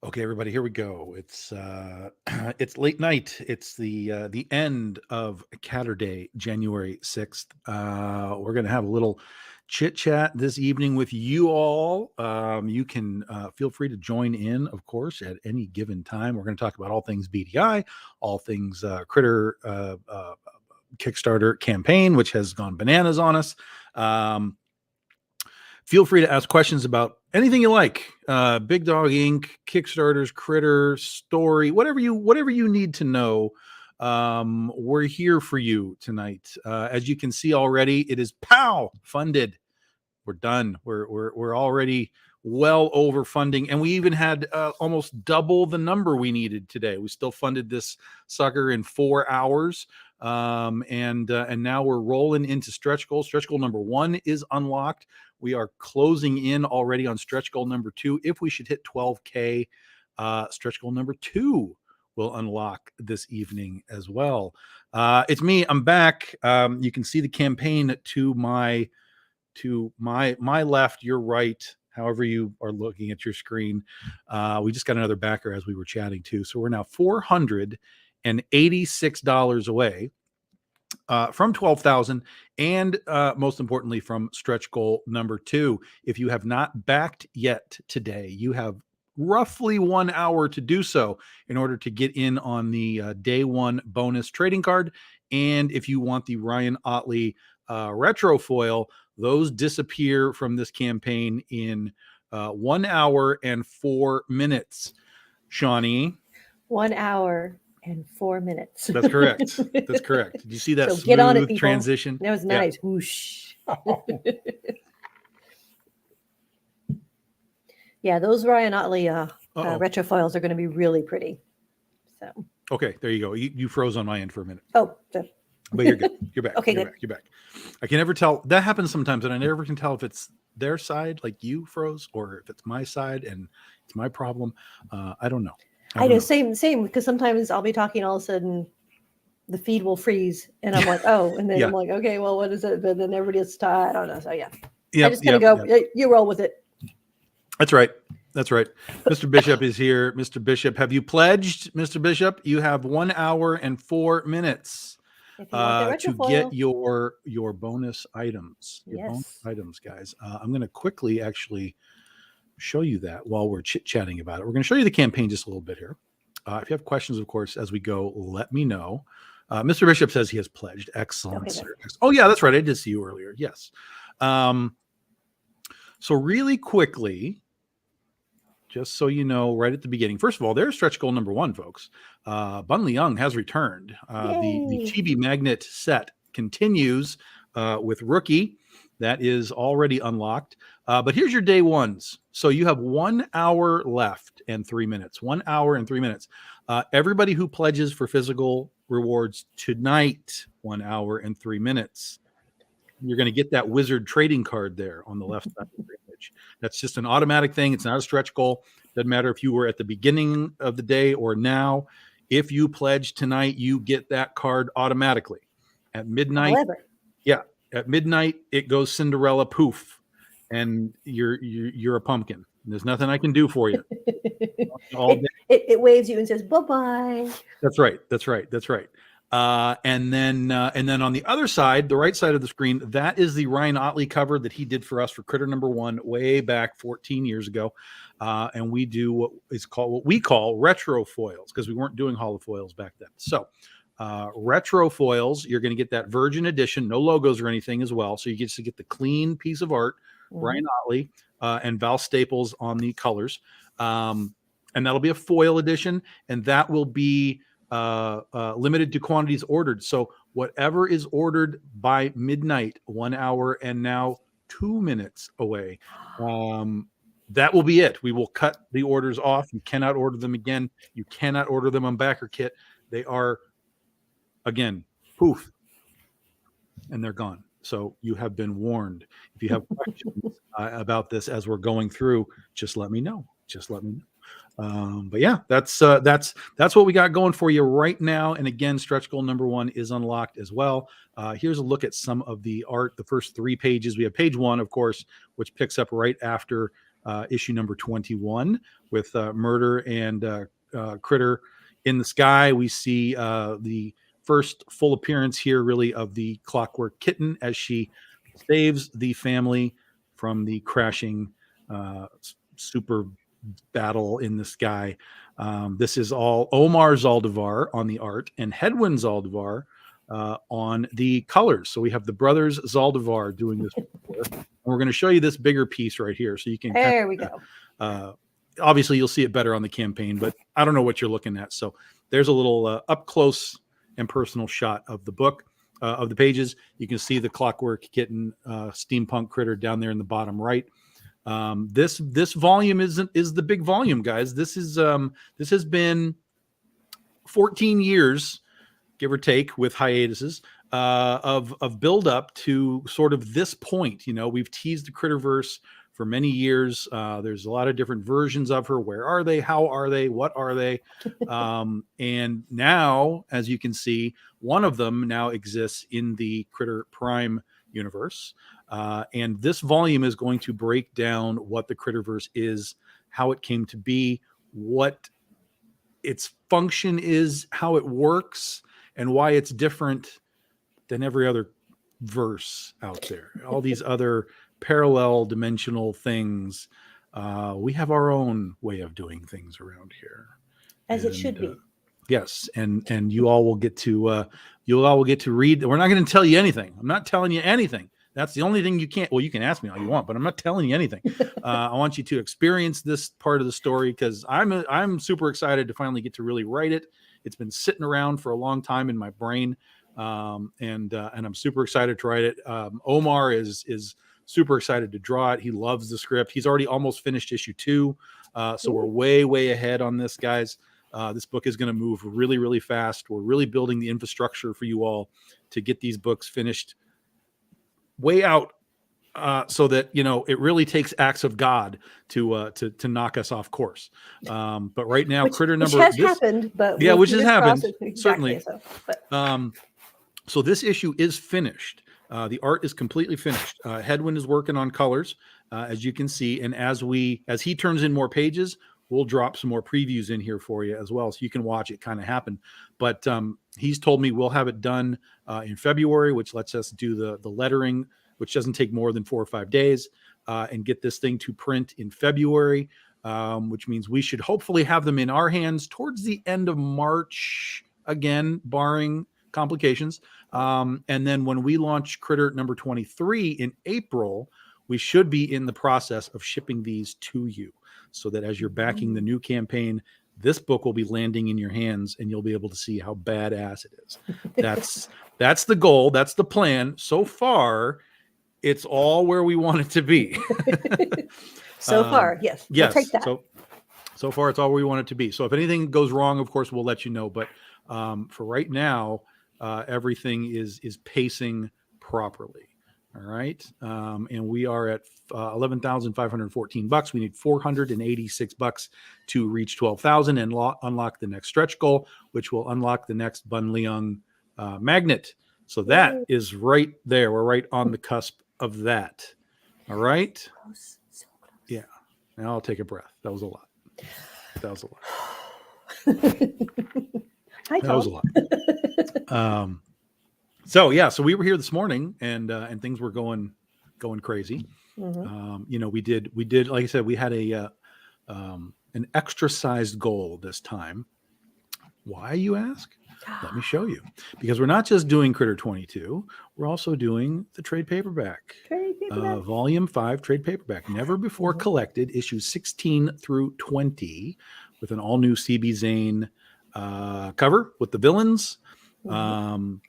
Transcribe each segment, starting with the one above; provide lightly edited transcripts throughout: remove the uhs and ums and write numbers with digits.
Okay, everybody, here we go. It's it's late night. It's the end of Catterday, January 6th. We're gonna have a little chit chat this evening with you all. You can feel free to join in, of course, at any given time. We're going to talk about all things BDI, all things Critter Kickstarter campaign, which has gone bananas on us. Feel free to ask questions about anything you like. Big Dog Inc., Kickstarters, Critter, story, whatever you need to know. We're here for you tonight. As you can see already, it is funded. We're done. We're already well over funding, and we even had almost double the number we needed today. We still funded this sucker in 4 hours. And now we're rolling into stretch goal. Stretch goal number 1 is unlocked. We are closing in already on stretch goal number 2. If we should hit 12K, stretch goal number 2 will unlock this evening as well. It's me. I'm back. You can see the campaign to my left, your right, however you are looking at your screen. We just got another backer as we were chatting too. So we're now $486 away from 12,000, and most importantly, from stretch goal number 2. If you have not backed yet today, you have roughly 1 hour to do so in order to get in on the day 1 bonus trading card. And if you want the Ryan Otley retro foil, those disappear from this campaign in 1 hour and 4 minutes. Shawnee. 1 hour and 4 minutes. That's correct. That's correct. Did you see that So smooth get on it, people. transition? That was nice. Yeah. Whoosh. Yeah, those Ryan Otley retro foils are going to be really pretty. So. Okay, there you go. You froze on my end for a minute. Oh, but you're good. You're back. Okay, You're back. I can never tell. That happens sometimes, and I never can tell if it's their side, like you froze, or if it's my side and it's my problem. I don't know. I know. Same. Because sometimes I'll be talking, all of a sudden, the feed will freeze, and I'm like, oh, and then I'm like, okay, well, what is it? But then everybody gets tired. I don't know. So I just kind of go. You roll with it. That's right. That's right. Mr. Bishop is here. Mr. Bishop, have you pledged? Mr. Bishop, you have 1 hour and 4 minutes. To get your bonus items. Bonus items, guys. I'm going to quickly actually show you that while we're chit-chatting about it. We're going to show you the campaign just a little bit here. If you have questions, of course, as we go, let me know. Mr. Bishop says he has pledged. Excellent, Okay, sir. Oh, yeah, that's right. I did see you earlier. Yes. So really quickly, just so you know, right at the beginning, first of all, there's stretch goal number 1, folks. Bunley Young has returned. The TV Magnet set continues with Rookie. That is already unlocked. But here's your day ones. So you have 1 hour left and 3 minutes. 1 hour and 3 minutes. Everybody who pledges for physical rewards tonight, 1 hour and 3 minutes. You're going to get that wizard trading card there on the left side of the image. That's just an automatic thing. It's not a stretch goal. Doesn't matter if you were at the beginning of the day or now. If you pledge tonight, you get that card automatically. At midnight, at midnight, it goes Cinderella poof, and you're a pumpkin. There's nothing I can do for you. It waves you and says bye-bye. That's right. And then on the other side, the right side of the screen, that is the Ryan Otley cover that he did for us for Critter number 1 way back 14 years ago. And we do what we call retro foils, because we weren't doing holo foils back then. So retro foils, you're going to get that Virgin edition, no logos or anything as well. So you get to get the clean piece of art, Ryan Otley and Val Staples on the colors. And that'll be a foil edition, and that will be limited to quantities ordered. So whatever is ordered by midnight, 1 hour and now 2 minutes away, that will be it. We will cut the orders off. You cannot order them again. You cannot order them on backer kit. They are, again, poof, and they're gone. So you have been warned. If you have questions about this as we're going through, just let me know. But yeah, that's what we got going for you right now. And again, stretch goal number 1 is unlocked as well. Here's a look at some of the art. The first 3 pages. We have page 1, of course, which picks up right after issue number 21 with Murder and Critter in the Sky. We see the first full appearance here, really, of the Clockwork Kitten as she saves the family from the crashing super battle in the sky. This is all Omar Zaldivar on the art and Hedwin Zaldivar on the colors. So we have the brothers Zaldivar doing this. And we're going to show you this bigger piece right here, so you can. There we go. Obviously, you'll see it better on the campaign, but I don't know what you're looking at. So there's a little up close and personal shot of the book, of the pages. You can see the Clockwork Kitten steampunk critter down there in the bottom right. This volume is the big volume, guys. This has been 14 years, give or take, with hiatuses of build up to sort of this point. You know, we've teased the Critterverse for many years. There's a lot of different versions of her. Where are they? How are they? What are they? And now, as you can see, one of them now exists in the Critter Prime universe. And this volume is going to break down what the Critterverse is, how it came to be, what its function is, how it works, and why it's different than every other verse out there. All these other parallel dimensional things. We have our own way of doing things around here. As it should be. Yes, and you all will get to read. We're not going to tell you anything. I'm not telling you anything. That's the only thing you can't. Well, you can ask me all you want, but I'm not telling you anything. I want you to experience this part of the story, because I'm super excited to finally get to really write it. It's been sitting around for a long time in my brain, and I'm super excited to write it. Omar is super excited to draw it. He loves the script. He's already almost finished issue 2, so we're way ahead on this, guys. This book is going to move really, really fast. We're really building the infrastructure for you all to get these books finished way out, so that, you know, it really takes acts of God to knock us off course. But right now, which has happened, but which has happened, certainly. So this issue is finished. The art is completely finished. Hedwin is working on colors, as you can see, and as he turns in more pages, we'll drop some more previews in here for you as well, so you can watch it kind of happen. But he's told me we'll have it done in February, which lets us do the lettering, which doesn't take more than 4 or 5 days. and get this thing to print in February, which means we should hopefully have them in our hands towards the end of March, again, barring complications. And then when we launch Critter number 23 in April, we should be in the process of shipping these to you, so that as you're backing the new campaign, this book will be landing in your hands and you'll be able to see how badass it is. That's the goal. That's the plan. So far, it's all where we want it to be. So far, yes. Yes. We'll take that. So far, it's all we want it to be. So if anything goes wrong, of course, we'll let you know. But for right now, everything is pacing properly. All right. And we are at $11,514. We need $486 to reach 12,000 and unlock the next stretch goal, which will unlock the next Bun Leung magnet. So that is right there. We're right on the cusp of that. All right. Close, so close. Yeah. Now I'll take a breath. That was a lot. Hi, That Tom. was a lot. So we were here this morning and things were going crazy. Mm-hmm. We did, like I said, we had an extra sized goal this time. Why, you ask? Let me show you. Because we're not just doing Critter 22, we're also doing the trade paperback. Volume 5 trade paperback. Never before collected, issues 16 through 20, with an all new CB Zane cover with the villains. And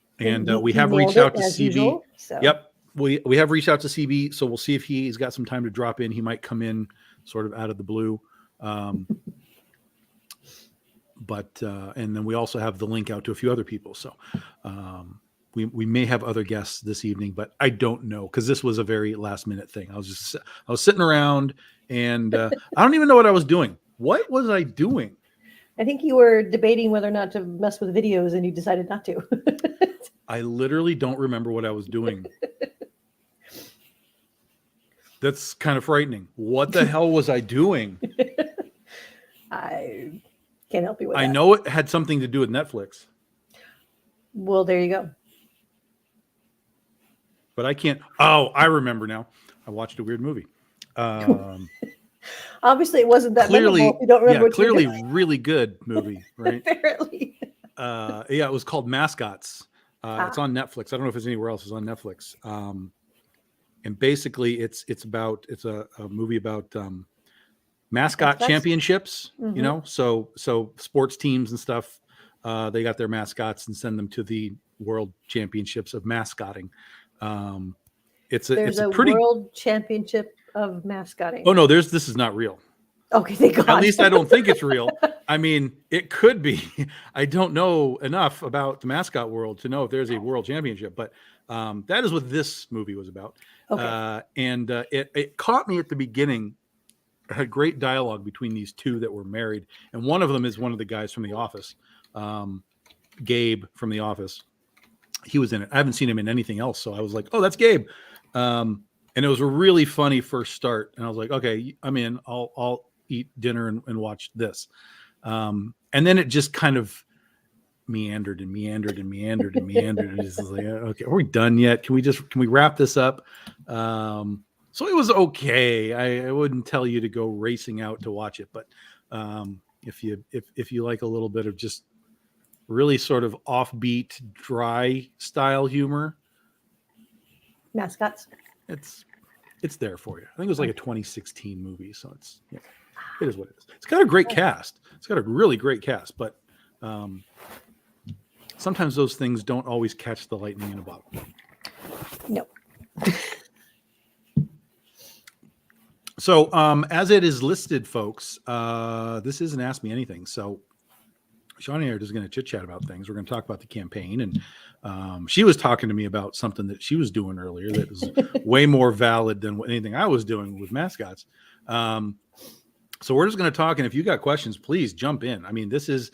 we have reached out to CB. Usual, so. Yep. We have reached out to CB, so we'll see if he's got some time to drop in. He might come in sort of out of the blue. But and then we also have the link out to a few other people. So we may have other guests this evening, but I don't know, because this was a very last minute thing. I was sitting around and I don't even know what I was doing. What was I doing? I think you were debating whether or not to mess with videos and you decided not to. I literally don't remember what I was doing. That's kind of frightening. What the hell was I doing? I can't help you with that. I know it had something to do with Netflix. Well, there you go. But I can't. Oh, I remember now. I watched a weird movie. Obviously, it wasn't that clearly. Memorable. You don't remember. Yeah, clearly, really good movie, right? Apparently. Yeah, it was called Mascots. It's on Netflix. I don't know if it's anywhere else. It's on Netflix. And basically, it's a movie about mascot championships. Mm-hmm. So sports teams and stuff, they got their mascots and send them to the world championships of mascotting. It's a pretty world championship of mascotting. Oh no, this is not real. Okay, thank God. At least I don't think it's real. I mean, it could be. I don't know enough about the mascot world to know if there's a world championship, but that is what this movie was about. Okay. And it caught me at the beginning. I had great dialogue between these two that were married, and one of them is one of the guys from The Office, Gabe from The Office. He was in it. I haven't seen him in anything else, so I was like, "Oh, that's Gabe." And it was a really funny first start, and I was like, "Okay, I'm in. I'll eat dinner and watch this." And then it just kind of meandered and meandered and meandered and meandered, and just like, "Okay, are we done yet? Can we wrap this up?" So it was okay. I wouldn't tell you to go racing out to watch it, but if you like a little bit of just really sort of offbeat, dry style humor, mascots, it's there for you. I think it was like a 2016 movie, so it is what it is. It's got a great cast. It's got a really great cast, but sometimes those things don't always catch the lightning in a bottle. No. So as it is listed, folks, this isn't Ask Me Anything. So Shawnee and I are just going to chit chat about things. We're going to talk about the campaign, and she was talking to me about something that she was doing earlier that was way more valid than anything I was doing with mascots. So we're just going to talk, and if you got questions, please jump in. I mean, this is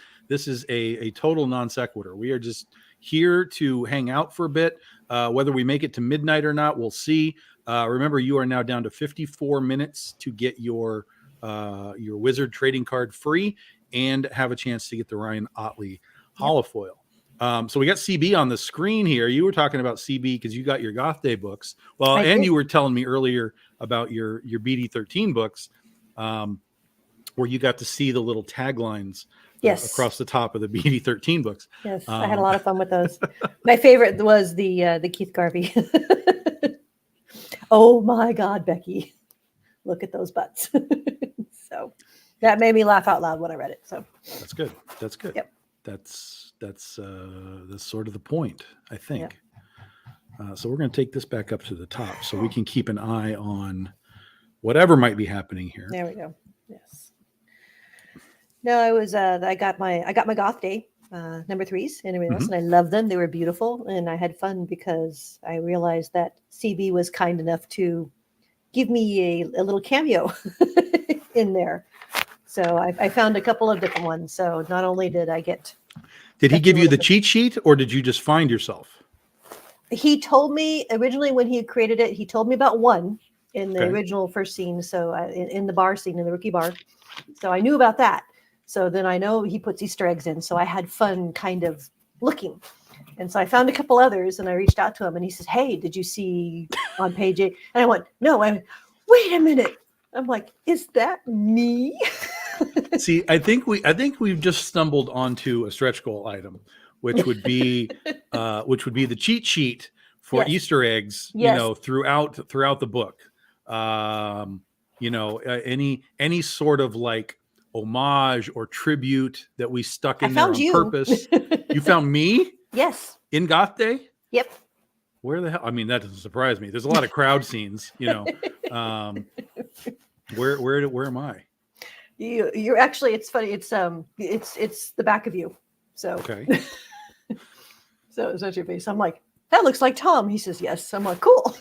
a total non sequitur. We are just here to hang out for a bit. Whether we make it to midnight or not, we'll see. Remember, you are now down to 54 minutes to get your wizard trading card free and have a chance to get the Ryan Otley holofoil. So we got CB on the screen here. You were talking about CB because you got your Goth Day books. Well, and you were telling me earlier about your BD13 books, where you got to see the little taglines across the top of the BD13 books. Yes, I had a lot of fun with those. My favorite was the Keith Garvey. Oh my God, Becky, look at those butts. So that made me laugh out loud when I read it. So that's good. That's good. Yep. That's sort of the point, I think. Yep. So we're going to take this back up to the top so we can keep an eye on whatever might be happening here. There we go. Yes. No, I was. I got my Goth Day number 3s and everything else, and I loved them. They were beautiful, and I had fun because I realized that CB was kind enough to give me a little cameo in there. So I found a couple of different ones. So not only did I get. Did he give you the cheat sheet, or did you just find yourself? He told me originally when he created it. He told me about one in the original first scene. So in the bar scene, in the rookie bar. So I knew about that. So then I know he puts Easter eggs in. So I had fun kind of looking. And so I found a couple others and I reached out to him and he says, "Hey, did you see on page 8?" And I went, "No." I went, "Wait a minute." I'm like, "Is that me?" See, I think we've just stumbled onto a stretch goal item, which would be the cheat sheet for Easter eggs, throughout the book. Any sort of like homage or tribute that we stuck in there on purpose. You found me? Yes. In Goth Day? Yep. Where the hell? I mean, that doesn't surprise me. There's a lot of crowd scenes, Where am I? You're actually, it's funny. It's the back of you. So okay. So it's your face. I'm like, "That looks like Tom." He says, "Yes." I'm like, "Cool."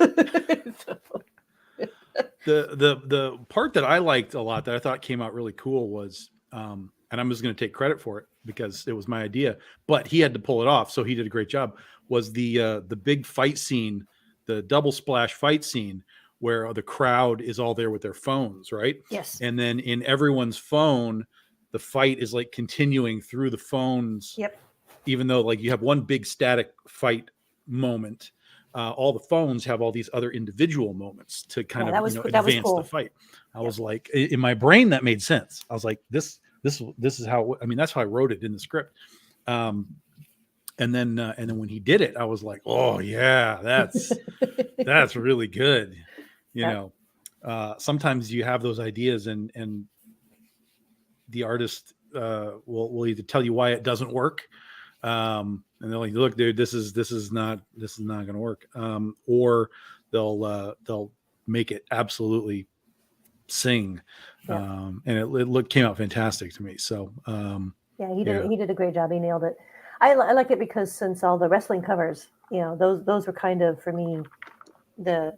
The part that I liked a lot that I thought came out really cool was, and I'm just going to take credit for it because it was my idea, but he had to pull it off, so he did a great job. Was the big fight scene, the double splash fight scene, where the crowd is all there with their phones, right? Yes. And then in everyone's phone, the fight is like continuing through the phones. Yep. Even though like you have one big static fight moment, all the phones have all these other individual moments to kind of advance the fight. I was like, in my brain, that made sense. I was like, this is how. I mean, that's how I wrote it in the script. And then when he did it, I was like, oh yeah, that's really good. Sometimes you have those ideas and the artist will either tell you why it doesn't work. And they're like, "Look, dude, this is not going to work." Or they'll make it absolutely sing. And it came out fantastic to me. So he did a great job. He nailed it. I like it because since all the wrestling covers, those were kind of for me the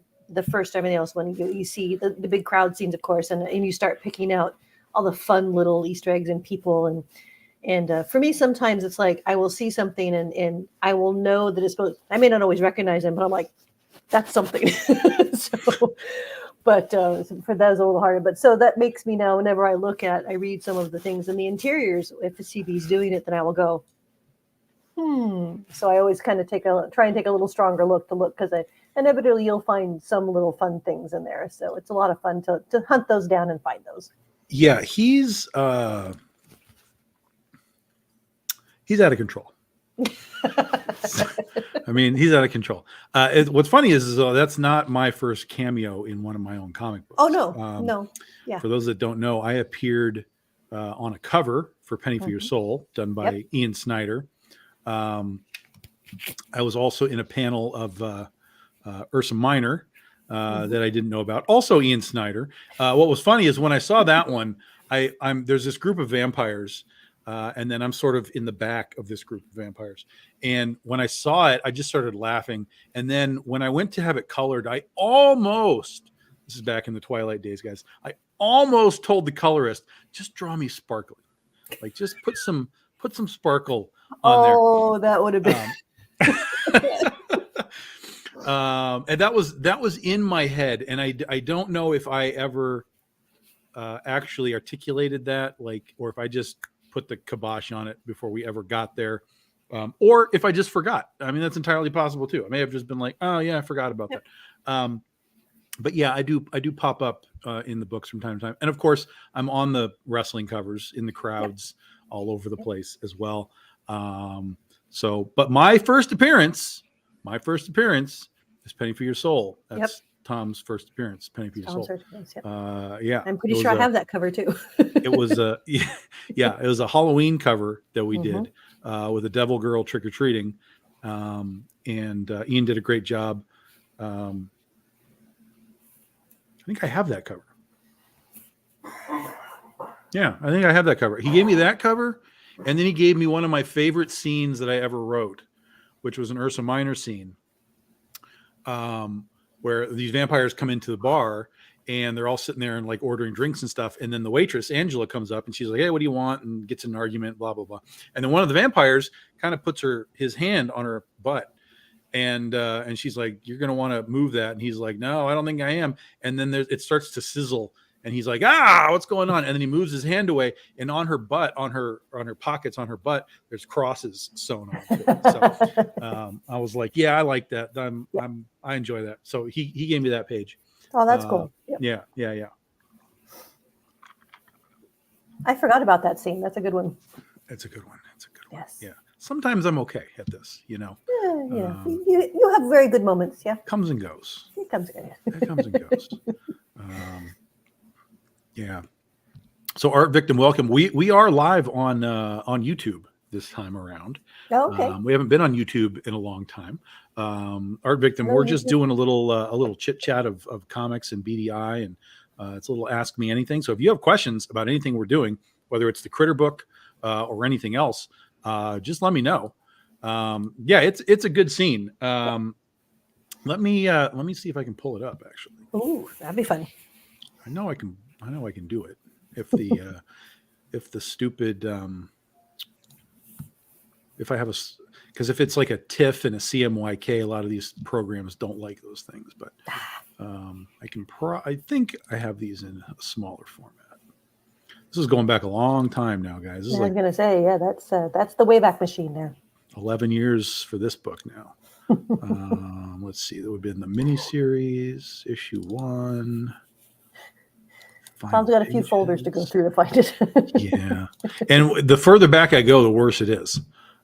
first everything else when you see the big crowd scenes, of course, and you start picking out all the fun little Easter eggs and people and for me, sometimes it's like I will see something and I will know that it's supposed. I may not always recognize them, but I'm like, that's something. But for that is a little harder. But so that makes me now, whenever I read some of the things in the interiors, if the CB is doing it, then I will go, So I always kind of try and take a little stronger look because inevitably you'll find some little fun things in there. So it's a lot of fun to hunt those down and find those. Yeah, he's out of control. I mean, he's out of control. What's funny is that's not my first cameo in one of my own comic books. Oh, no. No. Yeah. For those that don't know, I appeared on a cover for Penny for Your Soul, done by Ian Snyder. I was also in a panel of Ursa Minor that I didn't know about. Also Ian Snyder. What was funny is when I saw that one, there's this group of vampires, and then I'm sort of in the back of this group of vampires. And when I saw it, I just started laughing. And then when I went to have it colored, this is back in the Twilight days, guys, I almost told the colorist, just draw me sparkling. Like just put some sparkle on there. Oh, that would have been. And that was in my head, and I don't know if I ever actually articulated that, or if I just put the kibosh on it before we ever got there. Or if I just forgot. I mean, that's entirely possible too. I may have just been like, oh yeah, I forgot about that. But yeah, I do pop up in the books from time to time. And of course, I'm on the wrestling covers in the crowds all over the place as well. But my first appearance is Penny for Your Soul. That's Tom's first appearance, Penny for Your Soul. Yeah. I'm pretty sure I have that cover too. It was it was a Halloween cover that we did with a devil girl trick-or-treating. And Ian did a great job. I think I have that cover. Yeah, I think I have that cover. He gave me that cover, and then he gave me one of my favorite scenes that I ever wrote, which was an Ursa Minor scene, where these vampires come into the bar, and they're all sitting there and like ordering drinks and stuff. And then the waitress, Angela, comes up, and she's like, hey, what do you want? And gets in an argument, blah, blah, blah. And then one of the vampires kind of puts his hand on her butt. And she's like, you're going to want to move that. And he's like, no, I don't think I am. And then it starts to sizzle. And he's like, what's going on? And then he moves his hand away. And on her butt, on her pockets, on her butt, there's crosses sewn on it. So I was like, yeah, I like that. I enjoy that. So he gave me that page. Oh, that's cool. Yeah. I forgot about that scene. That's a good one. It's a good one. Yes. Yeah. Sometimes I'm okay at this, Yeah. You have very good moments. Yeah. Comes and goes. It comes and goes. It comes and goes. Yeah. So Art Victim, welcome. We are live on YouTube this time around. Oh, okay. We haven't been on YouTube in a long time. Art Victim, we're just doing a little chit chat of comics and BDI, and it's a little Ask Me Anything. So if you have questions about anything we're doing, whether it's the Critter book or anything else, just let me know. It's a good scene. Let me see if I can pull it up actually. Oh, that'd be fun. I know I can do it. If the stupid if I have because if it's like a TIFF and a CMYK, a lot of these programs don't like those things, but I think I have these in a smaller format. This is going back a long time now, guys. This is I was going to say, that's the Wayback Machine there. 11 years for this book now. Let's see. That would be in the miniseries, issue 1. Tom's got a few folders to go through to find it. Yeah. And the further back I go, the worse it is.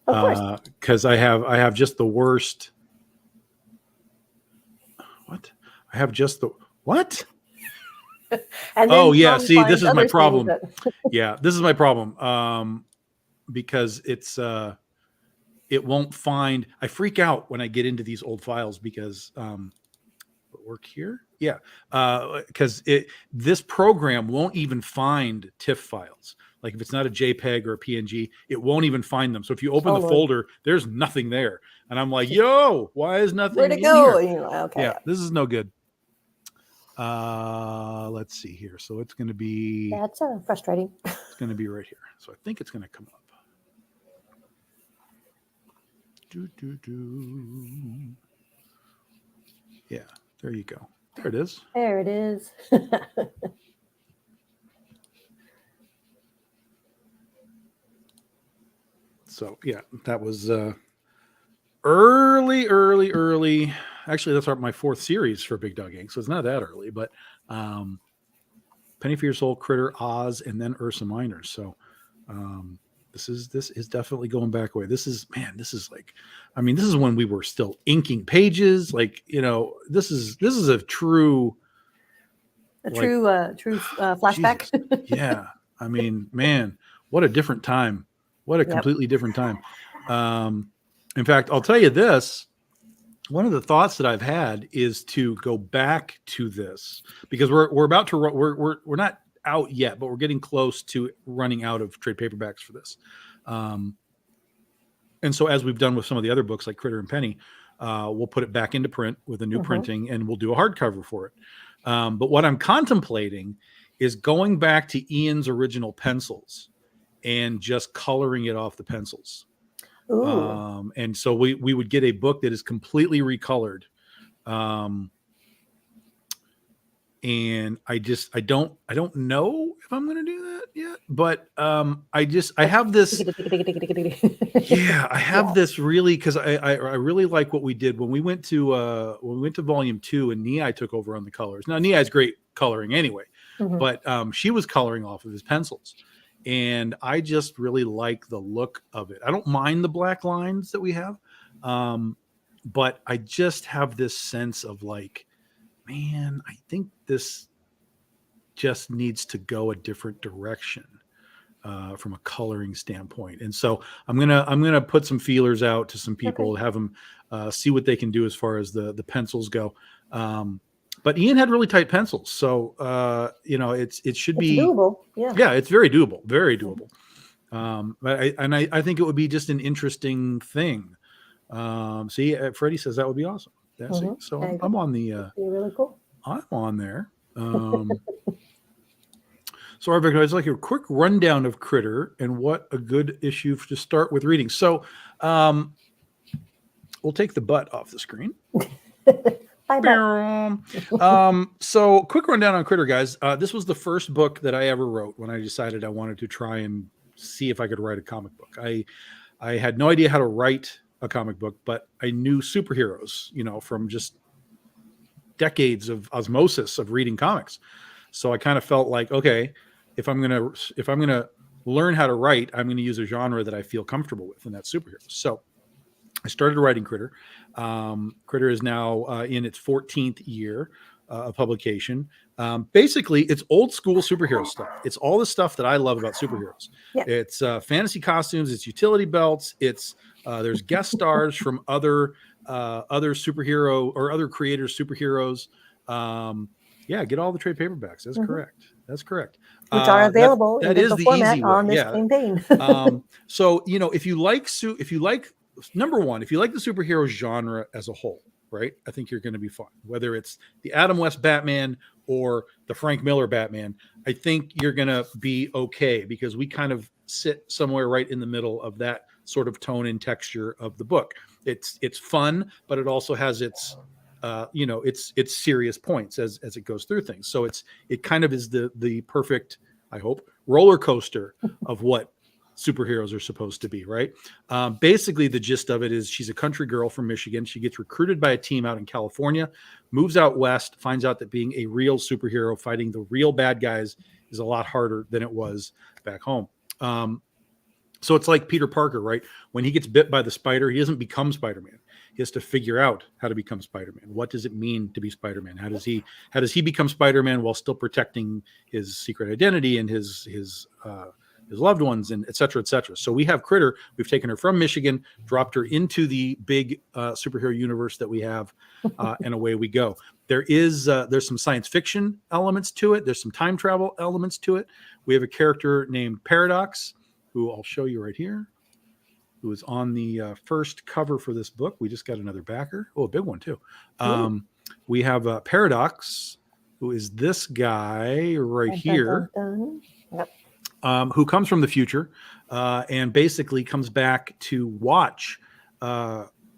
Of course. Because I have just the worst. What? I have just the what? Oh yeah, see, this is my problem. Yeah, this is my problem. Because it's it won't find. I freak out when I get into these old files because work here. Yeah, because this program won't even find TIFF files. Like if it's not a JPEG or a PNG, it won't even find them. So if you open the folder, there's nothing there, and I'm like, "Yo, why is nothing?" Where'd it go? Okay. Yeah, this is no good. Let's see here. So it's going to be. That's frustrating. It's going to be right here. So I think it's going to come up. Yeah, there you go. There it is. There it is. So yeah, that was early. Actually, that's my 4th series for Big Dog Inc. So it's not that early, but Penny for Your Soul, Critter, Oz, and then Ursa Minor. So this is definitely going back away. This is like, I mean, this is when we were still inking pages. Like, this is a true flashback. Yeah. I mean, man, what a different time. What a completely different time. In fact, I'll tell you this. One of the thoughts that I've had is to go back to this because we're about to we're not out yet, but we're getting close to running out of trade paperbacks for this. And so as we've done with some of the other books like Critter and Penny, we'll put it back into print with a new printing and we'll do a hardcover for it. But what I'm contemplating is going back to Ian's original pencils and just coloring it off the pencils. And so we would get a book that is completely recolored. And I don't know if if I'm going to do that yet, but I have this. Yeah, I have this really because I really like what we did when we went to volume 2 and Nihai took over on the colors. Now Nihai's great coloring anyway, but she was coloring off of his pencils, and I just really like the look of it. I don't mind the black lines that we have, but I just have this sense of like, man, I think this just needs to go a different direction from a coloring standpoint. And so I'm gonna put some feelers out to some people, have them see what they can do as far as the pencils go. But Ian had really tight pencils, so it should be doable. Yeah, it's very doable, very doable. But I think it would be just an interesting thing. See, Freddie says that would be awesome. So I'm on the. Really cool. I'm on there. So, Arvik, I'd like a quick rundown of Critter and what a good issue to start with reading. So, we'll take the butt off the screen. So, quick rundown on Critter, guys. This was the first book that I ever wrote when I decided I wanted to try and see if I could write a comic book. I had no idea how to write a comic book, but I knew superheroes, from just decades of osmosis of reading comics. So I kind of felt like, okay, if I'm gonna learn how to write, I'm gonna use a genre that I feel comfortable with, and that's superheroes. So I started writing Critter. Critter is now in its 14th year of publication. Basically, it's old school superhero stuff. It's all the stuff that I love about superheroes. Yeah. It's fantasy costumes. It's utility belts. It's there's guest stars from other superhero or other creators' superheroes. Get all the trade paperbacks. That's correct. That's correct. Which are available that is the format easy way. On this campaign. So if you like number one, if you like the superhero genre as a whole, right? I think you're going to be fine. Whether it's the Adam West Batman or the Frank Miller Batman, I think you're going to be okay because we kind of sit somewhere right in the middle of that sort of tone and texture of the book. It's fun, but it also has its serious points as it goes through things. So it kind of is the perfect, I hope, roller coaster of what superheroes are supposed to be, right? Basically, the gist of it is she's a country girl from Michigan. She gets recruited by a team out in California, moves out west, finds out that being a real superhero fighting the real bad guys is a lot harder than it was back home. So it's like Peter Parker, right? When he gets bit by the spider, he doesn't become Spider-Man. He has to figure out how to become Spider-Man. What does it mean to be Spider-Man? How does he become Spider-Man while still protecting his secret identity and his loved ones, and et cetera, et cetera. So we have Critter. We've taken her from Michigan, dropped her into the big superhero universe that we have, and away we go. There's some science fiction elements to it. There's some time travel elements to it. We have a character named Paradox, who I'll show you right here, who is on the first cover for this book. We just got another backer. Oh, a big one too. We have Paradox, who is this guy right here. Yep. Who comes from the future and basically comes back to watch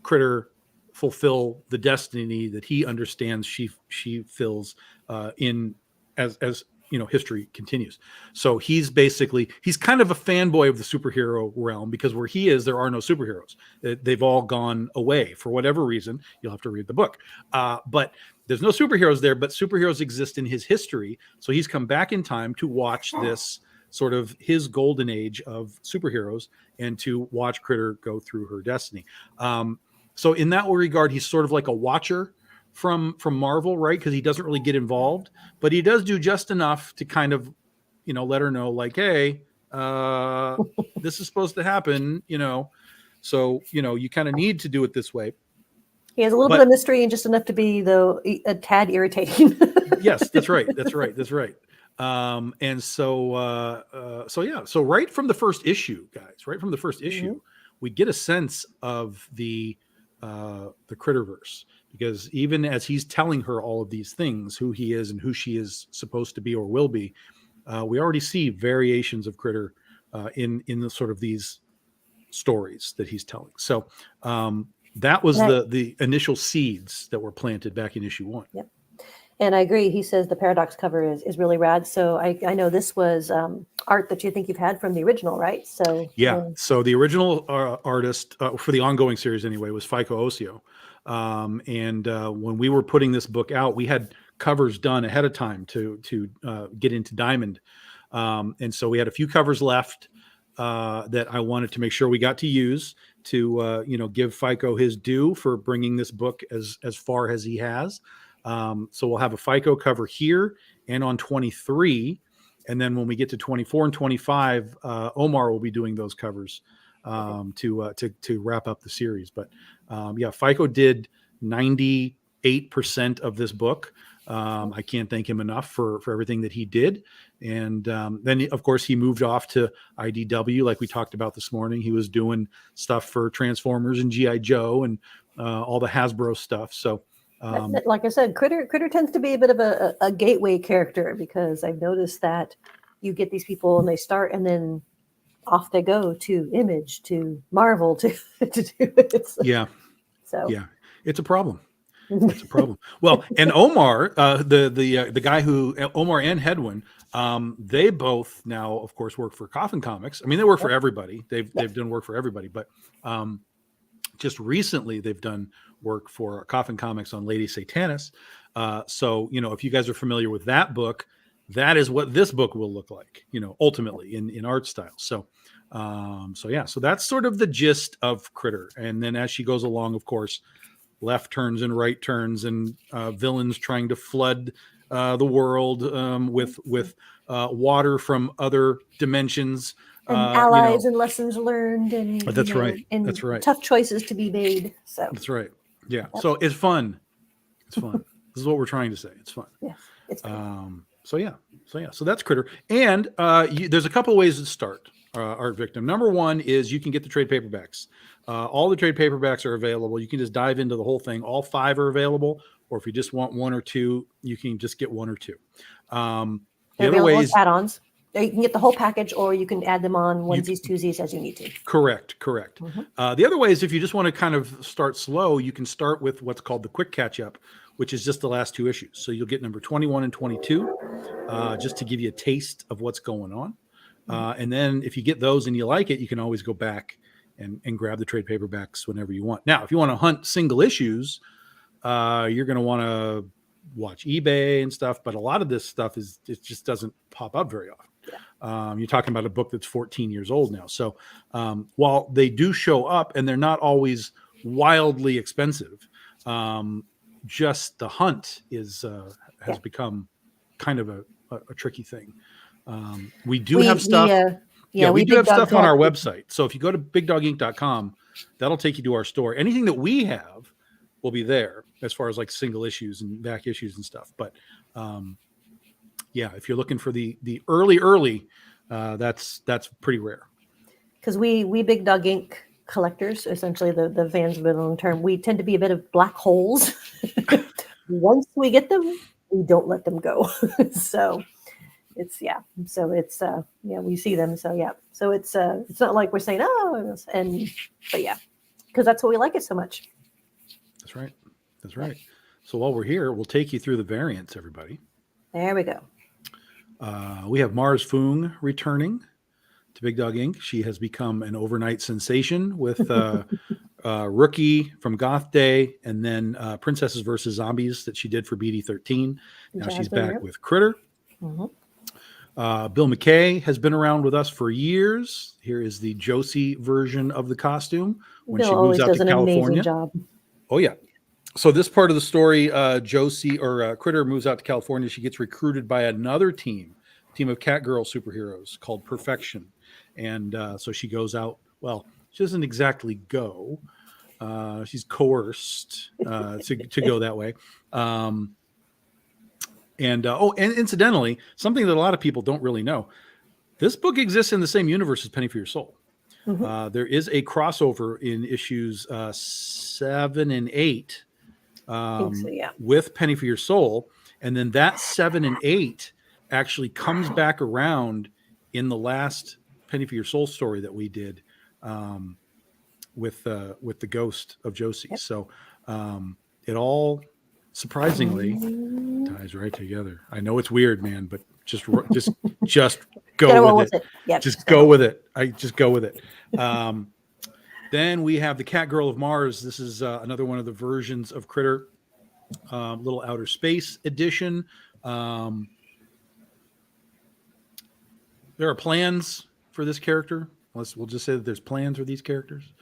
Critter fulfill the destiny that he understands she fills in as history continues. So he's kind of a fanboy of the superhero realm because where he is, there are no superheroes. They've all gone away for whatever reason. You'll have to read the book. But there's no superheroes there, but superheroes exist in his history. So he's come back in time to watch this sort of his golden age of superheroes and to watch Critter go through her destiny. So in that regard, he's sort of like a watcher from Marvel, right? Because he doesn't really get involved, but he does do just enough to kind of, let her know like, hey, this is supposed to happen, so, you kind of need to do it this way. He has a little bit of mystery and just enough to be a tad irritating. Yes, that's right. And so right from the first issue, guys, we get a sense of the Critterverse, because even as he's telling her all of these things, who he is and who she is supposed to be or will be, we already see variations of Critter in the sort of these stories that he's telling. So that was the initial seeds that were planted back in issue 1. Yep. And I agree. He says the Paradox cover is really rad. So I know this was art that you think you've had from the original, right? So yeah. So the original artist for the ongoing series anyway was FICO Osio. And when we were putting this book out, we had covers done ahead of time to get into Diamond. And so we had a few covers left that I wanted to make sure we got to use to give FICO his due for bringing this book as far as he has. So we'll have a FICO cover here and on 23. And then when we get to 24 and 25, Omar will be doing those covers to wrap up the series. But yeah, FICO did 98% of this book. I can't thank him enough for everything that he did. And then, of course, he moved off to IDW, like we talked about this morning. He was doing stuff for Transformers and G.I. Joe and all the Hasbro stuff. So, like I said, Critter tends to be a bit of a gateway character, because I've noticed that you get these people and they start and then off they go to Image, to Marvel, to do it. Yeah. So yeah, it's a problem. It's a problem. Well, and Omar, the guy who Omar and Hedwin, they both now, of course, work for Coffin Comics. I mean, they work for everybody. They've done work for everybody, but just recently they've done work for Coffin Comics on Lady Satanis. So if you guys are familiar with that book, that is what this book will look like. Ultimately in art style. So that's sort of the gist of Critter. And then as she goes along, of course, left turns and right turns and villains trying to flood the world with water from other dimensions, and allies and lessons learned, and that's right. and that's right. Tough choices to be made. So that's right. Yeah. Yep. So it's fun. It's fun. This is what we're trying to say. It's fun. Yes. It's fun. So that's Critter. And there's a couple of ways to start Art Victim. Number one is you can get the trade paperbacks. All the trade paperbacks are available. You can just dive into the whole thing. All 5 are available. Or if you just want 1 or 2, you can just get 1 or 2. The other way is add-ons. You can get the whole package, or you can add them on onesies, twosies as you need to. Correct. Mm-hmm. The other way is if you just want to kind of start slow, you can start with what's called the quick catch-up, which is just the last 2 issues. So you'll get number 21 and 22, just to give you a taste of what's going on. And then if you get those and you like it, you can always go back and grab the trade paperbacks whenever you want. Now, if you want to hunt single issues, you're going to want to watch eBay and stuff. But a lot of this stuff it just doesn't pop up very often. Yeah. You're talking about a book that's 14 years old now. So while they do show up and they're not always wildly expensive, just the hunt has become kind of a tricky thing. We do have stuff. We do have stuff on our website. So if you go to bigdoginc.com, that'll take you to our store. Anything that we have will be there as far as like single issues and back issues and stuff. But if you're looking for the early, that's pretty rare. Because we Big Dog Ink collectors, essentially the fans of the long term, we tend to be a bit of black holes. Once we get them, we don't let them go. So it's we see them. So it's not like we're saying, because that's what we like it so much. That's right. So while we're here, we'll take you through the variants, everybody. There we go. We have Mars Foong returning to Big Dog Ink. She has become an overnight sensation with Rookie from Goth Day, and then Princesses versus Zombies that she did for BD13. Now she's back with Critter. Mm-hmm. Bill McKay has been around with us for years. Here is the Josie version of the costume when Bill she moves out to California. Amazing job. Oh yeah. So this part of the story, Josie or Critter moves out to California. She gets recruited by another team of Catgirl superheroes called Perfection. And so she goes out. Well, she doesn't exactly go. She's coerced to go that way. And incidentally, something that a lot of people don't really know, this book exists in the same universe as Penny for Your Soul. Mm-hmm. There is a crossover in issues 7 and 8 with Penny for Your Soul. And then that 7 and 8 actually comes back around in the last Penny for Your Soul story that we did with the ghost of Josie. Yep. So it all surprisingly ties right together. I know it's weird, man, but just go with it. Yeah, just go with it. I just go with it. Then we have the Catgirl of Mars. This is another one of the versions of Critter, little outer space edition. There are plans for this character. We'll just say that there's plans for these characters.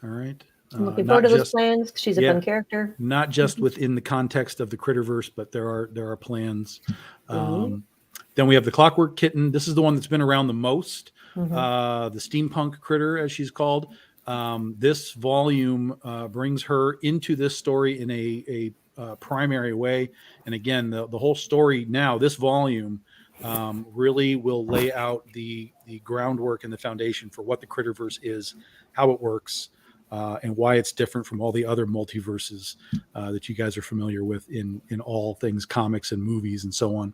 All right. I'm looking forward to those plans. She's a fun character. Not just within the context of the Critterverse, but there are plans. Then we have the Clockwork Kitten. This is the one that's been around the most. The steampunk critter, as she's called. This volume brings her into this story in a primary way. And again, the whole story now, this volume really will lay out the groundwork and the foundation for what the Critterverse is, how it works, and why it's different from all the other multiverses that you guys are familiar with in all things comics and movies and so on.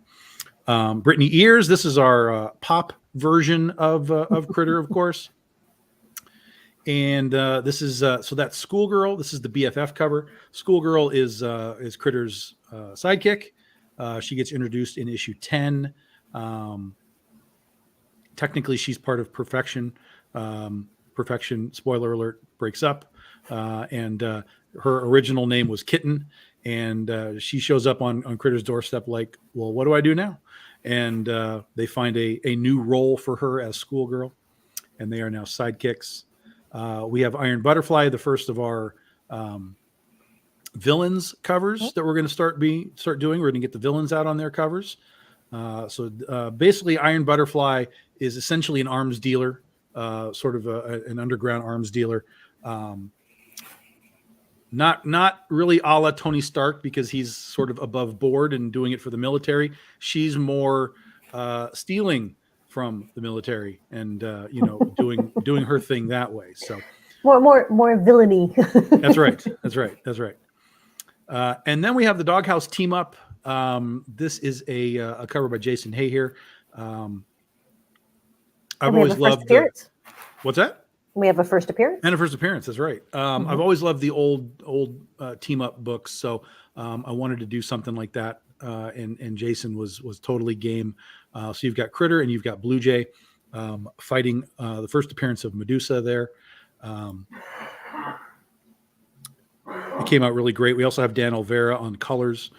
Brittany Ears, this is our pop version of Critter, of course. And this is so that's Schoolgirl. This is the BFF cover. Schoolgirl is Critter's sidekick. She gets introduced in issue 10. Technically, she's part of Perfection. Perfection, spoiler alert, breaks up, and her original name was Kitten, and she shows up on Critter's doorstep like, well, what do I do now? And they find a new role for her as Schoolgirl, and they are now sidekicks. We have Iron Butterfly, the first of our villains covers that we're going to start doing. We're going to get the villains out on their covers. So basically, Iron Butterfly is essentially an arms dealer. Sort of an underground arms dealer, not really a la Tony Stark, because he's sort of above board and doing it for the military. She's more stealing from the military and doing her thing that way. So more villainy. That's right. And then we have the Doghouse team up. This is a cover by Jason Hay here. I've always loved what's that? We have a first appearance. And a first appearance, that's right. I've always loved the old team up books, so I wanted to do something like that. And Jason was totally game. So you've got Critter and you've got Blue Jay fighting the first appearance of Medusa there. It came out really great. We also have Dan Olvera on colors.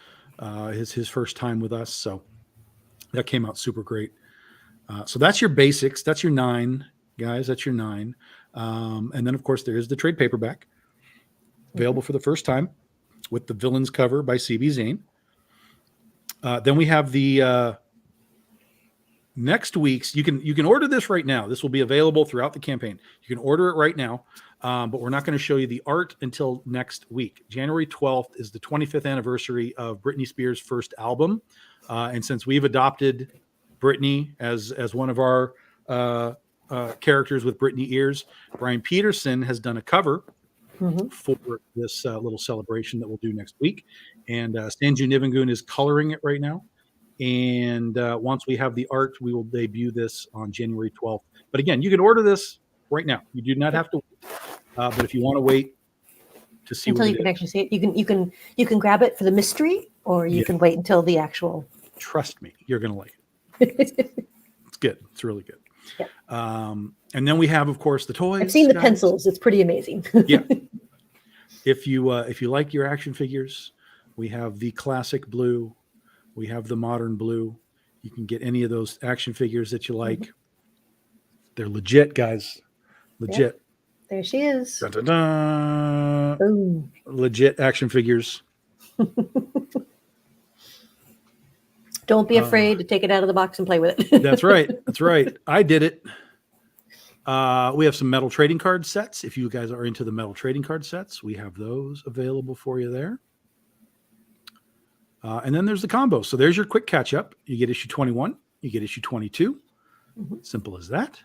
His first time with us, so that came out super great. So that's your basics. That's your 9, guys. That's your 9. And then, of course, there is the trade paperback available for the first time with the villains cover by C.B. Zane. Then we have the next week's. You can order this right now. This will be available throughout the campaign. You can order it right now, but we're not going to show you the art until next week. January 12th is the 25th anniversary of Britney Spears' first album. And since we've adopted Brittany as one of our characters with Brittany Ears, Brian Peterson has done a cover for this little celebration that we'll do next week, and Sanju Nivengoon is coloring it right now, and once we have the art, we will debut this on January 12th. But again, you can order this right now. You do not have to wait, but if you want to wait to see until you can actually see it, you can grab it for the mystery, or you can wait until the actual. Trust me, you're gonna like it. It's good. It's really good. Yeah. And then we have, of course, the toys. I've seen the pencils. It's pretty amazing. Yeah. If you like your action figures, we have the classic blue. We have the modern blue. You can get any of those action figures that you like. They're legit, guys. Legit. Yep. There she is. Dun, dun, dun. Legit action figures. Don't be afraid to take it out of the box and play with it. That's right. That's right. I did it. We have some metal trading card sets. If you guys are into the metal trading card sets, we have those available for you there. And then there's the combo. So there's your quick catch up. You get issue 21. You get issue 22. Simple as that.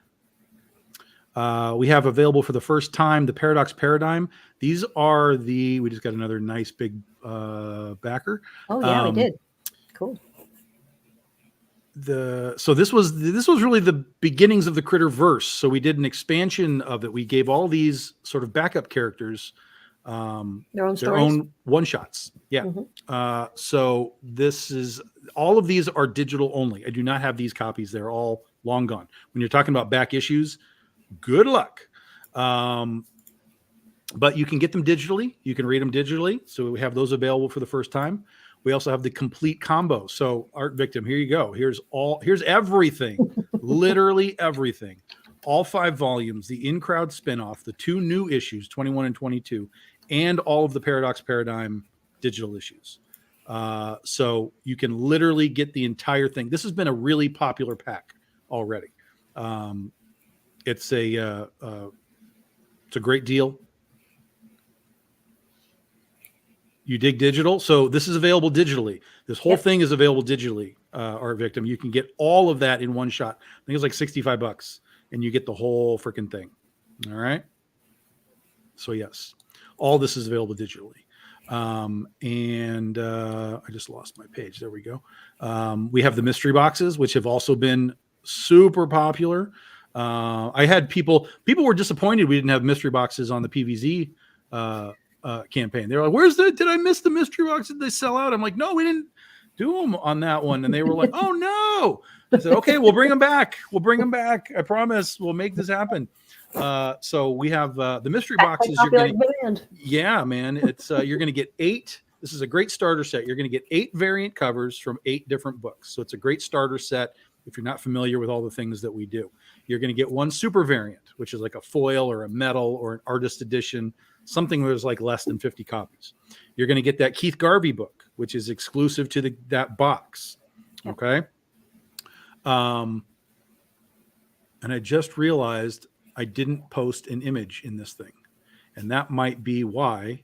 We have available for the first time the Paradox Paradigm. These are we just got another nice big backer. Oh yeah, we did. Cool. So this was really the beginnings of the Critter verse. So we did an expansion of it. We gave all these sort of backup characters Their own one shots. Yeah. So all of these are digital only. I do not have these copies. They're all long gone. When you're talking about back issues, good luck. But you can get them digitally. You can read them digitally. So we have those available for the first time. We also have the complete combo. So Art Victim, here you go. Here's everything, literally everything. All 5 volumes, the in-crowd spinoff, the 2 new issues, 21 and 22, and all of the Paradox Paradigm digital issues. So you can literally get the entire thing. This has been a really popular pack already. It's a great deal. You dig digital? So this is available digitally. This whole thing is available digitally, Art Victim. You can get all of that in one shot. I think it's like $65, and you get the whole freaking thing. All right. So yes, all this is available digitally. And I just lost my page. There we go. We have the mystery boxes, which have also been super popular. I had people were disappointed we didn't have mystery boxes on the PVZ campaign. They're like, did I miss the mystery box? Did they sell out? I'm like, no, we didn't do them on that one. And they were like, oh no. I said, okay, we'll bring them back. I promise we'll make this happen. So we have the mystery boxes. Yeah, man. It's you're going to get 8. This is a great starter set. You're going to get 8 variant covers from 8 different books. So it's a great starter set if you're not familiar with all the things that we do. You're going to get 1 super variant, which is like a foil or a metal or an artist edition, something where there's like less than 50 copies. You're going to get that Keith Garvey book, which is exclusive to that box. Okay. And I just realized I didn't post an image in this thing. And that might be why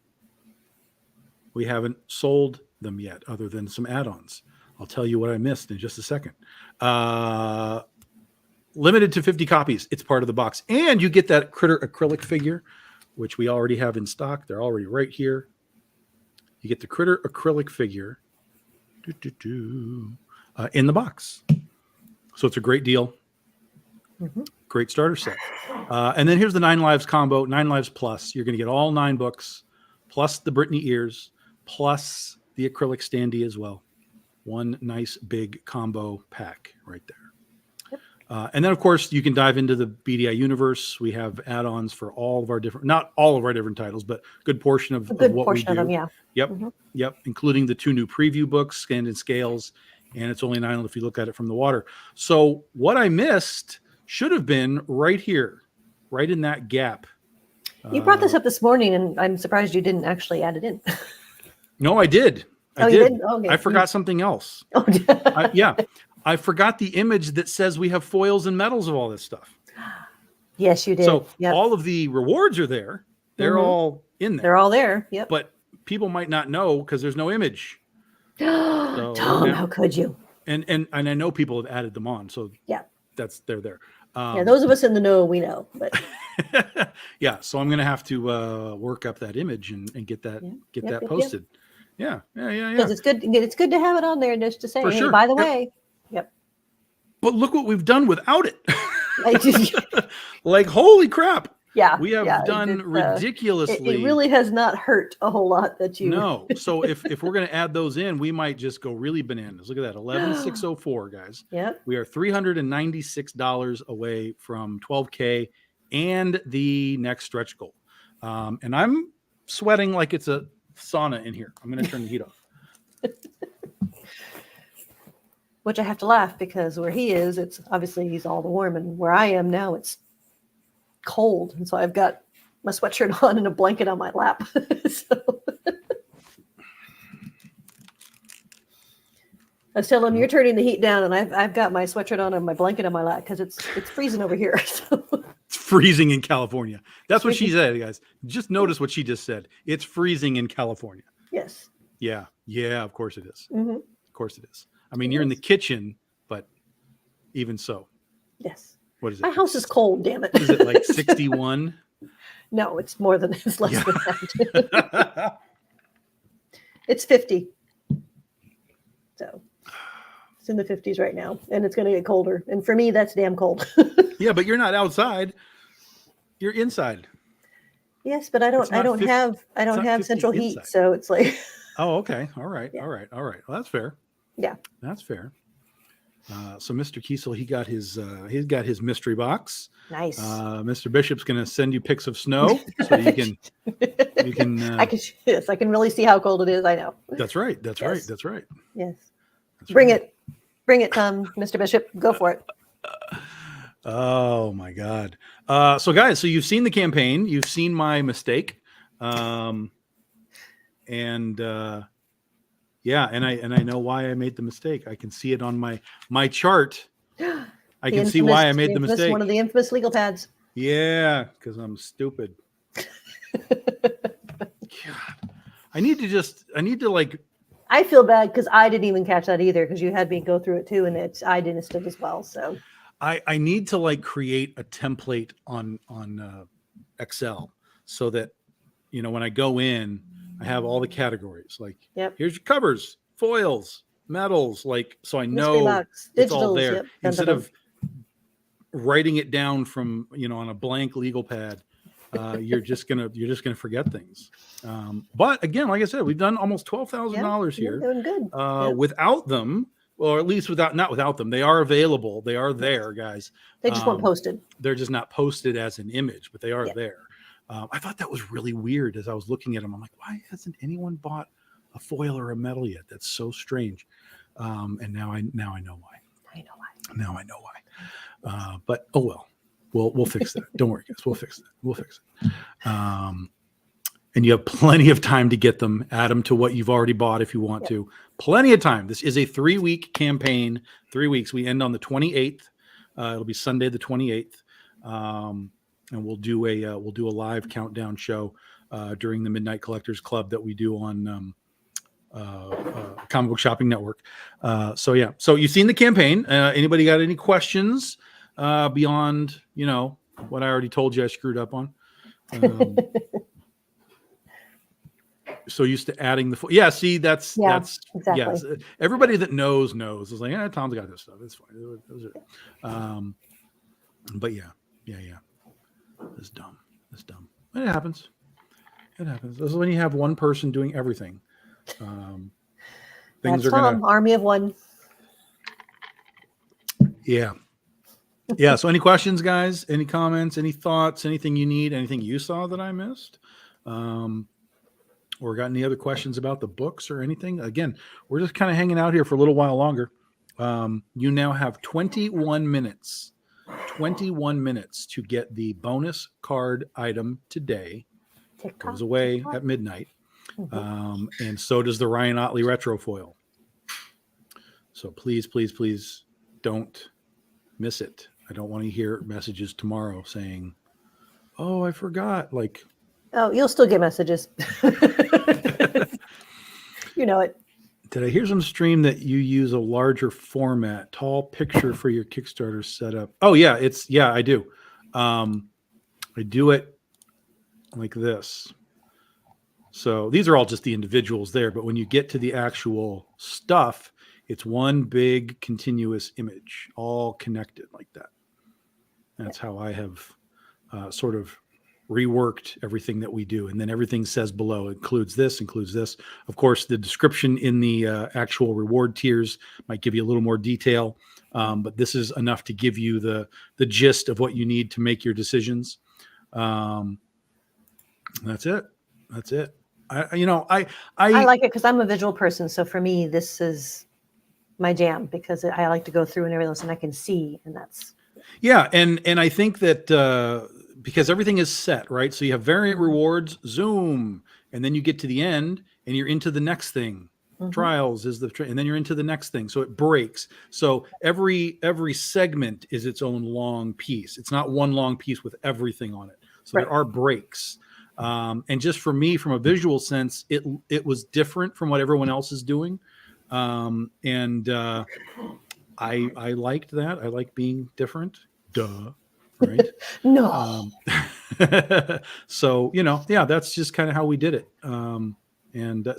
we haven't sold them yet, other than some add-ons. I'll tell you what I missed in just a second. Limited to 50 copies. It's part of the box. And you get that Critter acrylic figure, which we already have in stock. They're already right here. You get the Critter acrylic figure in the box. So it's a great deal. Great starter set. And then here's the 9 Lives combo, 9 Lives Plus. You're going to get all 9 books, plus the Brittany ears, plus the acrylic standee as well. One nice big combo pack right there. And then, of course, you can dive into the BDI universe. We have add-ons for all of our different, not all of our different titles, but a good portion of what we do. Of them, yeah. Yep. Yep. Including the 2 new preview books, Scanned in Scales, and it's only 9 if you look at it from the water. So what I missed should have been right here, right in that gap. You brought this up this morning, and I'm surprised you didn't actually add it in. No, I did. I did. Oh, okay. I forgot something else. Oh, yeah. I forgot the image that says we have foils and medals of all this stuff. Yes, you did. So all of the rewards are there. They're all in there. They're all there. Yep. But people might not know because there's no image. So, Tom, how could you? And I know people have added them on. So yeah, they're there. Those of us in the know, we know. But yeah, so I'm gonna have to work up that image and get that posted. Yeah. Because it's good. It's good to have it on there just to say, hey, by the way. Yep. But look what we've done without it. Like, holy crap. Yeah. We have done ridiculously. It really has not hurt a whole lot that you. No. So if we're going to add those in, we might just go really bananas. Look at that. 11,604, guys. Yep. We are $396 away from 12K and the next stretch goal. And I'm sweating like it's a sauna in here. I'm going to turn the heat off. Which I have to laugh because where he is, it's obviously he's all the warm, and where I am now, it's cold, and so I've got my sweatshirt on and a blanket on my lap. So I was telling him, you're turning the heat down, and I've got my sweatshirt on and my blanket on my lap because it's freezing over here. So. It's freezing in California. That's what she said, guys. Just notice what she just said. It's freezing in California. Yes. Yeah. Of course it is. Mm-hmm. Of course it is. I mean, you're in the kitchen, but even so. Yes. What is it? My house is cold, damn it. Is it like 61? No, it's more than it's less than that. It's 50. So it's in the 50s right now, and it's going to get colder. And for me, that's damn cold. Yeah, but you're not outside. You're inside. Yes, but I don't have central heat, inside. So it's like. Oh, okay. All right. Yeah. All right. Well, that's fair. Yeah. That's fair. So Mr. Kiesel, he got his mystery box. Nice. Mr. Bishop's going to send you pics of snow so you can. I can really see how cold it is. I know. That's right. Yes. Right. Yes. Bring it, Mr. Bishop. Go for it. Oh my God. So guys, so you've seen the campaign, you've seen my mistake. Yeah, and I know why I made the mistake. I can see it on my chart. I can see why I made the mistake. One of the infamous legal pads. Yeah, because I'm stupid. God. I need to like. I feel bad because I didn't even catch that either because you had me go through it too, and I didn't as well. So I need to like create a template on Excel so that when I go in, I have all the categories. Like, here's your covers, foils, metals, like, so I know it's all there. Yep. Instead of writing it down from on a blank legal pad, you're just gonna forget things. But again, like I said, we've done almost $12,000 here. Doing good. Without them, or at least not without them, they are available. They are there, guys. They just weren't posted. They're just not posted as an image, but they are there. I thought that was really weird as I was looking at them. I'm like, why hasn't anyone bought a foil or a metal yet? That's so strange. And now I know why. Now I know why. But oh well, we'll fix that. Don't worry, guys. We'll fix it. And you have plenty of time to get them. Add them to what you've already bought if you want to. Plenty of time. This is a 3-week campaign. 3 weeks. We end on the 28th. It'll be Sunday the 28th. And we'll do a live countdown show during the Midnight Collectors Club that we do on Comic Book Shopping Network. So you've seen the campaign. Anybody got any questions beyond what I already told you I screwed up on? So used to adding the see that's exactly. Yes. Everybody that knows is like, Tom's got this stuff. It's fine. Those are, but yeah. It's dumb. But it happens. This is when you have one person doing everything. Things that's are Tom, army of one. Yeah. So any questions, guys? Any comments? Any thoughts? Anything you need? Anything you saw that I missed? Or got any other questions about the books or anything? Again, we're just kind of hanging out here for a little while longer. You now have 21 minutes. 21 minutes to get the bonus card item today. It goes away at midnight. And so does the Ryan Otley retro foil. So please don't miss it. I don't want to hear messages tomorrow saying, oh, I forgot. Like, oh, you'll still get messages. You know it. Did I hear some stream that you use a larger format, tall picture for your Kickstarter setup? Oh yeah, I do. I do it like this. So these are all just the individuals there, but when you get to the actual stuff, it's one big continuous image, all connected like that. That's how I have sort of reworked everything that we do. And then everything says below includes this. Of course, the description in the actual reward tiers might give you a little more detail. But this is enough to give you the gist of what you need to make your decisions. That's it. I like it because I'm a visual person. So for me, this is my jam because I like to go through and everything else and I can see, and that's. Yeah. And I think that, because everything is set, right? So you have variant rewards, zoom, and then you get to the end and you're into the next thing. Trials is and then you're into the next thing. So it breaks. So every segment is its own long piece. It's not one long piece with everything on it. So there are breaks. And just for me, from a visual sense, it was different from what everyone else is doing. And I liked that. I like being different. Duh. Right. No. So, that's just kind of how we did it. So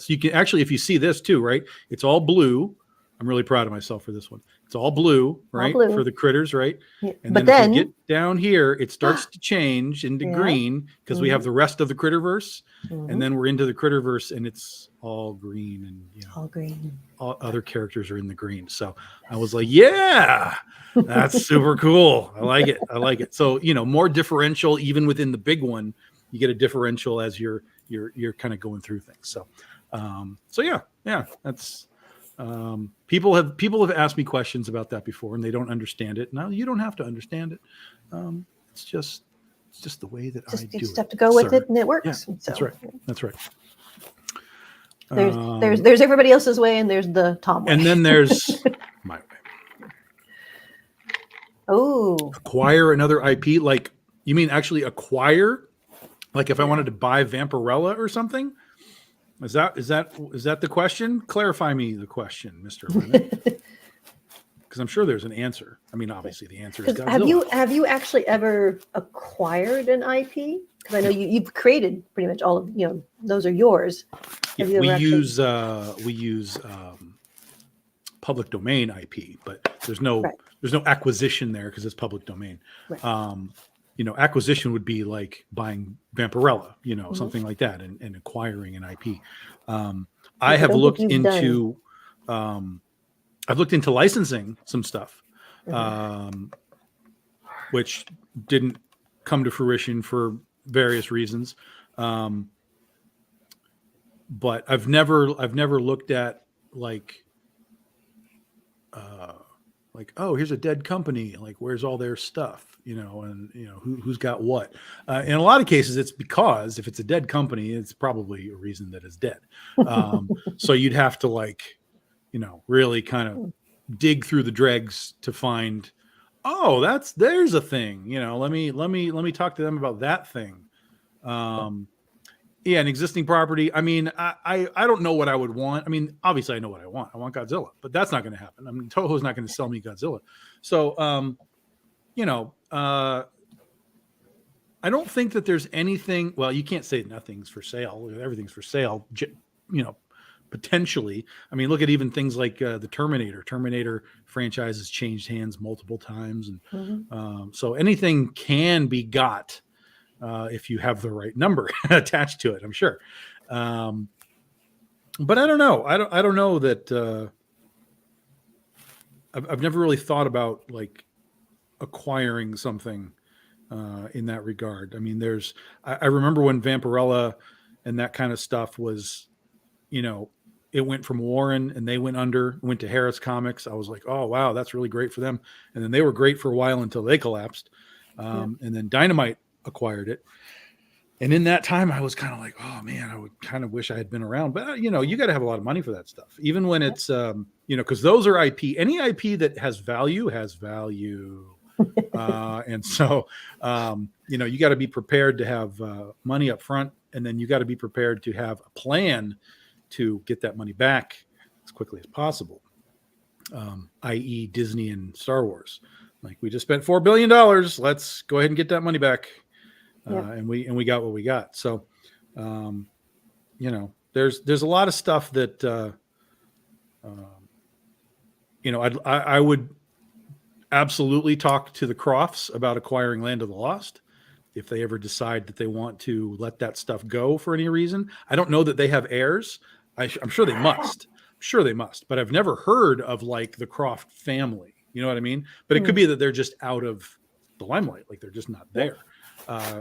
you can actually, if you see this too, right, it's all blue. I'm really proud of myself for this one. It's all blue, right? All blue. For the critters, right? Yeah. And but then if we get down here, it starts to change into green because we have the rest of the Critterverse. And then we're into the Critterverse and it's all green and all green. All other characters are in the green. So I was like, yeah, that's super cool. I like it. So, more differential even within the big one. You get a differential as you're kind of going through things. So yeah, that's people have asked me questions about that before and they don't understand it. Now you don't have to understand it. It's just the way that I do it. You just have to go with it and it works. Yeah, so. That's right. There's everybody else's way and there's the Tom way. And then there's my way. Oh. Acquire another IP? Like, you mean actually acquire? Like if I wanted to buy Vampirella or something? Is that the question? Clarify me the question, Mr. Lennon. Because I'm sure there's an answer. I mean, obviously the answer is Godzilla. Have you actually ever acquired an IP? Because I know you've created pretty much all of those are yours. Yeah, we use public domain IP, but there's no acquisition there because it's public domain. Right. Acquisition would be like buying Vampirella, something like that, and acquiring an IP. I have looked into. I've looked into licensing some stuff, which didn't come to fruition for various reasons. But I've never looked at like, oh, here's a dead company. Like, where's all their stuff? Who's got what? In a lot of cases, it's because if it's a dead company, it's probably a reason that it's dead. So you'd have to really kind of dig through the dregs to find, oh, there's a thing. Let me talk to them about that thing. An existing property. I mean, I don't know what I would want. I mean, obviously I know what I want. I want Godzilla, but that's not going to happen. I mean, Toho's not going to sell me Godzilla. So, I don't think that there's anything. Well, you can't say nothing's for sale. Everything's for sale. Potentially. I mean, look at even things like the Terminator franchise has changed hands multiple times. And so anything can be got if you have the right number attached to it, I'm sure. But I don't know. I don't know that I've never really thought about like acquiring something in that regard. I mean, I remember when Vampirella and that kind of stuff was, it went from Warren and they went to Harris Comics. I was like, oh, wow, that's really great for them. And then they were great for a while until they collapsed. And then Dynamite acquired it. And in that time, I was kind of like, oh, man, I would kind of wish I had been around. But, you got to have a lot of money for that stuff, even when it's, because those are IP. Any IP that has value has value. And so, you got to be prepared to have money up front. And then you got to be prepared to have a plan to get that money back as quickly as possible, i.e. Disney and Star Wars. Like, we just spent $4 billion. Let's go ahead and get that money back. And we got what we got. So, there's a lot of stuff that, I would absolutely talk to the Crofts about acquiring Land of the Lost. If they ever decide that they want to let that stuff go for any reason. I don't know that they have heirs. I'm sure they must. But I've never heard of like the Croft family. You know what I mean? But it could be that they're just out of the limelight. Like they're just not there.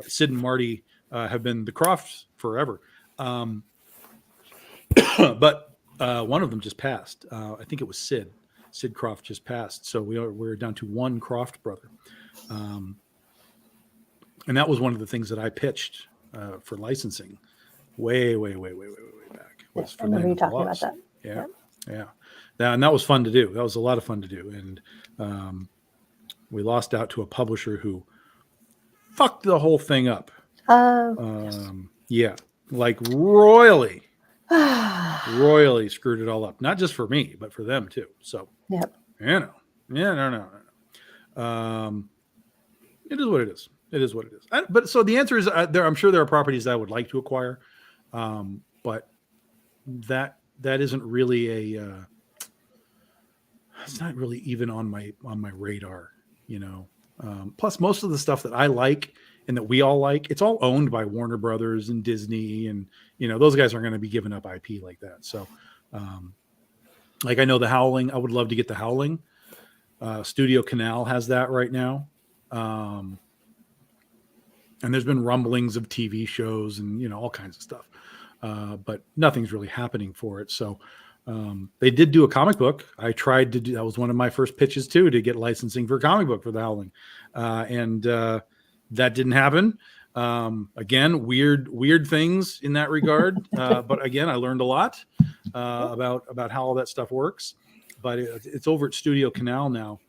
Sid and Marty have been the Crofts forever. But one of them just passed. I think it was Sid. Sid Croft just passed. So we're down to one Croft brother. And that was one of the things that I pitched for licensing way back. Was for I remember you talking about that. Yeah. And that was fun to do. That was a lot of fun to do. And we lost out to a publisher who fucked the whole thing up. Yeah, like royally screwed it all up. Not just for me, but for them too. So, no. It is what it is. It is what it is. But so the answer is, I'm sure there are properties that I would like to acquire, but that isn't really it's not really even on my radar, you know. Plus, most of the stuff that I like and that we all like, it's all owned by Warner Brothers and Disney, and you know those guys aren't going to be giving up IP like that. So, like I know The Howling, I would love to get The Howling. Studio Canal has that right now, and there's been rumblings of TV shows and you know all kinds of stuff, but nothing's really happening for it. So. They did do a comic book. I tried to do, that was one of my first pitches too, to get licensing for a comic book for The Howling. And that didn't happen. Again, weird things in that regard. But again, I learned a lot about how all that stuff works, but it's over at Studio Canal now.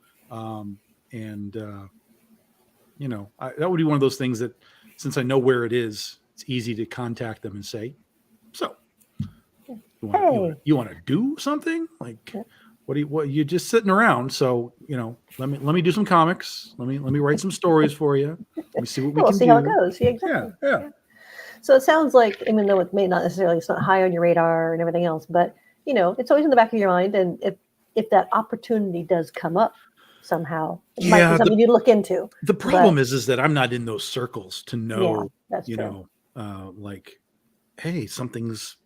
You know, that would be one of those things that since I know where it is, it's easy to contact them and say, so, you want to do something like what you're just sitting around, so you know let me do some comics, let me write some stories for you, let me see what we can see do. how it goes. Yeah, exactly. Yeah. So it sounds like, even though it may not necessarily, it's not high on your radar and everything else, but you know it's always in the back of your mind, and if that opportunity does come up somehow, it might be something you look into. The problem is that I'm not in those circles to know, that's you true. know, like, hey, something's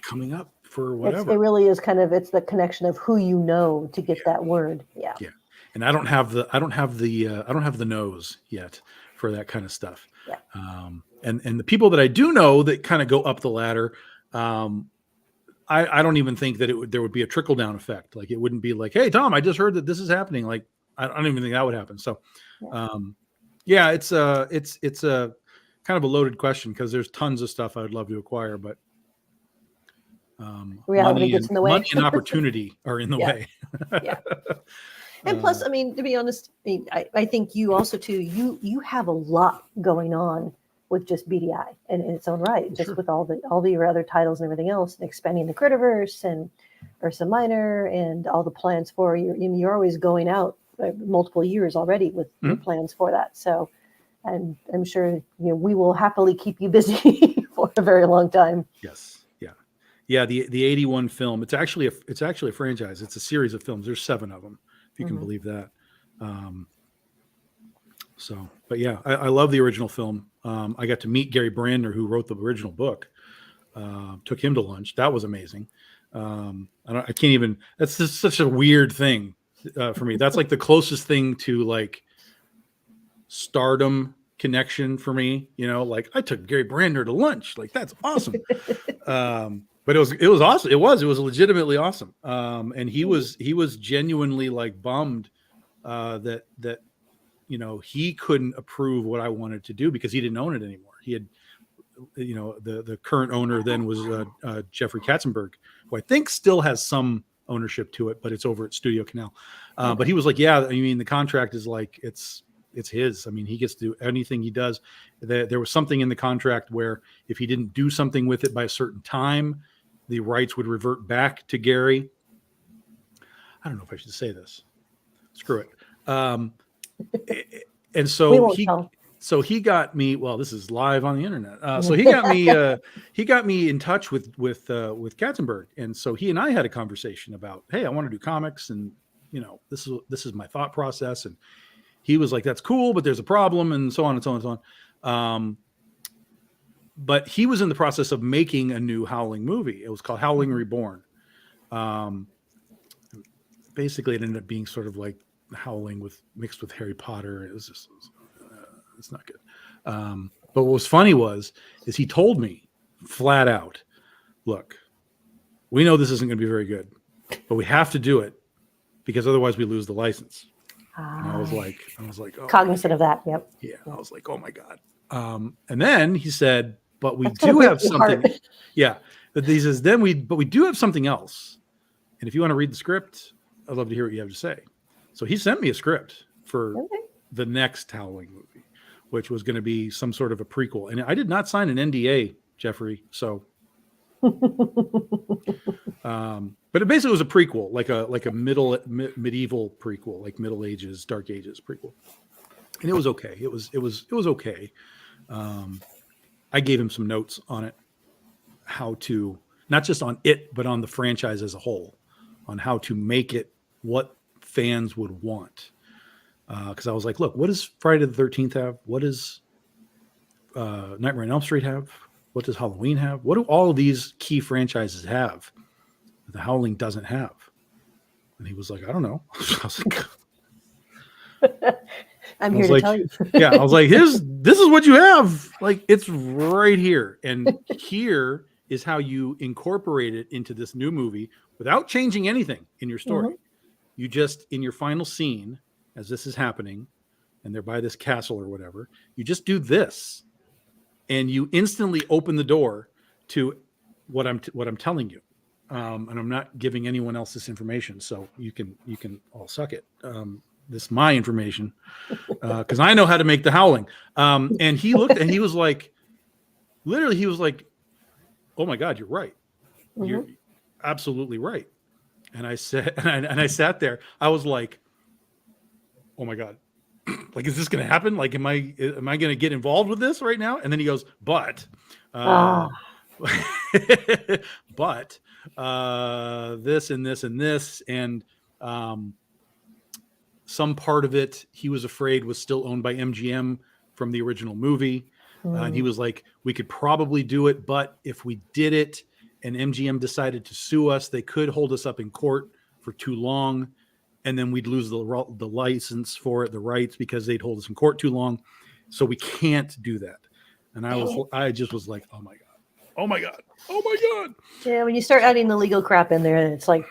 coming up for It whatever. really is kind of, it's the connection of who you know to get that word. Yeah. And I don't have the nose yet for that kind of stuff. And the people that I do know that kind of go up the ladder, I don't even think that there would be a trickle down effect. Like it wouldn't be like, hey Tom, I just heard that this is happening. Like I don't even think that would happen. So it's a kind of a loaded question because there's tons of stuff I would love to acquire, but reality gets in the way. Money and opportunity are in the way. And plus, I mean, to be honest, I think you also too, you have a lot going on with just BDI and in its own right, just with all your other titles and everything else, and expanding the Critterverse and Ursa Minor and all the plans for you. You're always going out multiple years already with your plans for that. So I'm sure we will happily keep you busy for a very long time. Yes. Yeah, the 81 film. It's actually a franchise. It's a series of films. There's 7 of them, if you can believe that. But yeah, I love the original film. I got to meet Gary Brandner, who wrote the original book. Took him to lunch. That was amazing. I can't even. That's just such a weird thing for me. That's like the closest thing to like stardom connection for me. Like I took Gary Brandner to lunch. Like that's awesome. But it was awesome. It was legitimately awesome. And he was genuinely like bummed that he couldn't approve what I wanted to do because he didn't own it anymore. He had, the current owner then was Jeffrey Katzenberg, who I think still has some ownership to it, but it's over at Studio Canal. But he was like, yeah, I mean, the contract is like, it's his. I mean, he gets to do anything he does. There was something in the contract where if he didn't do something with it by a certain time, the rights would revert back to Gary. I don't know if I should say this. Screw it. And so he got me. Well, this is live on the internet. So he got me. He got me in touch with Katzenberg, and so he and I had a conversation about, hey, I want to do comics, and this is my thought process. And he was like, that's cool, but there's a problem, and so on and so on and so on. But he was in the process of making a new Howling movie. It was called Howling Reborn. Basically, it ended up being sort of like Howling mixed with Harry Potter. It was just, it's not good. But what was funny is he told me flat out, look, we know this isn't going to be very good, but we have to do it because otherwise we lose the license. And I was like, oh, cognizant of that. Yep. Yeah. I was like, oh my God. And then he said, but we do have something. Yeah. But he says, but we do have something else. And if you want to read the script, I'd love to hear what you have to say. So he sent me a script for the next Howling movie, which was going to be some sort of a prequel. And I did not sign an NDA, Jeffrey. So, but it basically was a prequel, like a medieval prequel, like Middle Ages, Dark Ages prequel. And it was okay. It was okay. I gave him some notes on it, how to, not just on it, but on the franchise as a whole, on how to make it what fans would want. Because I was like, look, what does Friday the 13th have? What does Nightmare on Elm Street have? What does Halloween have? What do all of these key franchises have that The Howling doesn't have? And he was like, I don't know. I was like, I'm here to tell you. Yeah, I was like, this is what you have. Like, it's right here. And here is how you incorporate it into this new movie without changing anything in your story. You just, in your final scene, as this is happening, and they're by this castle or whatever, you just do this. And you instantly open the door to what I'm telling you. And I'm not giving anyone else this information. So you can all suck it. This is my information because I know how to make The Howling. And he looked and he was like, literally, he was like, oh my God, you're right. You're absolutely right. And I said, and I sat there, I was like, oh my God, like, is this going to happen? Like, am I going to get involved with this right now? And then he goes, but this and this and this. And, some part of it, he was afraid was still owned by MGM from the original movie. And he was like, we could probably do it, but if we did it and MGM decided to sue us, they could hold us up in court for too long. And then we'd lose the license for it, the rights, because they'd hold us in court too long. So we can't do that. And I just was like, oh my God. Oh my God. Oh my God. Yeah. When you start adding the legal crap in there, it's like,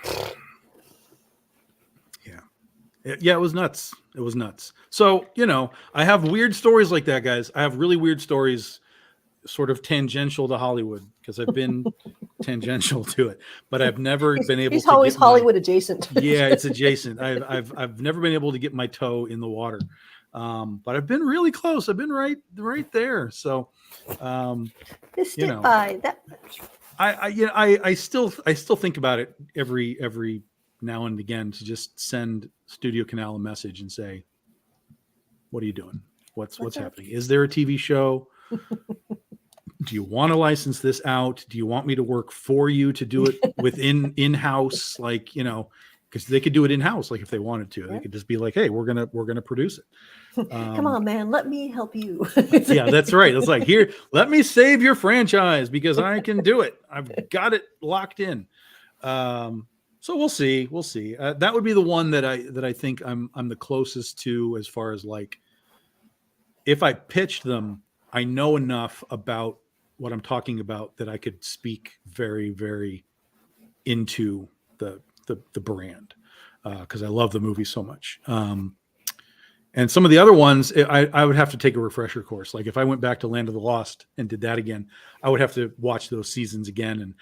yeah, it was nuts. It was nuts. So, I have weird stories like that, guys. I have really weird stories, sort of tangential to Hollywood, because I've been tangential to it, but I've never been able to. He's always Hollywood adjacent. Yeah, it's adjacent. I've never been able to get my toe in the water, but I've been really close. I've been right there. So, just by that much. I still think about it every now and again to just send Studio Canal a message and say, what are you doing? What's happening? Is there a TV show? Do you want to license this out? Do you want me to work for you to do it in-house? Like, because they could do it in-house. Like if they wanted to, they could just be like, hey, we're going to produce it. Come on, man, let me help you. Yeah, that's right. It's like, here, let me save your franchise because I can do it. I've got it locked in. So we'll see. That would be the one that I think I'm the closest to, as far as like, if I pitched them, I know enough about what I'm talking about that I could speak very, very into the brand, because I love the movie so much. And some of the other ones, I would have to take a refresher course. Like if I went back to Land of the Lost and did that again, I would have to watch those seasons again. And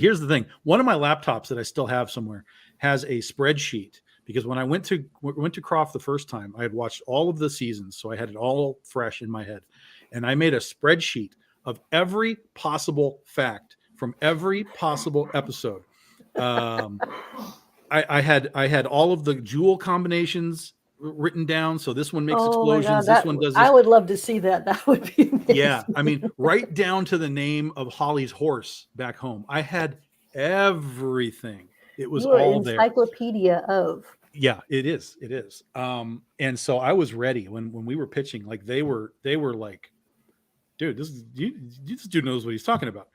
here's the thing. One of my laptops that I still have somewhere has a spreadsheet, because when I went to Croft the first time, I had watched all of the seasons. So I had it all fresh in my head. And I made a spreadsheet of every possible fact from every possible episode. I had all of the jewel combinations written down. So this one makes explosions. This one does this. I would love to see that. That would be amazing. Yeah. I mean, right down to the name of Holly's horse back home. I had everything. It was all there. Encyclopedia of. Yeah, it is. It is. And so I was ready when we were pitching. Like they were like, dude, this dude knows what he's talking about.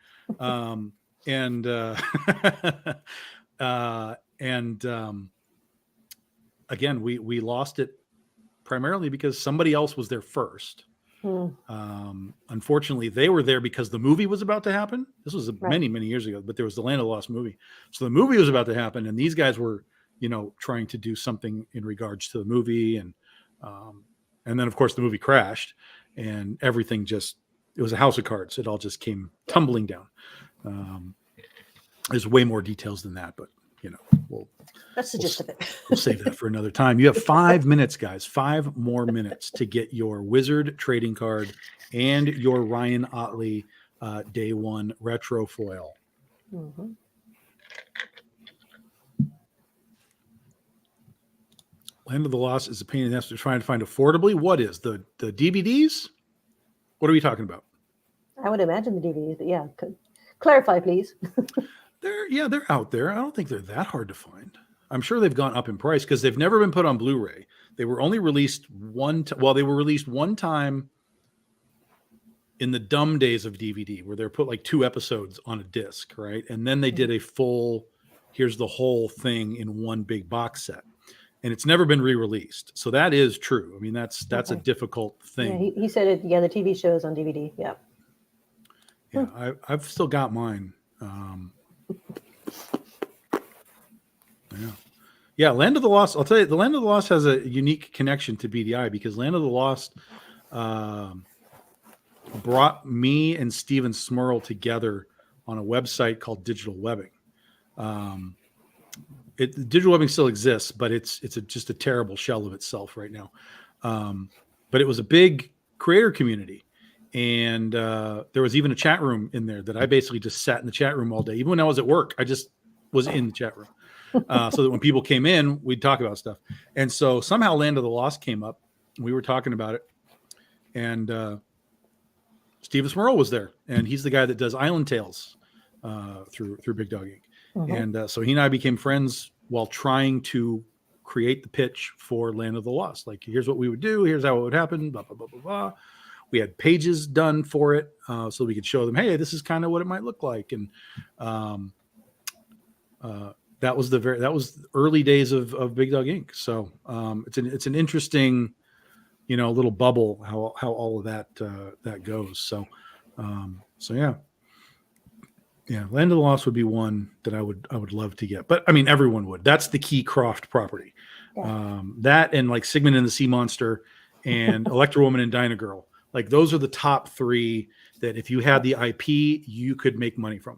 Again, we lost it primarily because somebody else was there first. Unfortunately, they were there because the movie was about to happen. This was many years ago, but there was the Land of the Lost movie. So the movie was about to happen, and these guys were, trying to do something in regards to the movie, and then of course the movie crashed, and everything it was a house of cards. It all just came tumbling down. There's way more details than that, but that's the gist of it. We'll save that for another time. You have 5 minutes, guys. 5 more minutes to get your Wizard trading card and your Ryan Otley Day One retro foil. Mm-hmm. Land of the Lost is a pain in the ass to try and find affordably. What is the DVDs? What are we talking about? I would imagine the DVDs, but yeah, clarify, please. They're out there. I don't think they're that hard to find. I'm sure they've gone up in price because they've never been put on Blu-ray. They were only released they were released one time in the dumb days of DVD, where they're put like 2 episodes on a disc, right? And then they did a full, here's the whole thing in one big box set. And it's never been re-released. So that is true. I mean, that's a difficult thing. Yeah, he said it. Yeah, the TV show is on DVD. Yeah. Yeah, I've still got mine. Yeah, Land of the Lost. I'll tell you, the Land of the Lost has a unique connection to BDI because Land of the Lost brought me and Steven Smurl together on a website called Digital Webbing. Digital Webbing still exists, but it's just a terrible shell of itself right now. But it was a big creator community. And there was even a chat room in there that I basically just sat in the chat room all day. Even when I was at work, I just was in the chat room. So that when people came in, we'd talk about stuff. And so somehow Land of the Lost came up. We were talking about it. And Steven Smurl was there. And he's the guy that does Island Tales through Big Dog Inc. Mm-hmm. And so he and I became friends while trying to create the pitch for Land of the Lost. Like, here's what we would do. Here's how it would happen. Blah, blah, blah, blah, blah. We had pages done for it so we could show them, hey, this is kind of what it might look like. And that was the early days of Big Dog Inc. So it's an interesting, little bubble how all of that goes. So yeah, Land of the Lost would be one that I would love to get. But I mean, everyone would. That's the Key Croft property. Yeah. That and like Sigmund and the Sea Monster and Electro Woman and Dyna Girl. Like, those are the top 3 that if you had the IP, you could make money from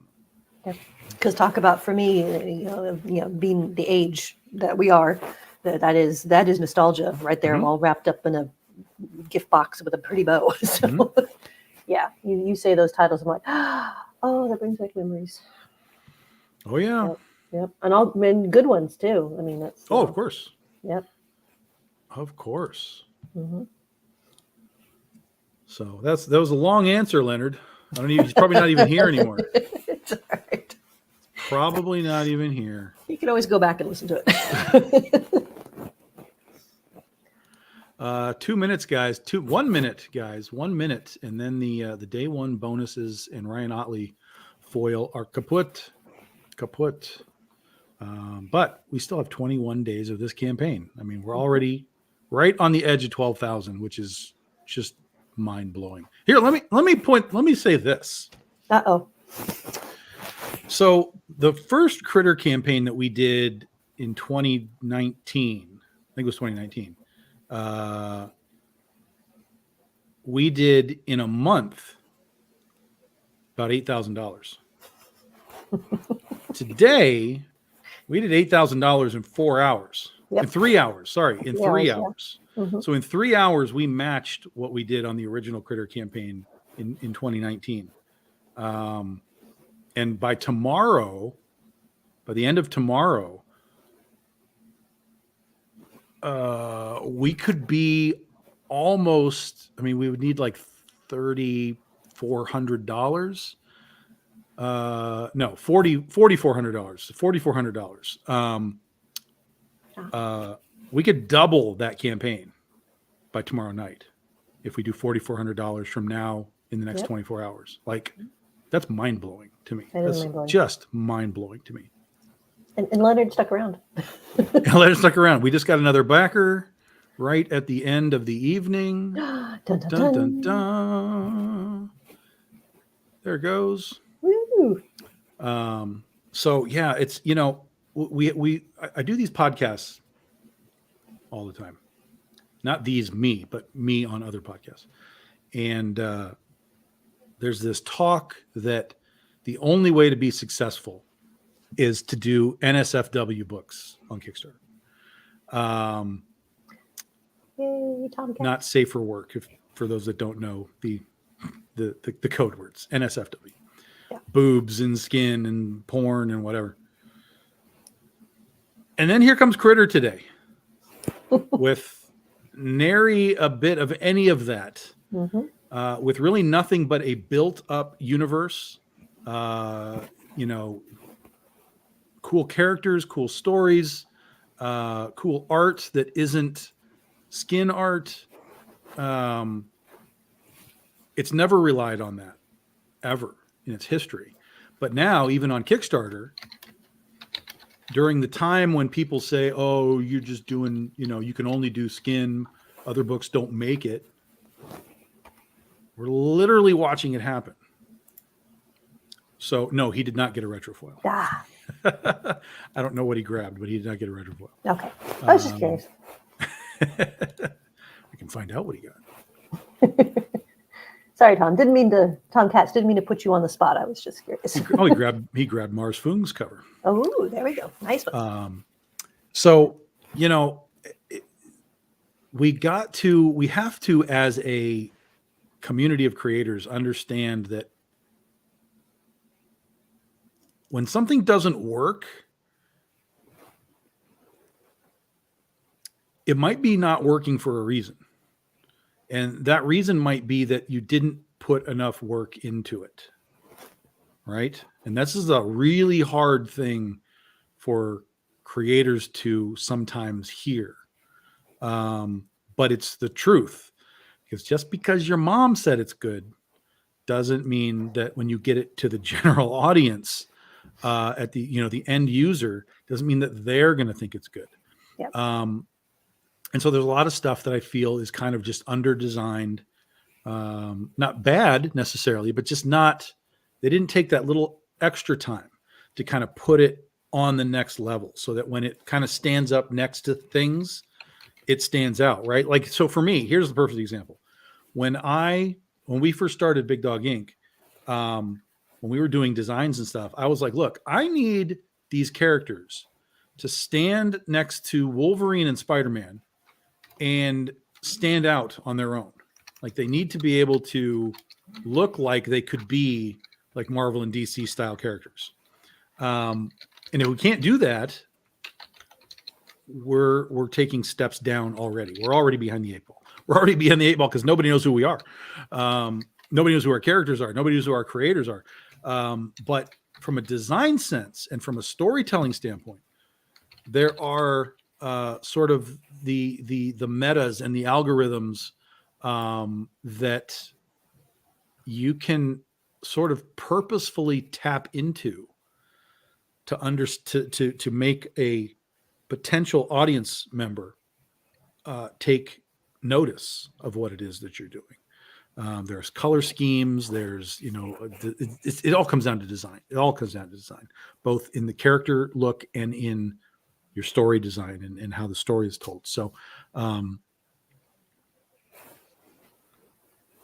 them. Because talk about, for me, being the age that we are, that is nostalgia right there, all wrapped up in a gift box with a pretty bow. So, yeah, you say those titles, I'm like, oh, that brings back memories. Oh yeah. Yep. And good ones too. I mean, that's. Of course. Yep. Of course. Mm-hmm. So that was a long answer, Leonard. He's probably not even here anymore. It's all right. Probably not even here. You can always go back and listen to it. 2 minutes, guys. 1 minute, guys. 1 minute, and then the day one bonuses and Ryan Otley foil are kaput. But we still have 21 days of this campaign. I mean, we're already right on the edge of 12,000, which is just mind-blowing. Here, let me say this. Uh-oh. So the first Critter campaign that we did in 2019, I think it was 2019, we did in a month about $8,000. Today, we did $8,000 in 4 hours. Yep. In 3 hours. Sorry, in 3 hours. Yeah. Mm-hmm. So in 3 hours, we matched what we did on the original Critter campaign in 2019. And by the end of tomorrow, we could be almost, we would need like $3,400. No, $4,400. We could double that campaign by tomorrow night if we do $4,400 from now in the next 24 hours. Like, that's mind-blowing to me. That's just mind-blowing to me. And Leonard stuck around. Leonard stuck around. We just got another backer right at the end of the evening. Dun, dun, dun, dun. Dun. There it goes. Woo. So yeah, it's, I do these podcasts all the time. Not me, but me on other podcasts. And there's this talk that the only way to be successful is to do NSFW books on Kickstarter. Yay, Tomcat. Not safe for work, for those that don't know the code words, NSFW. Yeah. Boobs and skin and porn and whatever. And then here comes Critter today with nary a bit of any of that, with really nothing but a built-up universe, cool characters, cool stories, cool art that isn't skin art. It's never relied on that ever in its history. But now, even on Kickstarter, during the time when people say, oh, you're just doing, you can only do skin, other books don't make it, we're literally watching it happen. So, no, he did not get a retrofoil. Ah. I don't know what he grabbed, but he did not get a retrofoil. Okay. I was just curious. I can find out what he got. Sorry, Tom. Tom Katz, didn't mean to put you on the spot. I was just curious. He grabbed Mars Fung's cover. Oh, there we go. Nice one. So, we have to, as a community of creators, understand that when something doesn't work, it might be not working for a reason. And that reason might be that you didn't put enough work into it. Right? And this is a really hard thing for creators to sometimes hear. But it's the truth. Because just because your mom said it's good doesn't mean that when you get it to the general audience, at the end user, doesn't mean that they're going to think it's good. Yep. And so there's a lot of stuff that I feel is kind of just under-designed, not bad necessarily, but just they didn't take that little extra time to kind of put it on the next level so that when it kind of stands up next to things, it stands out, right? Like, so for me, here's the perfect example. When we first started Big Dog Inc., when we were doing designs and stuff, I was like, look, I need these characters to stand next to Wolverine and Spider-Man and stand out on their own. Like, they need to be able to look like they could be like Marvel and DC style characters. And if we can't do that, we're taking steps down already. We're already behind the eight ball. We're already behind the eight ball because nobody knows who we are. Nobody knows who our characters are. Nobody knows who our creators are. But from a design sense and from a storytelling standpoint, there are sort of the metas and the algorithms that you can sort of purposefully tap into to make a potential audience member take notice of what it is that you're doing. There's color schemes. There's, it all comes down to design. It all comes down to design, both in the character look and in your story design and how the story is told. So, and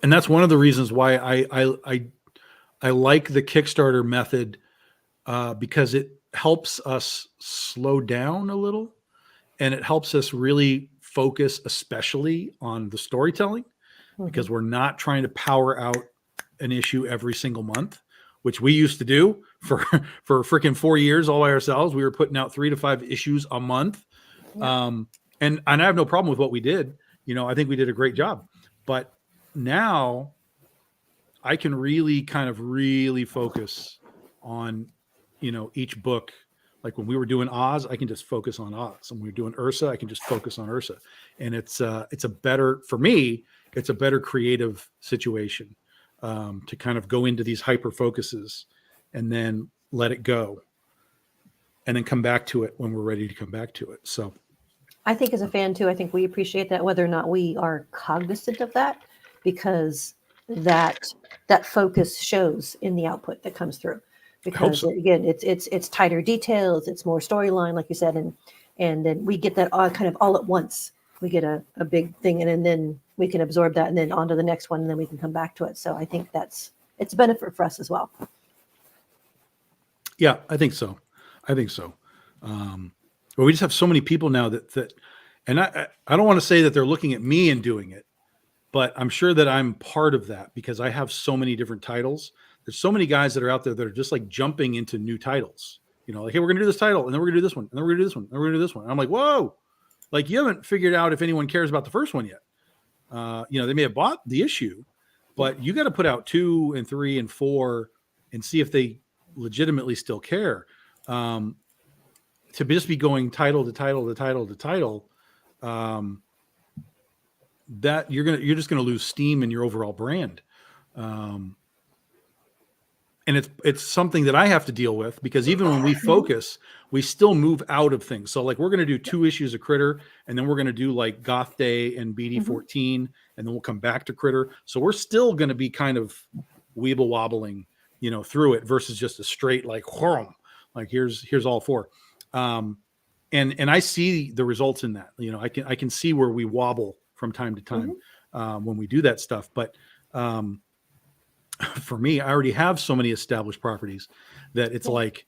that's one of the reasons why I like the Kickstarter method, because it helps us slow down a little, and it helps us really focus, especially on the storytelling, because we're not trying to power out an issue every single month, which we used to do for freaking 4 years all by ourselves. We were putting out 3 to 5 issues a month. Yeah. And I have no problem with what we did. I think we did a great job. But now I can really focus on, each book. Like when we were doing Oz, I can just focus on Oz. And when we were doing Ursa, I can just focus on Ursa. And it's a better, for me, it's a better creative situation to kind of go into these hyper focuses and then let it go and then come back to it when we're ready to come back to it. So I think as a fan too, I think we appreciate that, whether or not we are cognizant of that, because that focus shows in the output that comes through. Because again, it's tighter details, it's more storyline, like you said, and then we get that kind of all at once. We get a big thing, and then we can absorb that, and then on to the next one, and then we can come back to it. So I think it's a benefit for us as well. Yeah, I think so. But we just have so many people now that, and I don't want to say that they're looking at me and doing it, but I'm sure that I'm part of that because I have so many different titles. There's so many guys that are out there that are just like jumping into new titles. Like, hey, we're gonna do this title, and then we're gonna do this one, and then we're gonna do this one, and then we're gonna do this one. And I'm like, whoa, like you haven't figured out if anyone cares about the first one yet. They may have bought the issue, but you got to put out 2 and 3 and 4 and see if they legitimately still care. To to just be going title to title to title to title, that you're just gonna lose steam in your overall brand. And it's something that I have to deal with, because even when we focus, we still move out of things. So like we're going to do 2 issues of Critter, and then we're going to do like Goth Day and BD14, and then we'll come back to Critter. So we're still going to be kind of weeble wobbling, through it, versus just a straight like here's all 4. And I see the results in that. I can see where we wobble from time to time when we do that stuff. But for me, I already have so many established properties that it's like,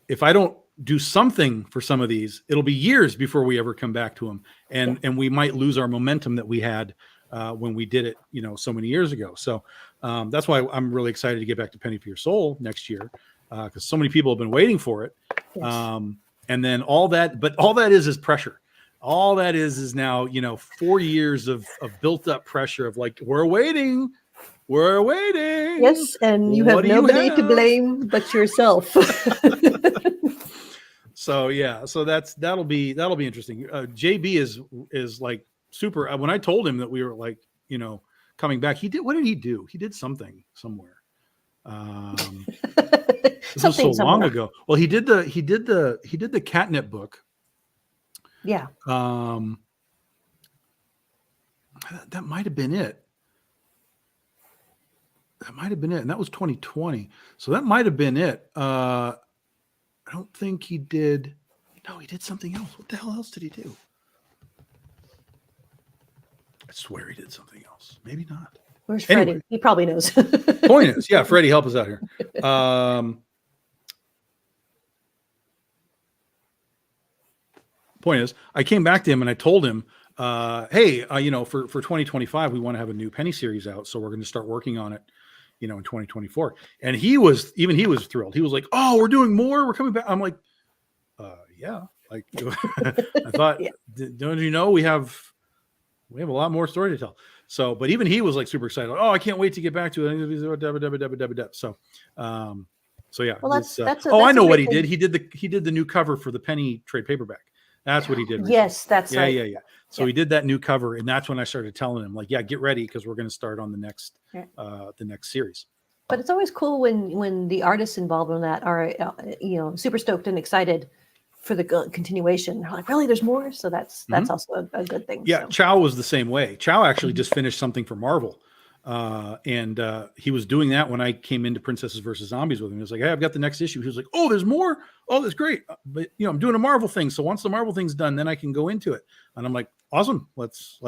if I don't do something for some of these, it'll be years before we ever come back to them. And we might lose our momentum that we had when we did it, so many years ago. So that's why I'm really excited to get back to Penny for Your Soul next year, because so many people have been waiting for it. Yes. And then all that is pressure. All that is now, 4 years of built up pressure of like, we're waiting. Yes, and you have nobody to blame but yourself. So that'll be interesting. JB is like super. When I told him that we were like, coming back, what did he do? He did something somewhere. This was so long ago. Well, he did the catnip book. Yeah. That might have been it. And that was 2020. So that might have been it. I don't think he did. No, he did something else. What the hell else did he do? I swear he did something else. Maybe not. Where's Freddie? Anyway, he probably knows. Point is, yeah, Freddie, help us out here. Point is, I came back to him and I told him, hey, for 2025, we want to have a new Penny series out. So we're going to start working on it, in 2024. And he was thrilled. He was like, oh, we're doing more. We're coming back. I'm like, yeah. Like, I thought, don't you know, we have a lot more story to tell. So, but even he was like super excited. Like, oh, I can't wait to get back to it. So, yeah. Well, I know what he did. He did the new cover for the Penny trade paperback. That's what he did. Yes, that's right. Yeah. So he did that new cover, and that's when I started telling him, like, yeah, get ready, because we're going to start on the next series. But it's always cool when the artists involved in that are super stoked and excited for the continuation. They're like, really, there's more. So that's also a good thing. Yeah, so. Chow was the same way. Chow actually just finished something for Marvel. And he was doing that when I came into Princesses versus Zombies with him. He was like, hey, I've got the next issue. He was like, oh, there's more. Oh, that's great. But I'm doing a Marvel thing. So once the Marvel thing's done, then I can go into it. And I'm like, awesome. Let's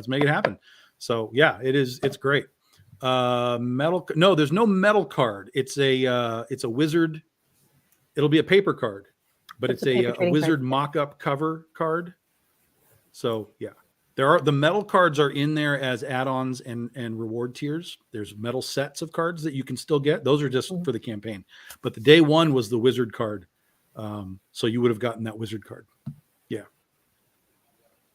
make it happen. So yeah, it's great. No, there's no metal card. It's a wizard. It'll be a paper card, but it's a wizard mock-up cover card. So yeah. The metal cards are in there as add-ons and reward tiers. There's metal sets of cards that you can still get. Those are just for the campaign. But the day one was the wizard card. So you would have gotten that wizard card. Yeah.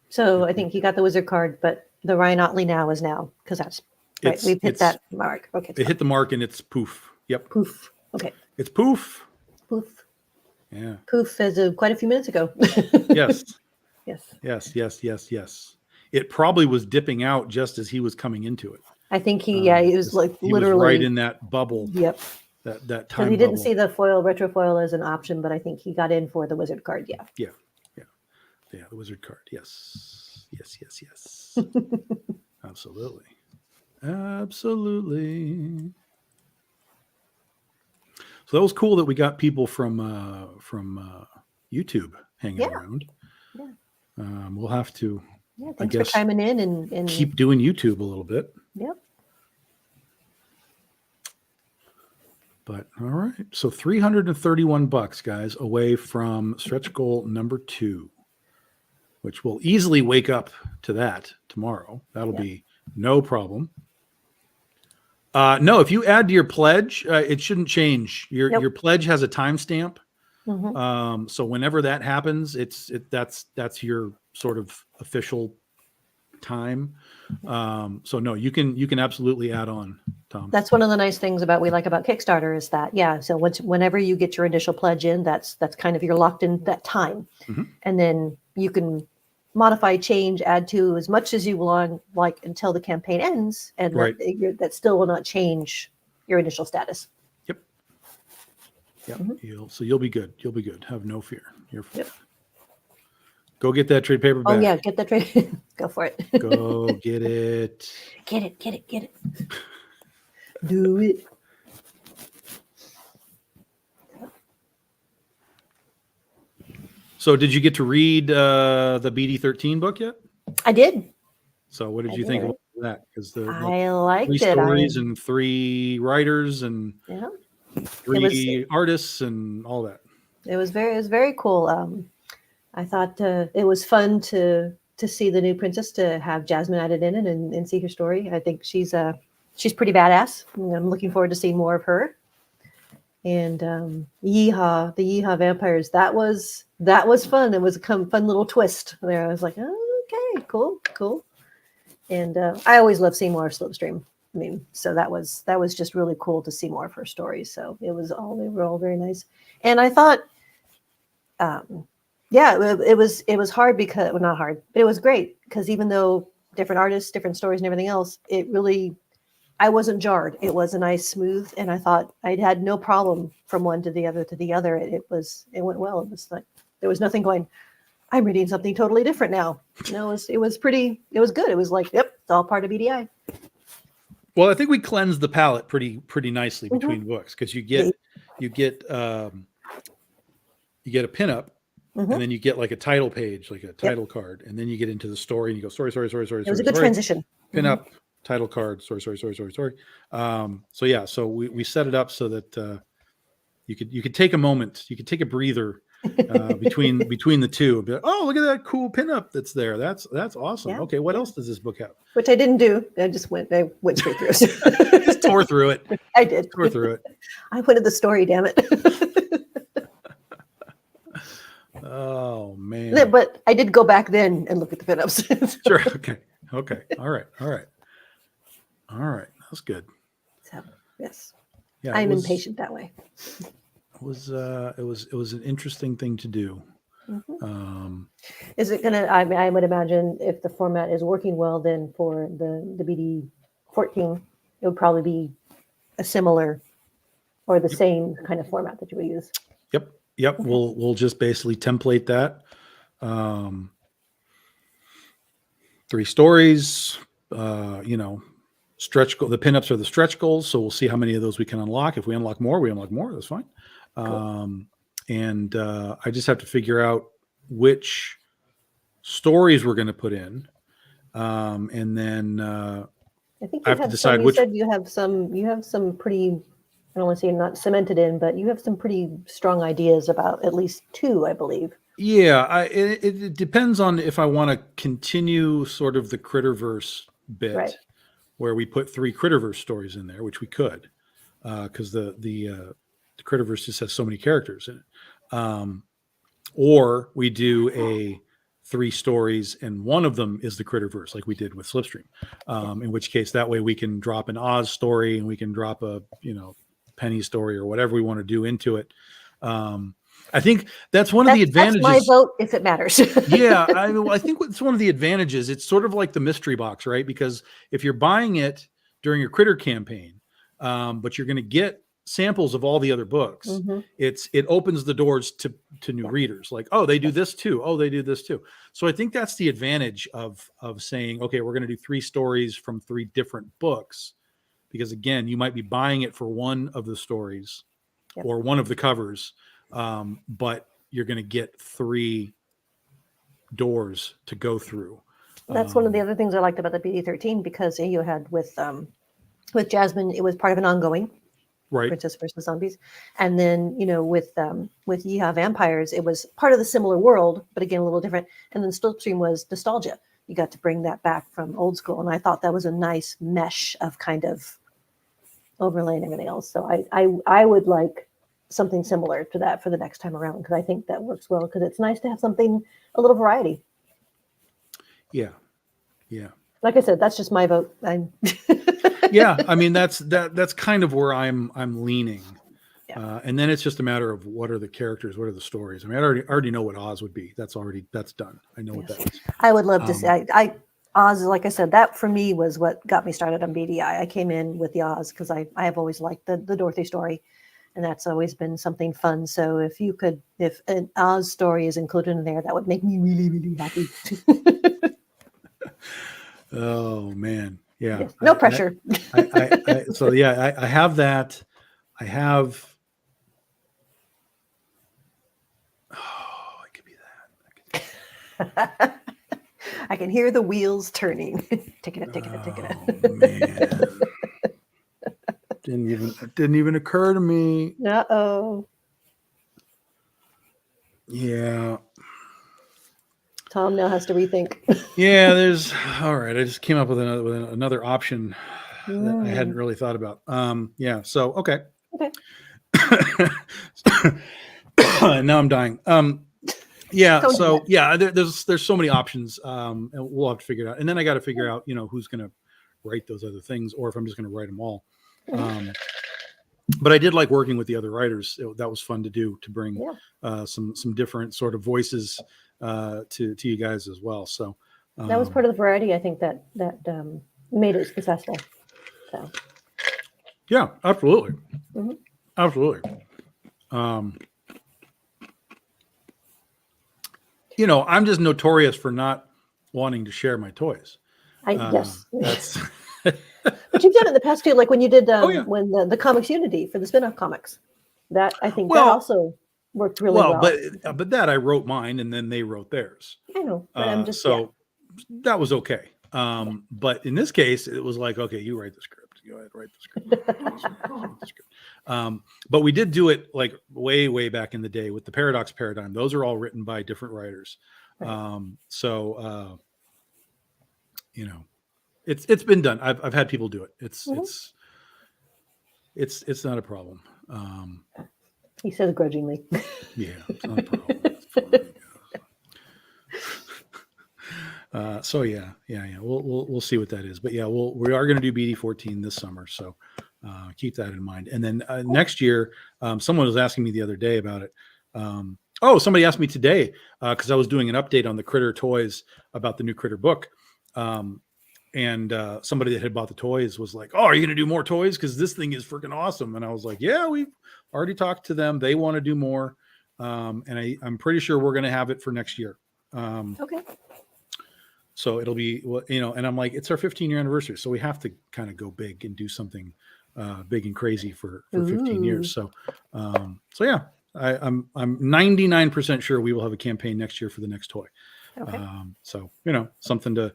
So I think you got the wizard card, but the Ryan Otley now is now, because that's right. We've hit that mark. Okay. It hit the mark and it's poof. Yep. Poof. Okay. It's poof. Poof. Yeah. Poof as of quite a few minutes ago. Yes. Yes. It probably was dipping out just as he was coming into it. I think he was like literally was right in that bubble. Yep. That time. He didn't see the retro foil as an option, but I think he got in for the wizard card. Yeah. Yeah. The wizard card. Yes. Absolutely. So that was cool that we got people from YouTube hanging around. Yeah. We'll have to. Yeah, thanks for chiming in and keep doing YouTube a little bit. Yep. But all right. So $331, guys, away from stretch goal number 2, which will easily wake up to that tomorrow. That'll be no problem. No, if you add to your pledge, it shouldn't change. Your pledge has a timestamp. So whenever that happens, that's your sort of official time. So no, you can absolutely add on, Tom. That's one of the nice things we like about Kickstarter is that, yeah. So whenever you get your initial pledge in, that's kind of, you're locked in that time, and then you can modify, change, add to as much as you want, like until the campaign ends, and that still will not change your initial status. Yep. So you'll be good. You'll be good. Have no fear. Go get that trade paperback. Oh yeah, get that trade. Go for it. Go get it. Get it. Do it. So did you get to read the BD13 book yet? I did. So what did you think about that? Because I liked 3 it. stories and 3 writers and 3 artists and all that. It was very cool. I thought it was fun to see the new princess, to have Jasmine added in it and see her story. I think she's pretty badass. I'm looking forward to seeing more of her. And the Yeehaw vampires, that was fun. It was a fun little twist there. I was like, oh, okay, cool. And I always love seeing more of Slipstream. I mean, so that was just really cool to see more of her stories. So they were all very nice. And I thought, it was hard because, well, not hard, but it was great because even though different artists, different stories and everything else, I wasn't jarred. It was a nice, smooth, and I thought I'd had no problem from one to the other. It went well. It was like, there was nothing going, I'm reading something totally different now. No, it was good. It was like, yep, it's all part of BDI. Well, I think we cleansed the palette pretty nicely between books, because you get a pinup, and then you get like a title page, like a title card, and then you get into the story and you go, sorry. It was a good transition. Pinup, title card, sorry. So we set it up so that you could take a moment, you could take a breather between the two. Like, oh, look at that cool pinup that's there. That's awesome. Yeah, okay, what else does this book have? Which I didn't do. I went straight through. Just tore through it. I did. Tore through it. I wanted the story, damn it. Oh man. But I did go back then and look at the pinups. Sure. Okay. All right. That's good. So yes. Yeah, I'm impatient that way. It was an interesting thing to do. Is it gonna? I would imagine if the format is working well, then for the BD 14, it would probably be a similar or the same kind of format that you would use. Yep. Okay. We'll just basically template that. 3 stories. Stretch goal. The pinups are the stretch goals, so we'll see how many of those we can unlock. If we unlock more, that's fine. Cool. And I just have to figure out which stories we're going to put in, and then I think I have to decide which. You said you have some pretty. I don't want to say not cemented in, but you have some pretty strong ideas about at least 2, I believe. Yeah, it depends on if I want to continue sort of the Critterverse bit. Right. Where we put 3 Critterverse stories in there, which we could, because the Critterverse just has so many characters in it. Or we do a 3 stories and one of them is the Critterverse, like we did with Slipstream. In which case, that way we can drop an Oz story and we can drop a Penny story or whatever we want to do into it. I think that's one of the advantages. That's my vote if it matters. Yeah, I think it's one of the advantages. It's sort of like the mystery box, right? Because if you're buying it during your Critter campaign, but you're going to get samples of all the other books, it opens the doors to new readers. Like, oh, they do this too. Oh, they do this too. So I think that's the advantage of saying, okay, we're going to do 3 stories from 3 different books, because again, you might be buying it for one of the stories or one of the covers. But you're going to get 3 doors to go through. That's one of the other things I liked about the BD13, because you had with Jasmine, it was part of an ongoing, right? Princess versus Zombies, and then with Yeehaw Vampires, it was part of the similar world, but again a little different. And then Slipstream was nostalgia. You got to bring that back from old school, and I thought that was a nice mesh of kind of overlaying everything else. So I would like something similar to that for the next time around, because I think that works well, because it's nice to have a little variety. Yeah. Yeah. Like I said, that's just my vote. Yeah, I mean that's kind of where I'm leaning. Yeah. And then it's just a matter of what are the characters, what are the stories. I mean, I already know what Oz would be. That's done. I know what that is. I would love to see. Oz, like I said, that for me was what got me started on BDI. I came in with the Oz because I have always liked the Dorothy story, and that's always been something fun. So if an Oz story is included in there, that would make me really, really happy. Oh man, yeah. Yes. No pressure. So yeah, I have that. I have. Oh, it could be that. I can hear the wheels turning. Taking it. Oh man. Didn't even occur to me. Uh-oh. Yeah. Tom now has to rethink. Yeah, all right. I just came up with another option that I hadn't really thought about. Yeah. So okay. Okay. Now I'm dying. Yeah. Don't So yeah, there's so many options. And we'll have to figure it out. And then I got to figure out, who's going to write those other things, or if I'm just going to write them all. But I did like working with the other writers. That was fun to do, to bring some different sort of voices to you guys as well. So that was part of the variety, I think, that made it successful. So yeah, absolutely. Absolutely. I'm just notorious for not wanting to share my toys. Yes. That's but you've done it in the past too, like when you did when the Comics Unity for the spin-off comics. That I think that also worked really well. But that I wrote mine and then they wrote theirs. I know, but I'm just that was okay. But in this case, it was like, okay, you write the script. Go ahead, write the script. But we did do it like way back in the day with the Paradox Paradigm. Those are all written by different writers. Right. It's been done. I've had people do it. It's not a problem. He says grudgingly. Yeah, it's not a problem. It's fine. So yeah. We'll see what that is, but yeah, we are going to do BD14 this summer, so keep that in mind. And then next year, someone was asking me the other day about it. Somebody asked me today because I was doing an update on the Critter toys about the new Critter book, and somebody that had bought the toys was like, "Oh, are you going to do more toys? Because this thing is freaking awesome." And I was like, "Yeah, we've already talked to them. They want to do more, and I'm pretty sure we're going to have it for next year." Okay. So it'll be, and I'm like, it's our 15-year anniversary, so we have to kind of go big and do something big and crazy for 15 years. So, yeah, I'm 99% sure we will have a campaign next year for the next toy. Okay. So something to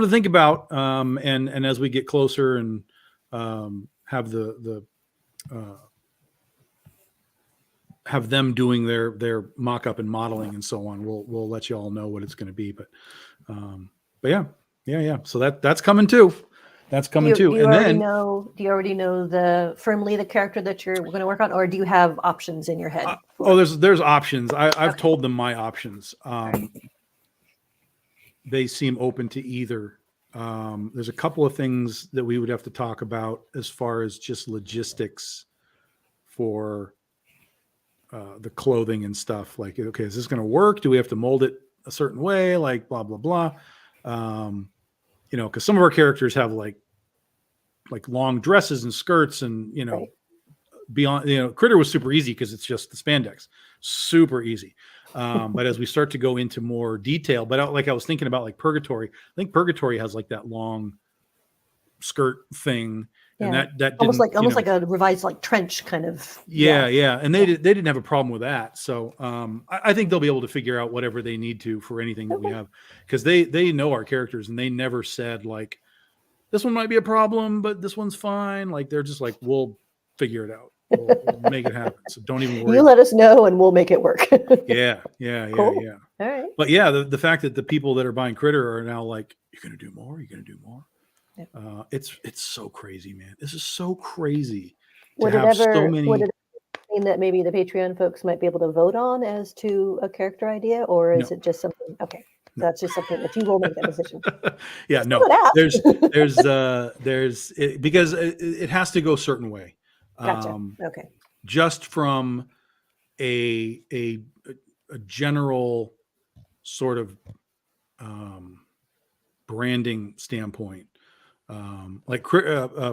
think about. And as we get closer and have have them doing their mock-up and modeling and so on, we'll let you all know what it's going to be. But yeah. So that's coming too. That's coming too. Do you already know firmly the character that you're going to work on, or do you have options in your head? There's options. I've told them my options. They seem open to either. There's a couple of things that we would have to talk about as far as just logistics for the clothing and stuff. Like, okay, is this going to work? Do we have to mold it a certain way? Like blah, blah, blah. Because some of our characters have like long dresses and skirts and, right. Beyond, Critter was super easy because it's just the spandex, super easy. But as we start to go into more detail, but I was thinking about like Purgatory. I think Purgatory has like that long skirt thing. And that almost like a revised like trench kind of. Yeah. And they didn't have a problem with that. So I think they'll be able to figure out whatever they need to for anything that we have, because they know our characters and they never said like, this one might be a problem, but this one's fine. Like, they're just like, we'll figure it out. We'll make it happen. So don't even worry. You let us know and we'll make it work. Yeah. Cool. All right. But yeah, the fact that the people that are buying Critter are now like, you're going to do more. You're going to do more. Yeah. It's so crazy, man. This is so crazy. Would it ever mean that maybe the Patreon folks might be able to vote on as to a character idea, or is it just something? Okay. That's just something that you will make that decision. Yeah, no, there's because it has to go a certain way. Gotcha. Okay. Just from a general sort of branding standpoint. Like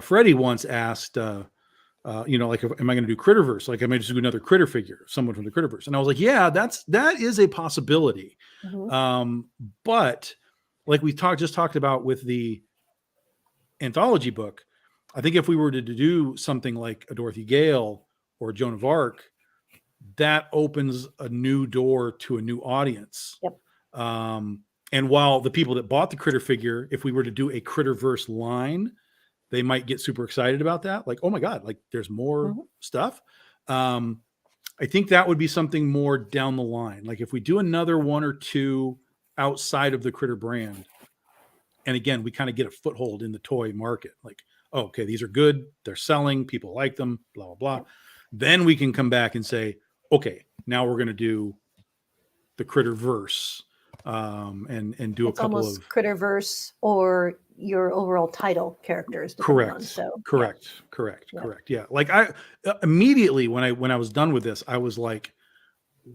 Freddie once asked, like, am I going to do Critterverse? Like, am I just do another Critter figure, someone from the Critterverse? And I was like, yeah, that is a possibility. Mm-hmm. But like we just talked about with the anthology book, I think if we were to do something like a Dorothy Gale or Joan of Arc, that opens a new door to a new audience. Yep. And while the people that bought the Critter figure, if we were to do a Critterverse line, they might get super excited about that. Like, oh my God, like there's more mm-hmm. stuff. I think that would be something more down the line. Like if we do another one or two outside of the Critter brand, and again, we kind of get a foothold in the toy market. Like, oh, okay, these are good. They're selling. People like them, blah, blah, blah. Then we can come back and say, okay, now we're going to do the Critterverse. And do it's a couple almost of Critterverse or your overall title characters. Correct. Yeah. Like I immediately when I was done with this, I was like,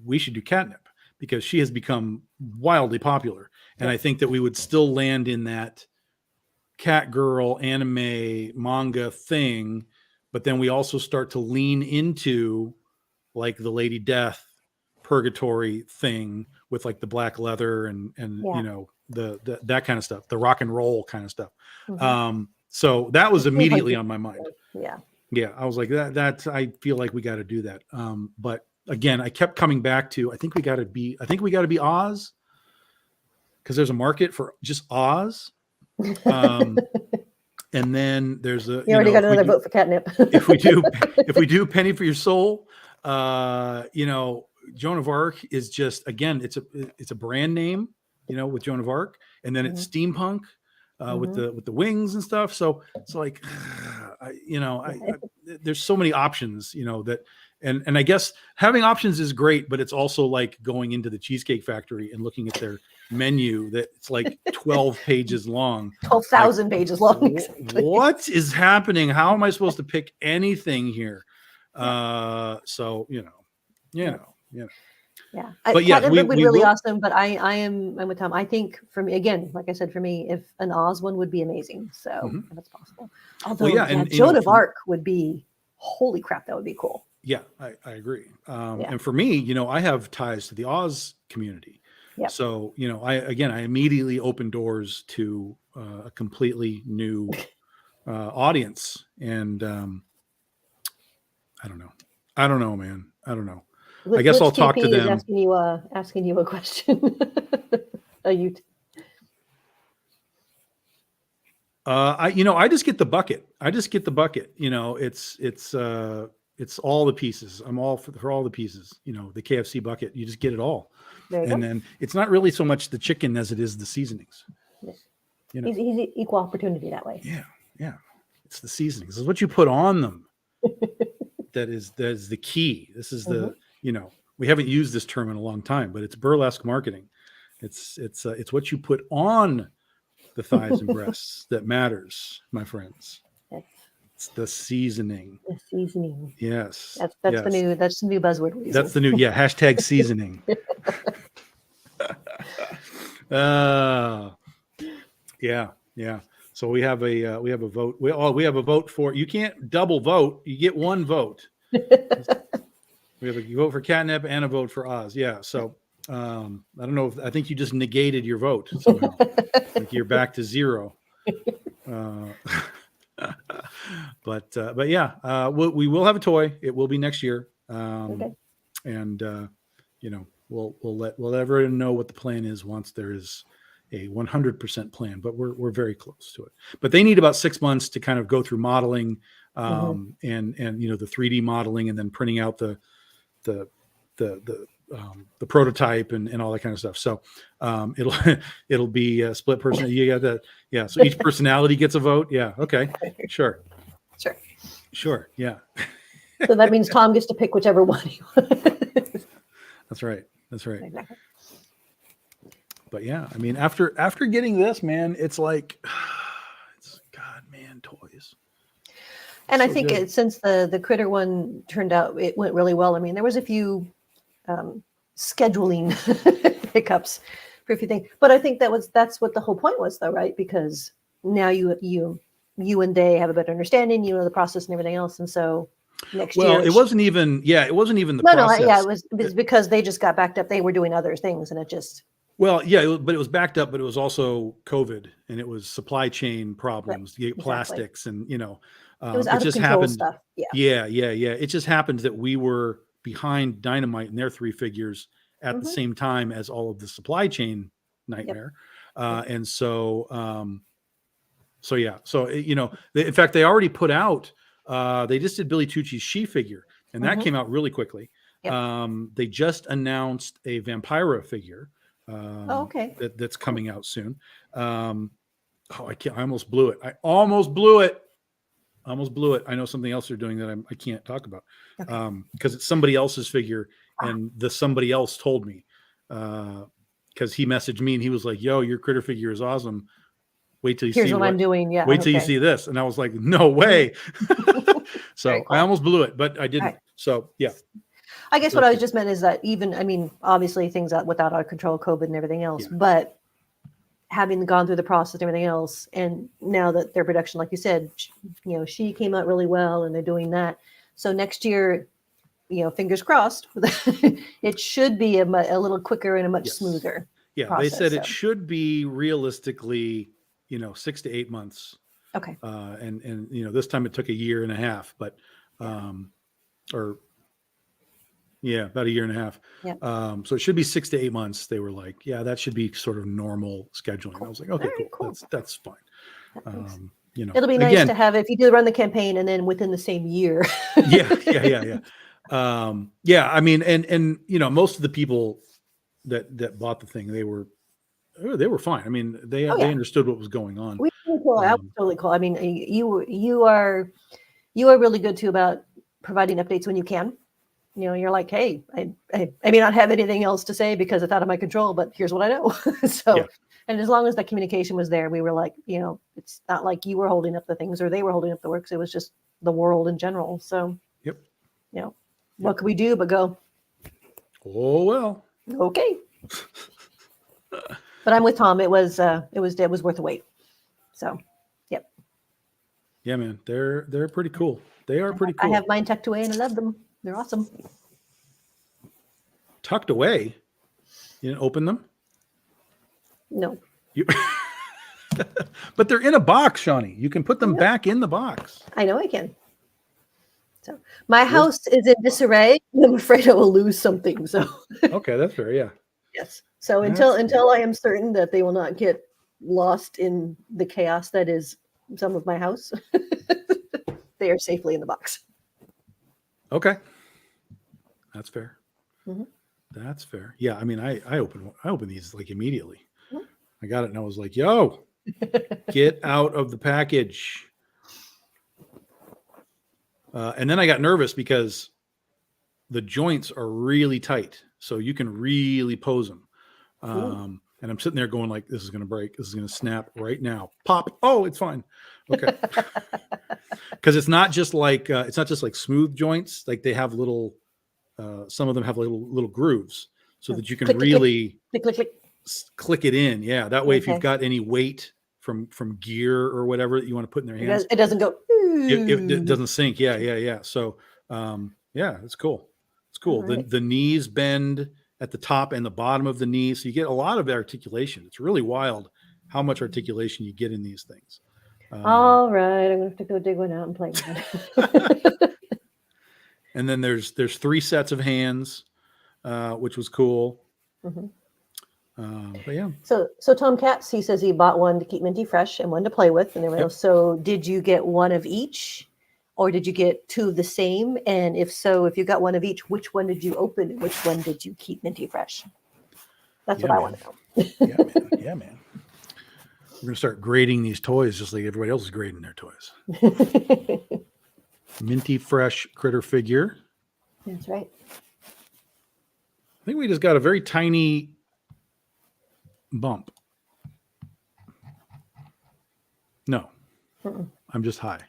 we should do Catnip because she has become wildly popular. And I think that we would still land in that cat girl anime manga thing. But then we also start to lean into like the Lady Death Purgatory thing with like the black leather and you know the that kind of stuff, the rock and roll kind of stuff. Mm-hmm. So that was immediately on my mind. Yeah, I was like that I feel like we got to do that. But again, I kept coming back to I think we got to be Oz because there's a market for just Oz. And then there's a you already got another vote for Catnip. if we do Penny for Your Soul, Joan of Arc is just, again, it's a brand name, with Joan of Arc, and then it's steampunk with the wings and stuff. So it's like, there's so many options, that, and I guess having options is great, but it's also like going into the Cheesecake Factory and looking at their menu that it's like 12 pages long, 12,000 pages long. Exactly. What is happening? How am I supposed to pick anything here? So, Yeah. But yeah, Catnip would be really awesome. But I'm with Tom. I think for me, again, like I said, for me, if an Oz one would be amazing. So if it's possible. Although Joan of Arc would be, holy crap, that would be cool. Yeah, I agree. And for me, I have ties to the Oz community. Yep. So, I immediately opened doors to a completely new audience. And I don't know, man. I don't know. I guess I'll talk to them. Asking you a question. I just get the bucket. It's all the pieces. I'm all for all the pieces. The KFC bucket. You just get it all. And then it's not really so much the chicken as it is the seasonings. He's equal opportunity that way. Yeah. It's the seasonings. It's what you put on them. that is the key. This is the. We haven't used this term in a long time, but it's burlesque marketing. It's what you put on the thighs and breasts that matters, my friends. It's the seasoning. The seasoning. Yes. That's the new buzzword. That's the new hashtag seasoning. Yeah. So we have a vote. We have a vote for. You can't double vote. You get one vote. We have a vote for Catnip and a vote for Oz. Yeah. So I don't know. I think you just negated your vote somehow. Like you're back to zero. But yeah, we will have a toy. It will be next year. And we'll let everyone know what the plan is once there is a 100% plan. But we're very close to it. But they need about 6 months to kind of go through modeling, and the 3D modeling, and then printing out the prototype and all that kind of stuff. So it'll be a split person. You got that. Yeah. So each personality gets a vote. Yeah. Okay. Sure. Yeah. So that means Tom gets to pick whichever one he wants. That's right. Exactly. But yeah, I mean, after getting this, man, it's like, God, man, toys. And I think since the critter one turned out, it went really well. I mean, there was a few scheduling hiccups for a few things, but I think that's what the whole point was, though, right? Because now you and they have a better understanding, you know, the process and everything else, and so next year. Well, it wasn't even the process. No, it was because they just got backed up. They were doing other things, and it just. Well, yeah, but it was backed up, but it was also COVID, and it was supply chain problems, right, plastics, and you know, it was out of control stuff. Yeah. It just happened that we were behind Dynamite and their 3 figures at the same time as all of the supply chain nightmare, and so yeah, so you know, in fact, they already put out. They just did Billy Tucci's She figure, and that came out really quickly. They just announced a Vampira figure. That's coming out soon. I almost blew it. I know something else they're doing that I can't talk about because it's somebody else's figure, and the somebody else told me because he messaged me and he was like, "Yo, your critter figure is awesome. Wait till you see what I'm doing. Yeah. Wait till you see this." And I was like, "No way!" So cool. I almost blew it, but I didn't. Right. So yeah. I guess what I was just meant is that even, I mean, obviously things without our control, COVID and everything else, but having gone through the process and everything else, and now that their production, like you said, you know, She came out really well, and they're doing that. So next year, you know, fingers crossed, it should be a little quicker and a much smoother. Yeah, process, they said it should be realistically, you know, 6 to 8 months. Okay. And you know, this time it took a year and a half, but about a year and a half. Yeah. So it should be 6 to 8 months. They were like, yeah, that should be sort of normal scheduling. Cool. I was like, okay, cool. That's fine. You know, it'll be nice to have if you do run the campaign and then within the same year. Yeah. I mean, and you know, most of the people that bought the thing, they were fine. I mean, they understood what was going on. That was totally cool. I mean, you are really good too about providing updates when you can. You know, you're like, hey, I may not have anything else to say because it's out of my control, but here's what I know. And as long as the communication was there, we were like, you know, it's not like you were holding up the things or they were holding up the works. It was just the world in general. So, you know, what could we do but go? Oh, well. Okay. But I'm with Tom. It was worth the wait. So, yep. Yeah, man, they're pretty cool. They are pretty cool. I have mine tucked away and I love them. They're awesome. Tucked away? You didn't open them? No. But they're in a box, Shawnee. You can put them back in the box. I know I can. So my house is in disarray. I'm afraid I will lose something. So okay, that's fair. Yeah. Yes. So until I am certain that they will not get lost in the chaos that is some of my house, they are safely in the box. Okay. That's fair. That's fair. Yeah. I mean, I open these like immediately. I got it and I was like, yo, get out of the package. And then I got nervous because the joints are really tight. So you can really pose them. And I'm sitting there going like, this is going to break. This is going to snap right now. Pop. Oh, it's fine. Okay. Because it's not just like smooth joints. Like they have little, some of them have little grooves so that you can really click it in. Yeah. That way, if you've got any weight from gear or whatever that you want to put in their hands, it doesn't go. It doesn't sink. Yeah. So, it's cool. It's cool. Right. The knees bend at the top and the bottom of the knee. So you get a lot of articulation. It's really wild how much articulation you get in these things. All right. I'm going to have to go dig one out and play with it. And then there's 3 sets of hands, which was cool. But yeah. So Tom Katz, he says he bought one to keep Minty fresh and one to play with. And everything else. So did you get one of each? Or did you get 2 of the same? And if so, if you got one of each, which one did you open and which one did you keep Minty fresh? That's what I want to know. Yeah, man. We're going to start grading these toys just like everybody else is grading their toys. Minty fresh critter figure. That's right. I think we just got a very tiny bump. No, Mm-mm. I'm just high.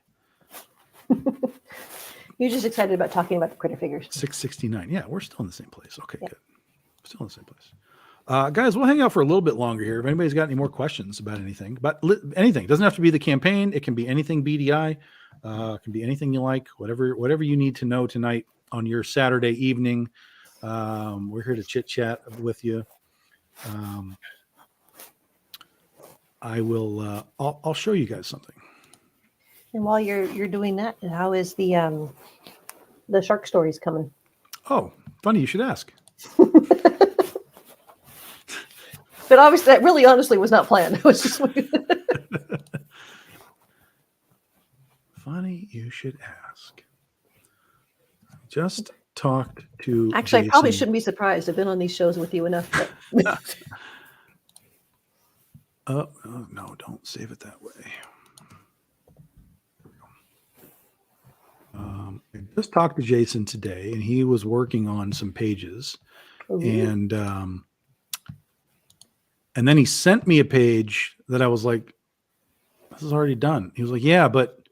You're just excited about talking about the critter figures. 669. Yeah, we're still in the same place. Okay, good. Still in the same place. Guys, we'll hang out for a little bit longer here. If anybody's got any more questions about anything, anything, it doesn't have to be the campaign. It can be anything BDI. It can be anything you like, whatever you need to know tonight on your Saturday evening. We're here to chit chat with you. I'll show you guys something. And while you're doing that, how is the shark stories coming? Oh, funny you should ask. But obviously, that really honestly was not planned. It was just funny you should ask. Just talked to Actually, Jason. I probably shouldn't be surprised. I've been on these shows with you enough. Oh, no, don't save it that way. I just talked to Jason today, and he was working on some pages. Ooh. And then he sent me a page that I was like, this is already done. He was like, yeah, but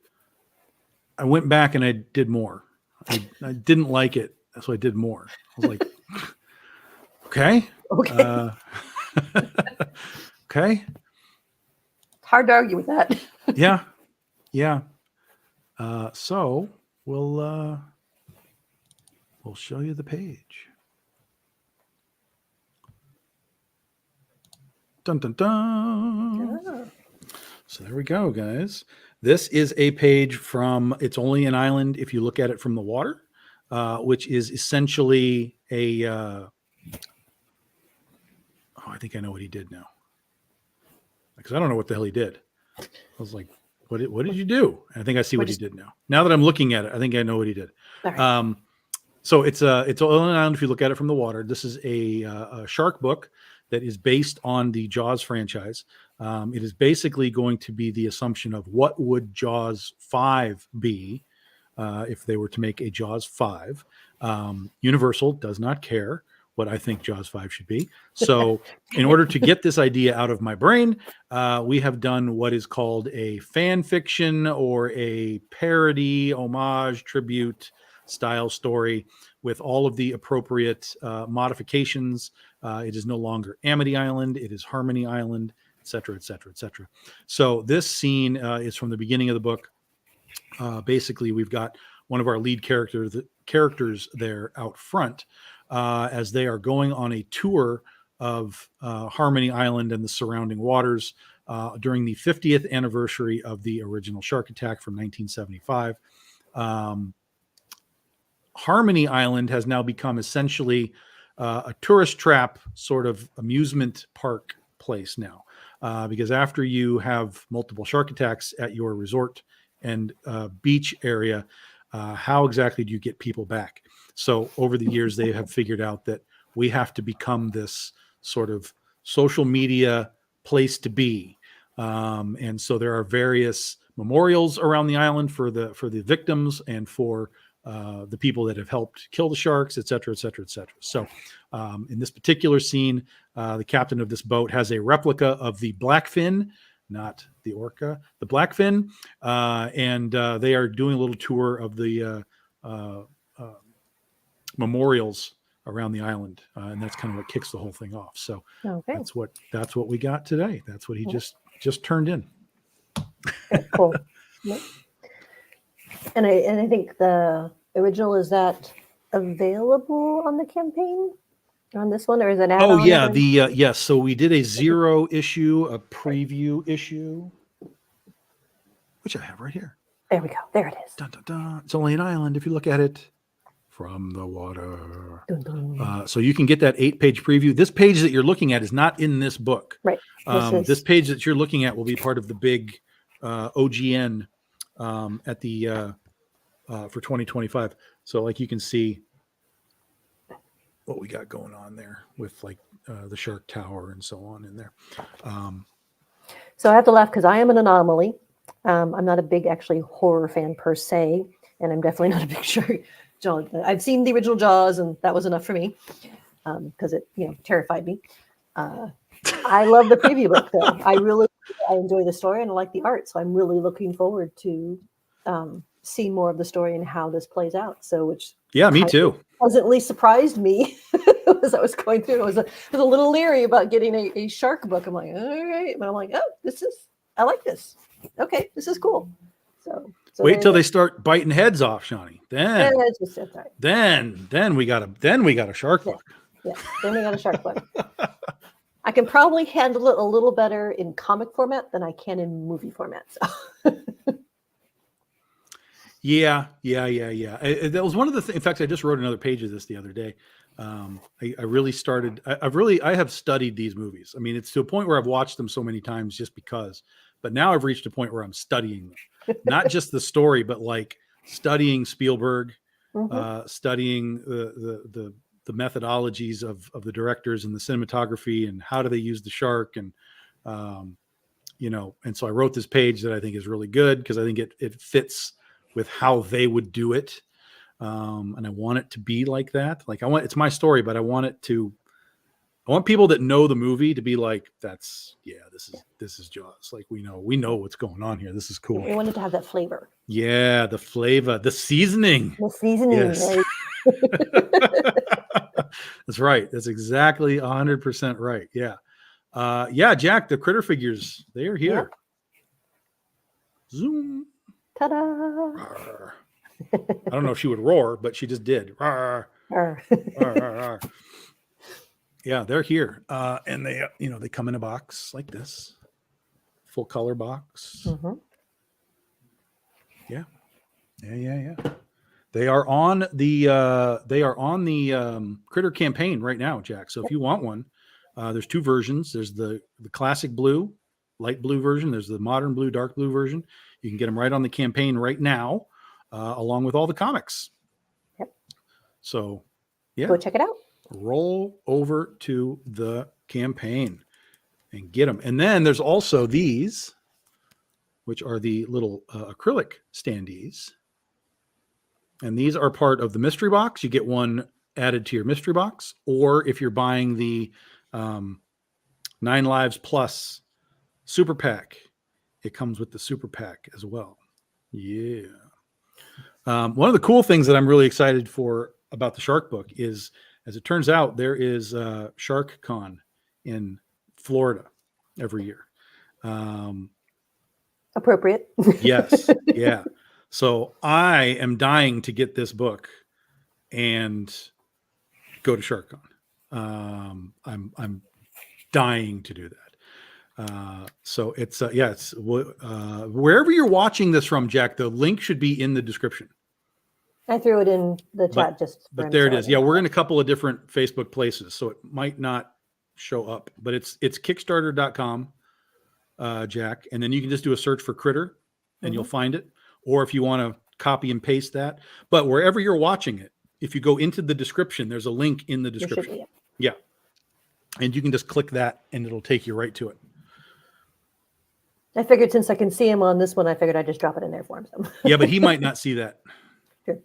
I went back and I did more. I didn't like it, so I did more. I was like, okay. Okay. It's hard to argue with that. Yeah. So we'll show you the page. Dun dun dun. Oh. So there we go, guys. This is a page from It's Only an Island if you look at it from the water, which is essentially a I think I know what he did now. Because I don't know what the hell he did. I was like, what did you do? I think I see what he did now. Now that I'm looking at it, I think I know what he did. Right. So it's Only an Island if you look at it from the water. This is a shark book that is based on the Jaws franchise. It is basically going to be the assumption of what would Jaws 5 be if they were to make a Jaws 5. Universal does not care what I think Jaws 5 should be. So in order to get this idea out of my brain, we have done what is called a fan fiction or a parody, homage, tribute style story with all of the appropriate modifications. It is no longer Amity Island. It is Harmony Island, et cetera, et cetera, et cetera. So this scene is from the beginning of the book. Basically, we've got one of our lead characters there out front as they are going on a tour of Harmony Island and the surrounding waters during the 50th anniversary of the original shark attack from 1975. Harmony Island has now become essentially a tourist trap sort of amusement park place now, because after you have multiple shark attacks at your resort and beach area, how exactly do you get people back? So over the years, they have figured out that we have to become this sort of social media place to be. And so there are various memorials around the island for the victims and for the people that have helped kill the sharks, et cetera, et cetera, et cetera. So in this particular scene, the captain of this boat has a replica of the blackfin, not the orca, the blackfin. And they are doing a little tour of the memorials around the island. And that's kind of what kicks the whole thing off. So that's what we got today. That's what he just turned in. Okay, cool. Yep. And I think the original, is that available on the campaign on this one, or is it add-on? Oh yeah, yes. So we did a 0 issue, a preview issue, which I have right here. There we go. There it is. Dun, dun, dun. It's Only an Island if you look at it from the water. Dun, dun. So you can get that 8-page preview. This page that you're looking at is not in this book. Right. This page that you're looking at will be part of the big OGN at the for 2025. So like you can see what we got going on there with like the Shark Tower and so on in there. So I have to laugh because I am an anomaly. I'm not a big actually horror fan per se, and I'm definitely not a big shark. Jaws. I've seen the original Jaws, and that was enough for me because it terrified me. I love the preview book, though. I enjoy the story and I like the art, so I'm really looking forward to see more of the story and how this plays out. So, which me too. Pleasantly surprised me as I was going through. I was a little leery about getting a shark book. I'm like, all right, but I'm like, oh, I like this. Okay, this is cool. So wait till they start biting heads off, Shawnee. Then we got a shark book. Yeah, then we got a shark book. I can probably handle it a little better in comic format than I can in movie format. So. Yeah. That was one of the things. In fact, I just wrote another page of this the other day. I really started. I have studied these movies. I mean, it's to a point where I've watched them so many times just because. But now I've reached a point where I'm studying them, not just the story, but like studying Spielberg, studying the methodologies of the directors and the cinematography and how do they use the shark and and so I wrote this page that I think is really good because I think it fits with how they would do it. And I want it to be like that. Like it's my story, but I want people that know the movie to be like, this is Jaws. Like we know what's going on here. This is cool. We wanted to have that flavor. Yeah. The flavor, the seasoning. Yes. Right? That's right. That's exactly 100% right. Yeah. Jack, the critter figures, they are here. Yeah. Zoom. Ta-da! Rawr. I don't know if she would roar, but she just did. Rawr. Rawr, rawr, rawr. Yeah, they're here. And they, they come in a box like this. Full color box. Mm-hmm. Yeah. They are on the Critter campaign right now, Jack. So if you want one, there's two versions. There's the classic blue, light blue version. There's the modern blue, dark blue version. You can get them right on the campaign right now, along with all the comics. Yep. So, yeah. Go check it out. Roll over to the campaign and get them. And then there's also these, which are the little acrylic standees. And these are part of the mystery box. You get one added to your mystery box. Or if you're buying the 9 Lives Plus Super Pack, it comes with the Super Pack as well. Yeah. One of the cool things that I'm really excited for about the Shark book is, as it turns out, there is Shark Con in Florida every year. Appropriate. Yes. Yeah. So I am dying to get this book and go to Shark Con. I'm dying to do that. So it's wherever you're watching this from, Jack, the link should be in the description. I threw it in the chat but there it is. Yeah, we're in a couple of different Facebook places, so it might not show up, but it's Kickstarter.com, Jack, and then you can just do a search for Critter and you'll find it. Or if you want to copy and paste that, but wherever you're watching it, if you go into the description, there's a link in the description. Yeah. And you can just click that and it'll take you right to it. I figured since I can see him on this one, I figured I'd just drop it in there for him. So. Yeah, but he might not see that. Sure.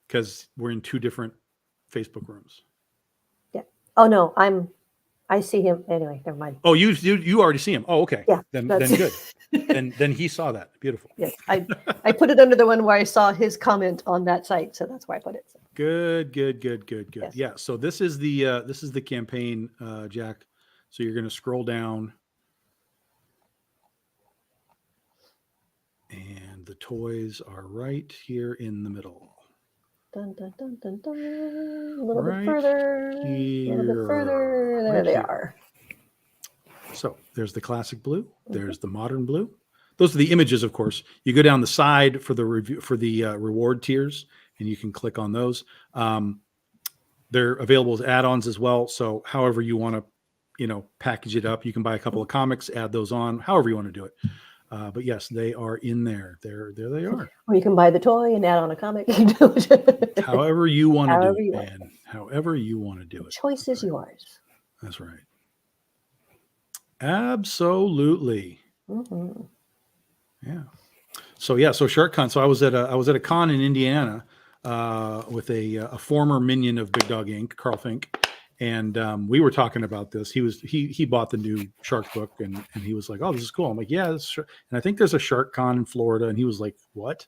Because we're in two different Facebook rooms. Yeah. Oh no, I see him anyway. Never mind. Oh, you already see him. Oh, okay. Yeah. Then good. then he saw that. Beautiful. Yes. I put it under the one where I saw his comment on that site, so that's why I put it. So. Good. Yes. Yeah. So this is the campaign, Jack. So you're going to scroll down, and the toys are right here in the middle. Dun, dun, dun, dun, dun. A little bit further. There they are. So there's the classic blue. There's the modern blue. Those are the images, of course. You go down the side for the review for the reward tiers, and you can click on those. They're available as add-ons as well. So however you want to, package it up, you can buy a couple of comics, add those on, however you want to do it. But yes, they are in there. There they are. Or you can buy the toy and add on a comic. However you want to do it, man. However you want to do it. Choice is yours. That's right. Absolutely. Mm-hmm. Yeah. So Shark Con. So I was at a con in Indiana with a former minion of Big Dog Inc., Carl Fink, And we were talking about this. He bought the new shark book, and he was like, "Oh, this is cool." I'm like, "Yeah, this is and I think there's a shark con in Florida." And he was like, "What?"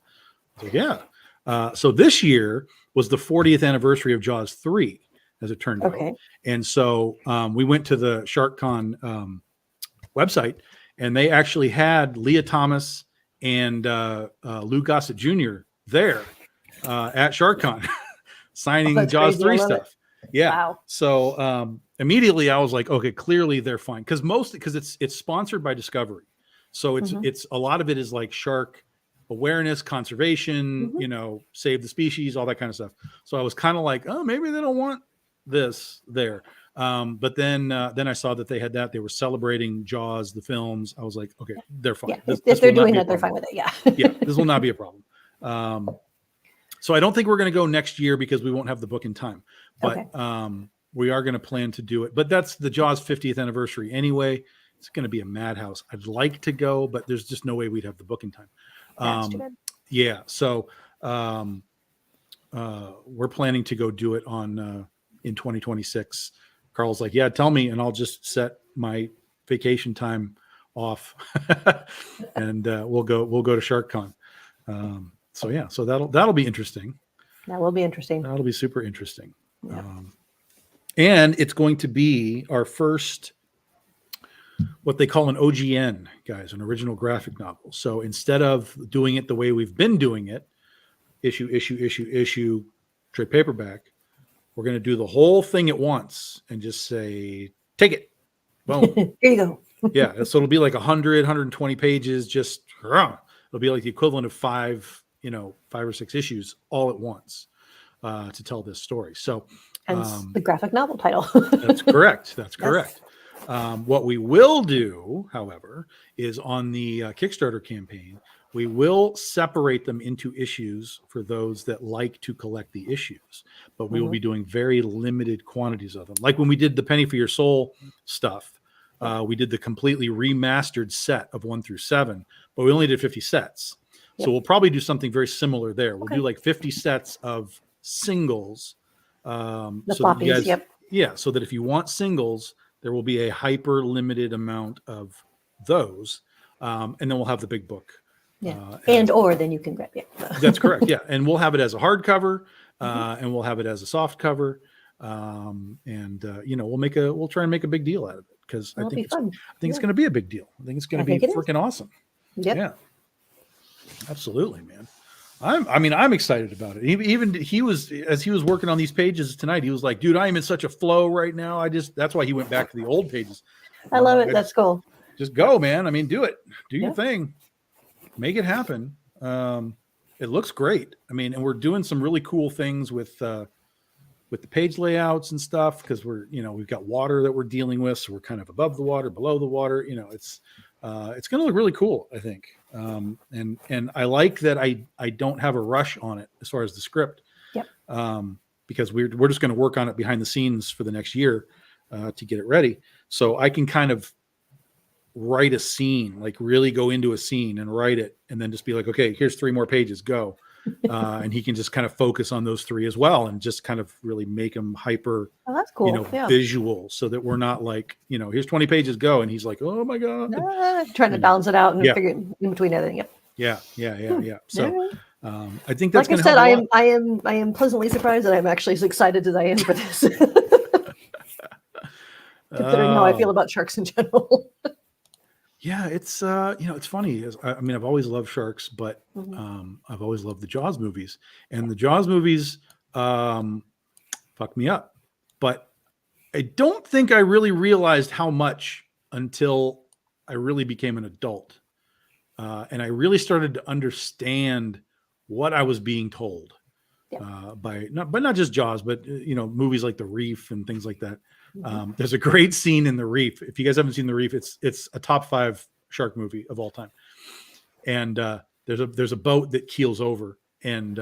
I was like, "Yeah." So this year was the 40th anniversary of Jaws 3, as it turned out. And so we went to the Shark Con website, and they actually had Leah Thomas and Lou Gossett Jr. there at Shark Con signing Jaws 3 stuff. Yeah. Wow. So immediately I was like, okay, clearly they're fine. Because it's sponsored by Discovery. So it's a lot of it is like shark awareness, conservation, save the species, all that kind of stuff. So I was kind of like, oh, maybe they don't want this there. But then I saw that they had that. They were celebrating Jaws, the films. I was like, okay, they're fine. Yeah. If they're doing that, they're fine with it. Yeah. Yeah, this will not be a problem. So I don't think we're going to go next year because we won't have the book in time. But we are going to plan to do it. But that's the Jaws 50th anniversary anyway. It's going to be a madhouse. I'd like to go, but there's just no way we'd have the book in time. Yeah. So we're planning to go do it in 2026. Carl's like, yeah, tell me, and I'll just set my vacation time off, and we'll go to Shark Con. So yeah, so that'll be interesting. That will be interesting. That'll be super interesting. Yeah. And it's going to be our first, what they call an OGN, guys, an original graphic novel. So instead of doing it the way we've been doing it, issue, trade paperback, we're going to do the whole thing at once and just say, take it. Boom. Here you go. Yeah. So it'll be like 100, 120 pages. Just, it'll be like the equivalent of 5 or 6 issues all at once to tell this story. So hence the graphic novel title. That's correct. That's correct. Yes. What we will do, however, is on the Kickstarter campaign, we will separate them into issues for those that like to collect the issues, but we will be doing very limited quantities of them. Like when we did the Penny for Your Soul stuff, we did the completely remastered set of 1 through 7, but we only did 50 sets. Yep. So we'll probably do something very similar there. We'll do like 50 sets of singles. The floppies, Yeah, so that if you want singles, there will be a hyper limited amount of those, and then we'll have the big book. Yeah, or then you can grab it. That's correct. Yeah, and we'll have it as a hardcover, and we'll have it as a soft cover, and we'll try and make a big deal out of it because I think it's going to be a big deal. I think it's going to be freaking awesome. Yep. Yeah, absolutely, man. I'm excited about it. Even he was, as he was working on these pages tonight, he was like, dude, I am in such a flow right now. That's why he went back to the old pages. I love it. That's cool. Just go, man. I mean, do it. Do your thing. Make it happen. It looks great. I mean, and we're doing some really cool things with the page layouts and stuff because we've got water that we're dealing with. So we're kind of above the water, below the water. It's going to look really cool, I think. And I like that I don't have a rush on it as far as the script, because we're just going to work on it behind the scenes for the next year to get it ready. So I can kind of write a scene, like really go into a scene and write it, and then just be like, okay, here's 3 more pages, go. And he can just kind of focus on those 3 as well, and just kind of really make them hyper, that's cool. Visual, so that we're not like, here's 20 pages, go, and he's like, oh my god, trying to balance it out and figure it in between everything. Yeah. So I think that's like I said, I am pleasantly surprised that I'm actually as excited as I am for this, considering how I feel about sharks in general. Yeah, it's it's funny. I've always loved sharks, but I've always loved the Jaws movies, and the Jaws movies fucked me up. But I don't think I really realized how much until I really became an adult, and I really started to understand what I was being told by not just Jaws, but movies like The Reef and things like that. There's a great scene in The Reef. If you guys haven't seen The Reef, it's a top 5 shark movie of all time. And there's a boat that keels over, and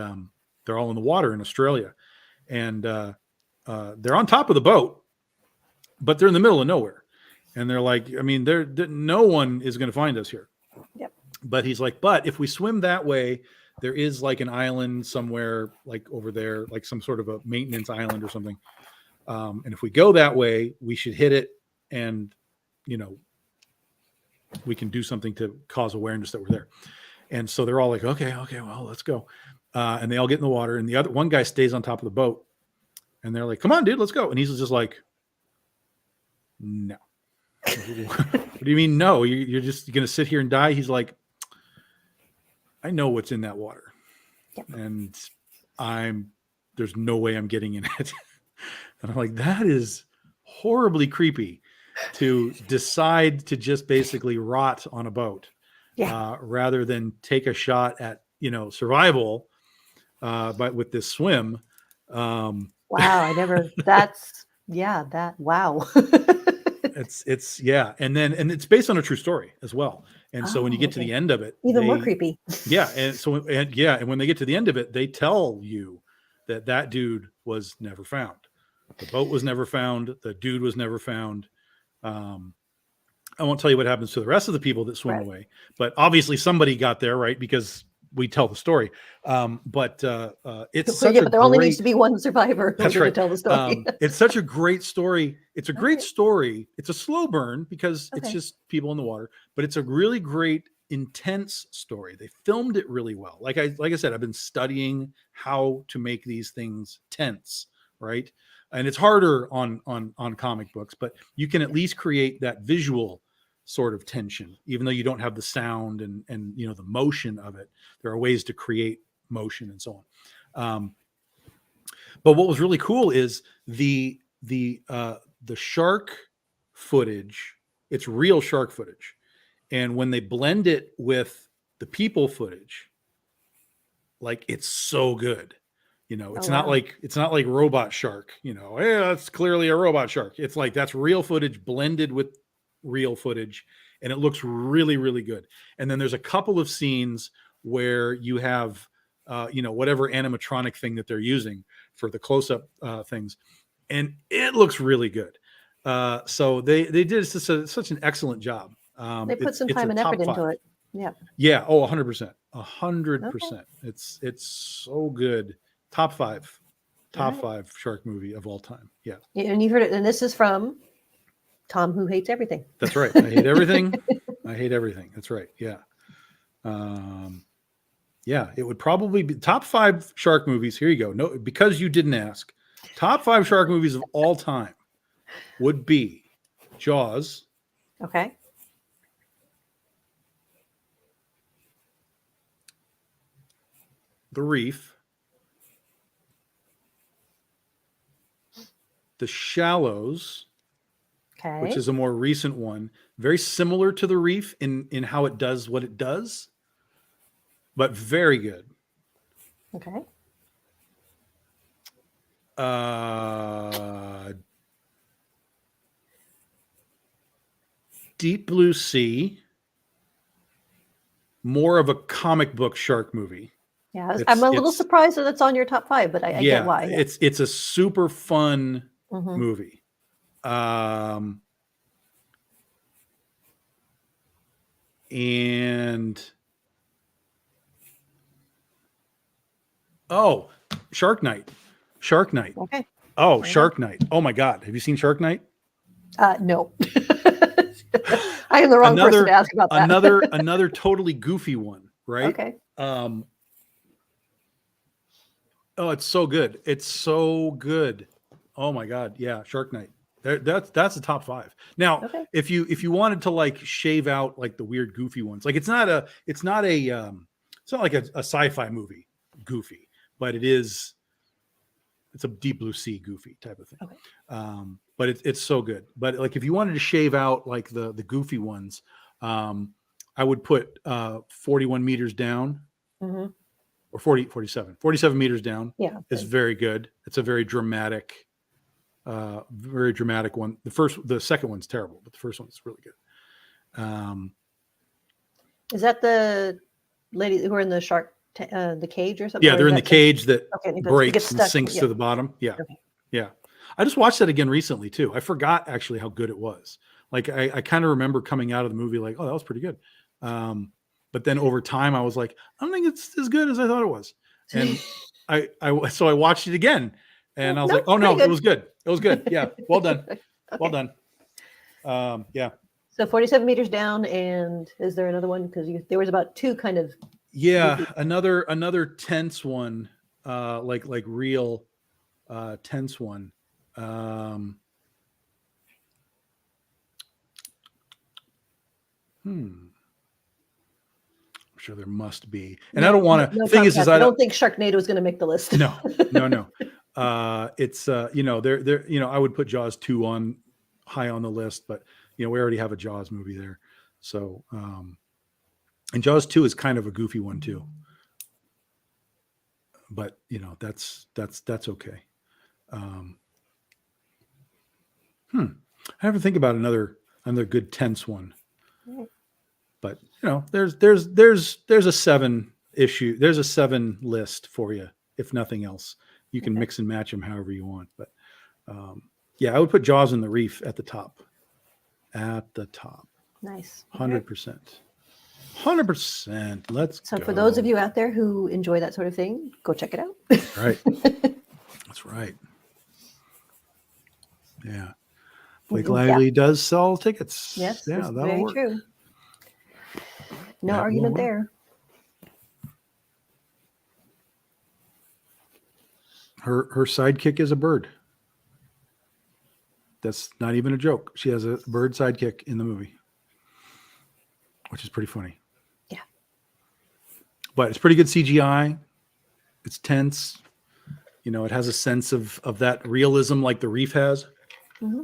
they're all in the water in Australia, and they're on top of the boat, but they're in the middle of nowhere, and they're like, no one is going to find us here. Yep. But he's like, but if we swim that way, there is like an island somewhere, like over there, like some sort of a maintenance island or something. And if we go that way, we should hit it, and we can do something to cause awareness that we're there. And so they're all like, okay, well, let's go. And they all get in the water, and the other one guy stays on top of the boat, and they're like, come on, dude, let's go. And he's just like, no. What do you mean no? You're just going to sit here and die? He's like, I know what's in that water. Yep. And there's no way I'm getting in it. And I'm like, that is horribly creepy, to decide to just basically rot on a boat, rather than take a shot at, survival, but with this swim. Wow. Wow. It's and it's based on a true story as well. And so when you get to the end of it, even more creepy. Yeah. And when they get to the end of it, they tell you that dude was never found. The boat was never found. The dude was never found. I won't tell you what happens to the rest of the people that swim away, but obviously somebody got there, right? Because we tell the story. But it's but there only needs to be one survivor. That's right. To tell the story. It's such a great story. It's a great story. It's a slow burn because it's just people in the water, but it's a really great, intense story. They filmed it really well. Like I said, I've been studying how to make these things tense, right? And it's harder on comic books, but you can at least create that visual sort of tension, even though you don't have the sound and the motion of it. There are ways to create motion and so on. But what was really cool is the shark footage. It's real shark footage, and when they blend it with the people footage, like, it's so good. It's not like robot shark. Hey, that's clearly a robot shark. It's like, that's real footage blended with real footage, and it looks really, really good. And then there's a couple of scenes where you have whatever animatronic thing that they're using for the close-up things, and it looks really good. So they did such an excellent job. They put some time and effort into it. Yeah. Oh, 100%. 100%. It's so good. Top five shark movie of all time. Yeah. And you've heard it. And this is from Tom, who hates everything. That's right. I hate everything. I hate everything. That's right. Yeah. It would probably be top 5 shark movies. Here you go. No, because you didn't ask. Top 5 shark movies of all time would be Jaws. Okay. The Reef. The Shallows. Okay. Which is a more recent one. Very similar to The Reef in how it does what it does, but very good. Okay. Deep Blue Sea. More of a comic book shark movie. Yeah, I'm a little surprised that it's on your top 5, but I get why. Yeah. It's a super fun movie. And Shark Night. Okay. Oh, Shark Night. Oh my God. Have you seen Shark Night? No. I am the wrong person to ask about that. another totally goofy one, right? Okay. Oh, it's so good. It's so good. Oh my God. Yeah. Shark Night. That's the top 5. Now, if you wanted to like shave out like the weird goofy ones, like it's not like a sci-fi movie goofy, but it's a Deep Blue Sea goofy type of thing. Okay. But it's so good. But like if you wanted to shave out like the goofy ones, I would put 41 meters down. Mm-hmm. Or 47 meters down. Yeah. Is very good. It's a very dramatic one. The second one's terrible, but the first one's really good. Is that the lady who are in the shark, the cage or something? Yeah, they're in the cage that breaks and sinks to the bottom. Yeah. Okay. Yeah. I just watched that again recently too. I forgot actually how good it was. Like I kind of remember coming out of the movie like, oh, that was pretty good. But then over time I was like, I don't think it's as good as I thought it was. And so I watched it again and I was like, oh no, it was good. It was good. Yeah. Well done. Okay. Well done. Yeah. So 47 meters down, and is there another one? Because there was about two kind of. Yeah, another tense one, like real tense one. I'm sure there must be, and I don't want to. Thing is I don't think Sharknado is going to make the list. No. It's there. I would put Jaws 2 on high on the list, but we already have a Jaws movie there, so and Jaws 2 is kind of a goofy one too. But that's okay. I have to think about another good tense one. But there's a 7 issue. There's a 7 list for you, if nothing else. You can mix and match them however you want. But I would put Jaws and the Reef at the top. At the top. Nice. 100%. 100%. Let's go. So for those of you out there who enjoy that sort of thing, go check it out. Right. That's right. Yeah. Blake Lively does sell tickets. Yes. Yeah, that's that'll very work. true. No argument there. Her sidekick is a bird. That's not even a joke. She has a bird sidekick in the movie, which is pretty funny. Yeah. But it's pretty good CGI. It's tense. It has a sense of that realism like the Reef has. Mm-hmm.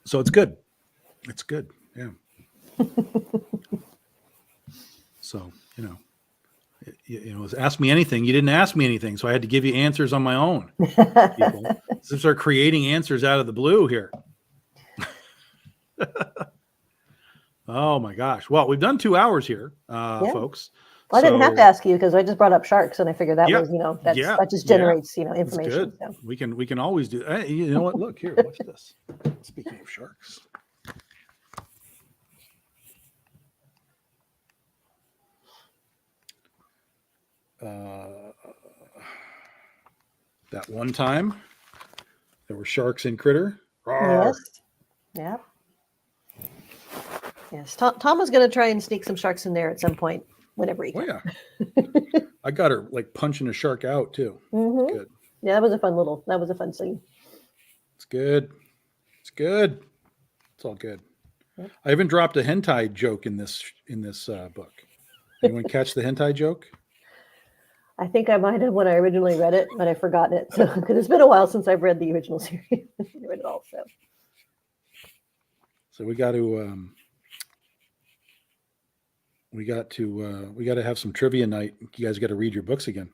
So it's good. It's good. Yeah. So, ask me anything. You didn't ask me anything, so I had to give you answers on my own. People. So start creating answers out of the blue here. Oh my gosh! Well, we've done 2 hours here, folks. Well, I didn't have to ask you because I just brought up sharks, and I figured that was, that just generates, information. So. We can always do. Hey, you know what? Look here. Watch this. Speaking of sharks. That one time there were sharks in Critter. Rawr. Yes. Yeah. Yes. Tom was going to try and sneak some sharks in there at some point whenever he can. Oh, yeah. I got her like punching a shark out too. Mm-hmm. Good. Yeah, that was a fun scene. It's good. It's good. It's all good. Yep. I even dropped a hentai joke in this book. Anyone catch the hentai joke? I think I might have when I originally read it, but I've forgotten it. So because it's been a while since I've read the original series. I read it all. So we got to have some trivia night. You guys got to read your books again.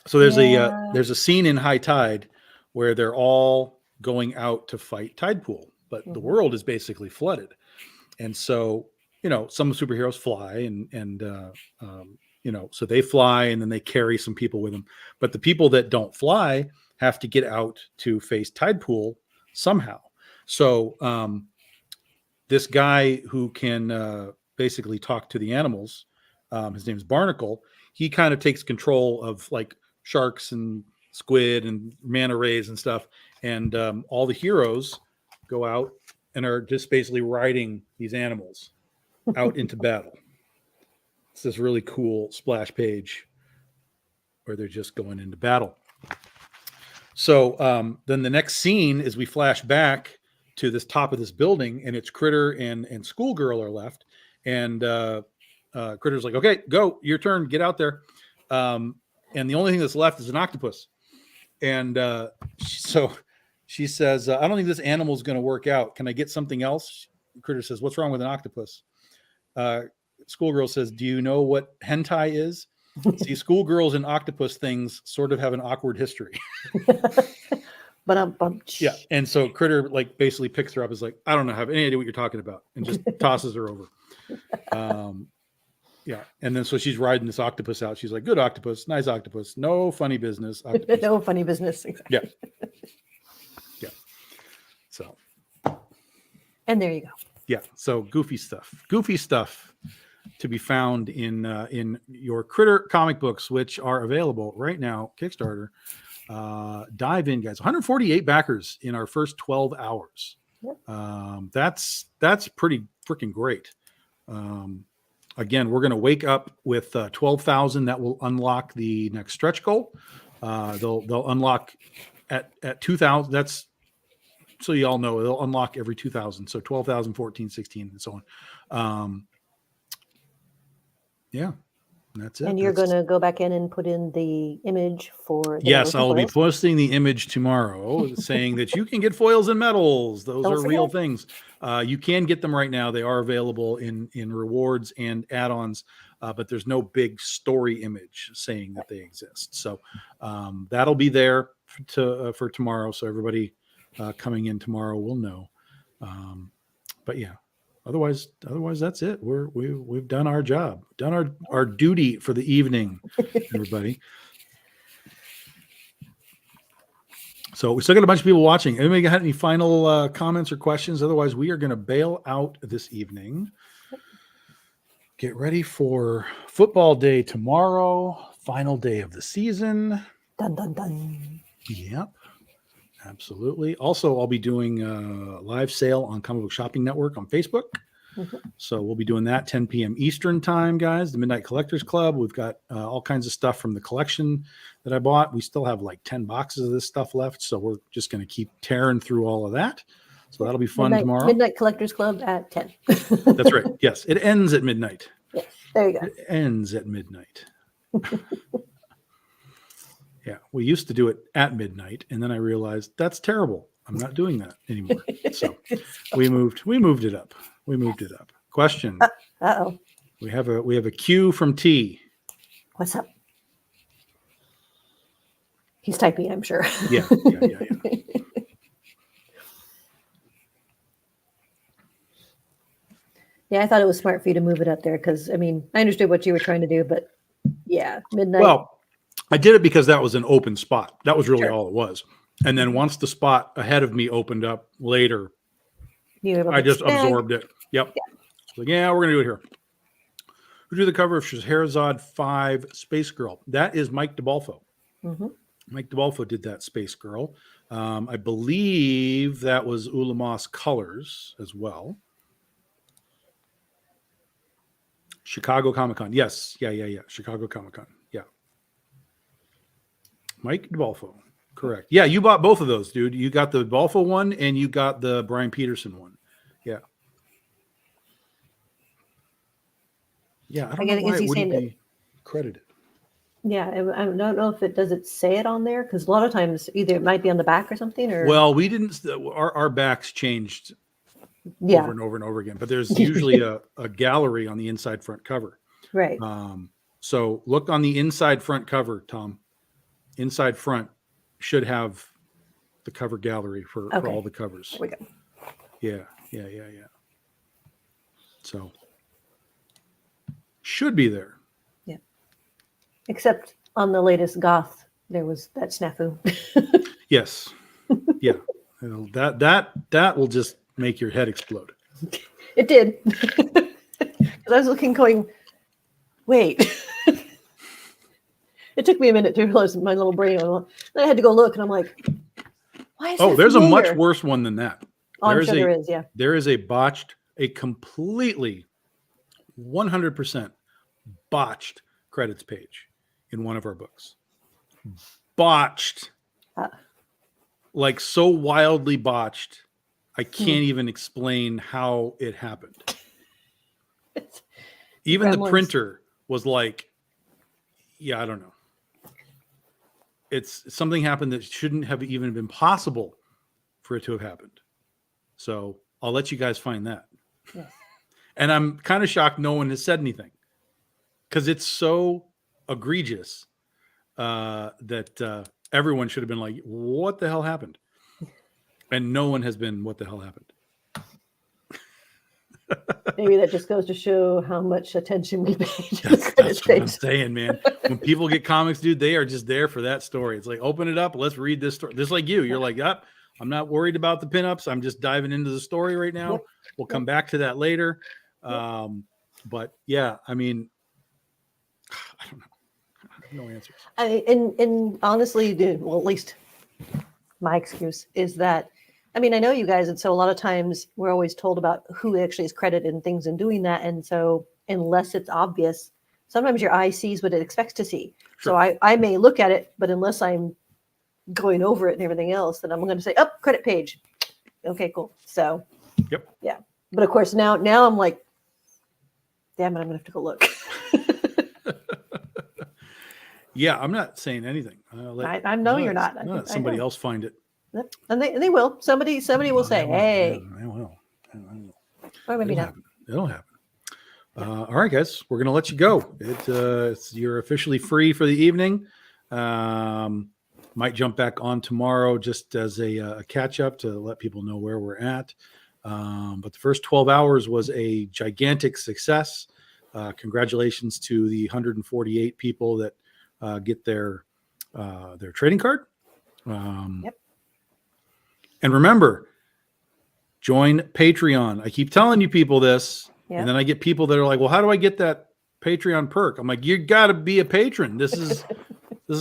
So there's a scene in High Tide where they're all going out to fight Tide Pool, but the world is basically flooded, and so some superheroes fly and so they fly and then they carry some people with them, but the people that don't fly have to get out to face Tide Pool somehow. So this guy who can basically talk to the animals, his name's Barnacle. He kind of takes control of like sharks and squid and manta rays and stuff. And all the heroes go out and are just basically riding these animals out into battle. It's this really cool splash page where they're just going into battle. So then the next scene is we flash back to this top of this building, and it's Critter and Schoolgirl are left. And Critter's like, okay, go, your turn, get out there. And the only thing that's left is an octopus. And so she says, I don't think this animal is going to work out. Can I get something else? Critter says, what's wrong with an octopus? Schoolgirl says, do you know what hentai is? See, schoolgirls and octopus things sort of have an awkward history. But yeah. And so Critter like basically picks her up, is like, I don't have any idea what you're talking about, and just tosses her over. Yeah. And then so she's riding this octopus out. She's like, good octopus, nice octopus, no funny business. Octopus. No funny business. Exactly. Yeah. Yeah. So. And there you go. Yeah. So goofy stuff. to be found in your Critter comic books, which are available right now, Kickstarter. Dive in, guys. 148 backers in our first 12 hours. Yep. That's pretty freaking great. Again, we're going to wake up with 12,000. That will unlock the next stretch goal. They'll unlock at 2,000. That's so you all know they'll unlock every 2,000. So 12,000, 14, 16, and so on. Yeah, that's it. And you're going to go back in and put in the image for. Yes, I'll be posting the image tomorrow saying that you can get foils and medals. Those are real things. You can get them right now. They are available in rewards and add-ons, but there's no big story image saying that they exist. So that'll be there for tomorrow. So everybody coming in tomorrow will know. But yeah. Otherwise, that's it. We've done our job, done our duty for the evening, everybody. So we still got a bunch of people watching. Anybody got any final comments or questions? Otherwise, we are going to bail out this evening. Get ready for football day tomorrow, final day of the season. Dun, dun, dun. Yep. Absolutely. Also, I'll be doing a live sale on Comic Book Shopping Network on Facebook. Mm-hmm. So we'll be doing that 10 p.m. Eastern time, guys. The Midnight Collectors Club. We've got all kinds of stuff from the collection that I bought. We still have like 10 boxes of this stuff left. So we're just going to keep tearing through all of that. So that'll be fun tomorrow. Midnight Collectors Club at 10. That's right. Yes. It ends at midnight. Yes. There you go. It ends at midnight. Yeah, we used to do it at midnight, and then I realized that's terrible. I'm not doing that anymore. So we moved it up. Question. Uh-oh. We have a cue from T. What's up? He's typing, I'm sure. Yeah. Yeah, I thought it was smart for you to move it up there because, I mean, I understood what you were trying to do, but yeah, midnight. Well, I did it because that was an open spot. That was really all it was. And then once the spot ahead of me opened up later, I just absorbed it. Yep. Yeah. So yeah, we're going to do it here. Who drew the cover of Scheherazade 5 Space Girl? That is Mike DeBalfo. Mm-hmm. Mike DeBalfo did that Space Girl. I believe that was Ulamos Colors as well. Chicago Comic-Con. Yes. Yeah. Chicago Comic-Con. Yeah. Mike DeBalfo. Correct. Yeah, you bought both of those, dude. You got the DeBalfo one and you got the Brian Peterson one. Yeah. Yeah, I don't know why it wouldn't be credited. Yeah, I don't know if does it say it on there? Because a lot of times either it might be on the back or something. Or well, we didn't. Our backs changed over and over and over again. But there's usually a gallery on the inside front cover. Right. So look on the inside front cover, Tom. Inside front should have the cover gallery for all the covers. There we go. Yeah. So should be there. Yeah. Except on the latest Goth, there was that snafu. Yes. Yeah. That will just make your head explode. It did. Because I was looking, going, wait. It took me a minute to realize my little brain. Then I had to go look, and I'm like, why is that there's familiar? A much worse one than that. I'm sure there is, yeah. There is a completely 100% botched credits page in one of our books. Botched. Like so wildly botched, I can't even explain how it happened. Even the printer was like, yeah, I don't know. It's something happened that shouldn't have even been possible for it to have happened. So I'll let you guys find that. Yes. And I'm kind of shocked no one has said anything because it's so egregious that everyone should have been like, what the hell happened? And no one has been, what the hell happened? Maybe that just goes to show how much attention we pay to that's what I'm saying, man. When people get comics, dude, they are just there for that story. It's like, open it up. Let's read this story. Just like you. You're like, I'm not worried about the pinups. I'm just diving into the story right now. Yep. We'll come back to that later. But yeah, I mean, I don't know. No answers. And honestly, well, at least my excuse is that, I mean, I know you guys, and so a lot of times we're always told about who actually is credited in things and doing that. And so unless it's obvious, sometimes your eye sees what it expects to see. Sure. So I may look at it, but unless I'm going over it and everything else, then I'm going to say, oh, credit page. Okay, cool. So, yep. Yeah. But of course, now I'm like, damn it, I'm going to have to go look. Yeah, I'm not saying anything. I know you're not. Let somebody else find it. Yep. And they will. Somebody will say, hey. They will. Or maybe not. It'll happen. All right, guys, we're going to let you go. You're officially free for the evening. Might jump back on tomorrow just as a catch up to let people know where we're at. But the first 12 hours was a gigantic success. Congratulations to the 148 people that get their trading card. Yep. And remember, join Patreon. I keep telling you people this, and then I get people that are like, well, how do I get that Patreon perk? I'm like, you got to be a patron. This is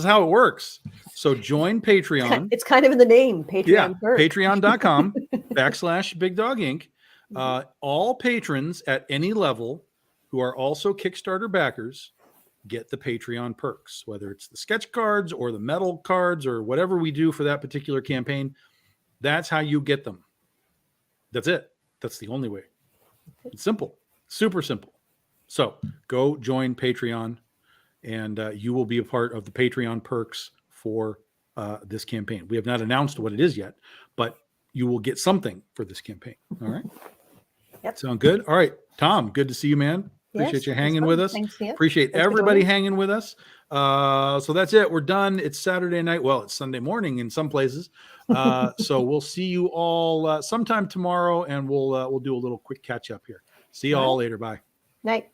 how it works. So join Patreon. It's kind of in the name, Patreon perk. Patreon.com/Big Dog Inc. All patrons at any level who are also Kickstarter backers get the Patreon perks, whether it's the sketch cards or the metal cards or whatever we do for that particular campaign. That's how you get them. That's it. That's the only way. It's simple, super simple. So go join Patreon, and you will be a part of the Patreon perks for this campaign. We have not announced what it is yet, but you will get something for this campaign. All right. Yep. Sound good? All right. Tom, good to see you, man. Appreciate you hanging with us. Thanks, Appreciate everybody hanging with us. So that's it. We're done. It's Saturday night. Well, it's Sunday morning in some places. So we'll see you all sometime tomorrow, and we'll do a little quick catch up here. See you all later. Bye. Night.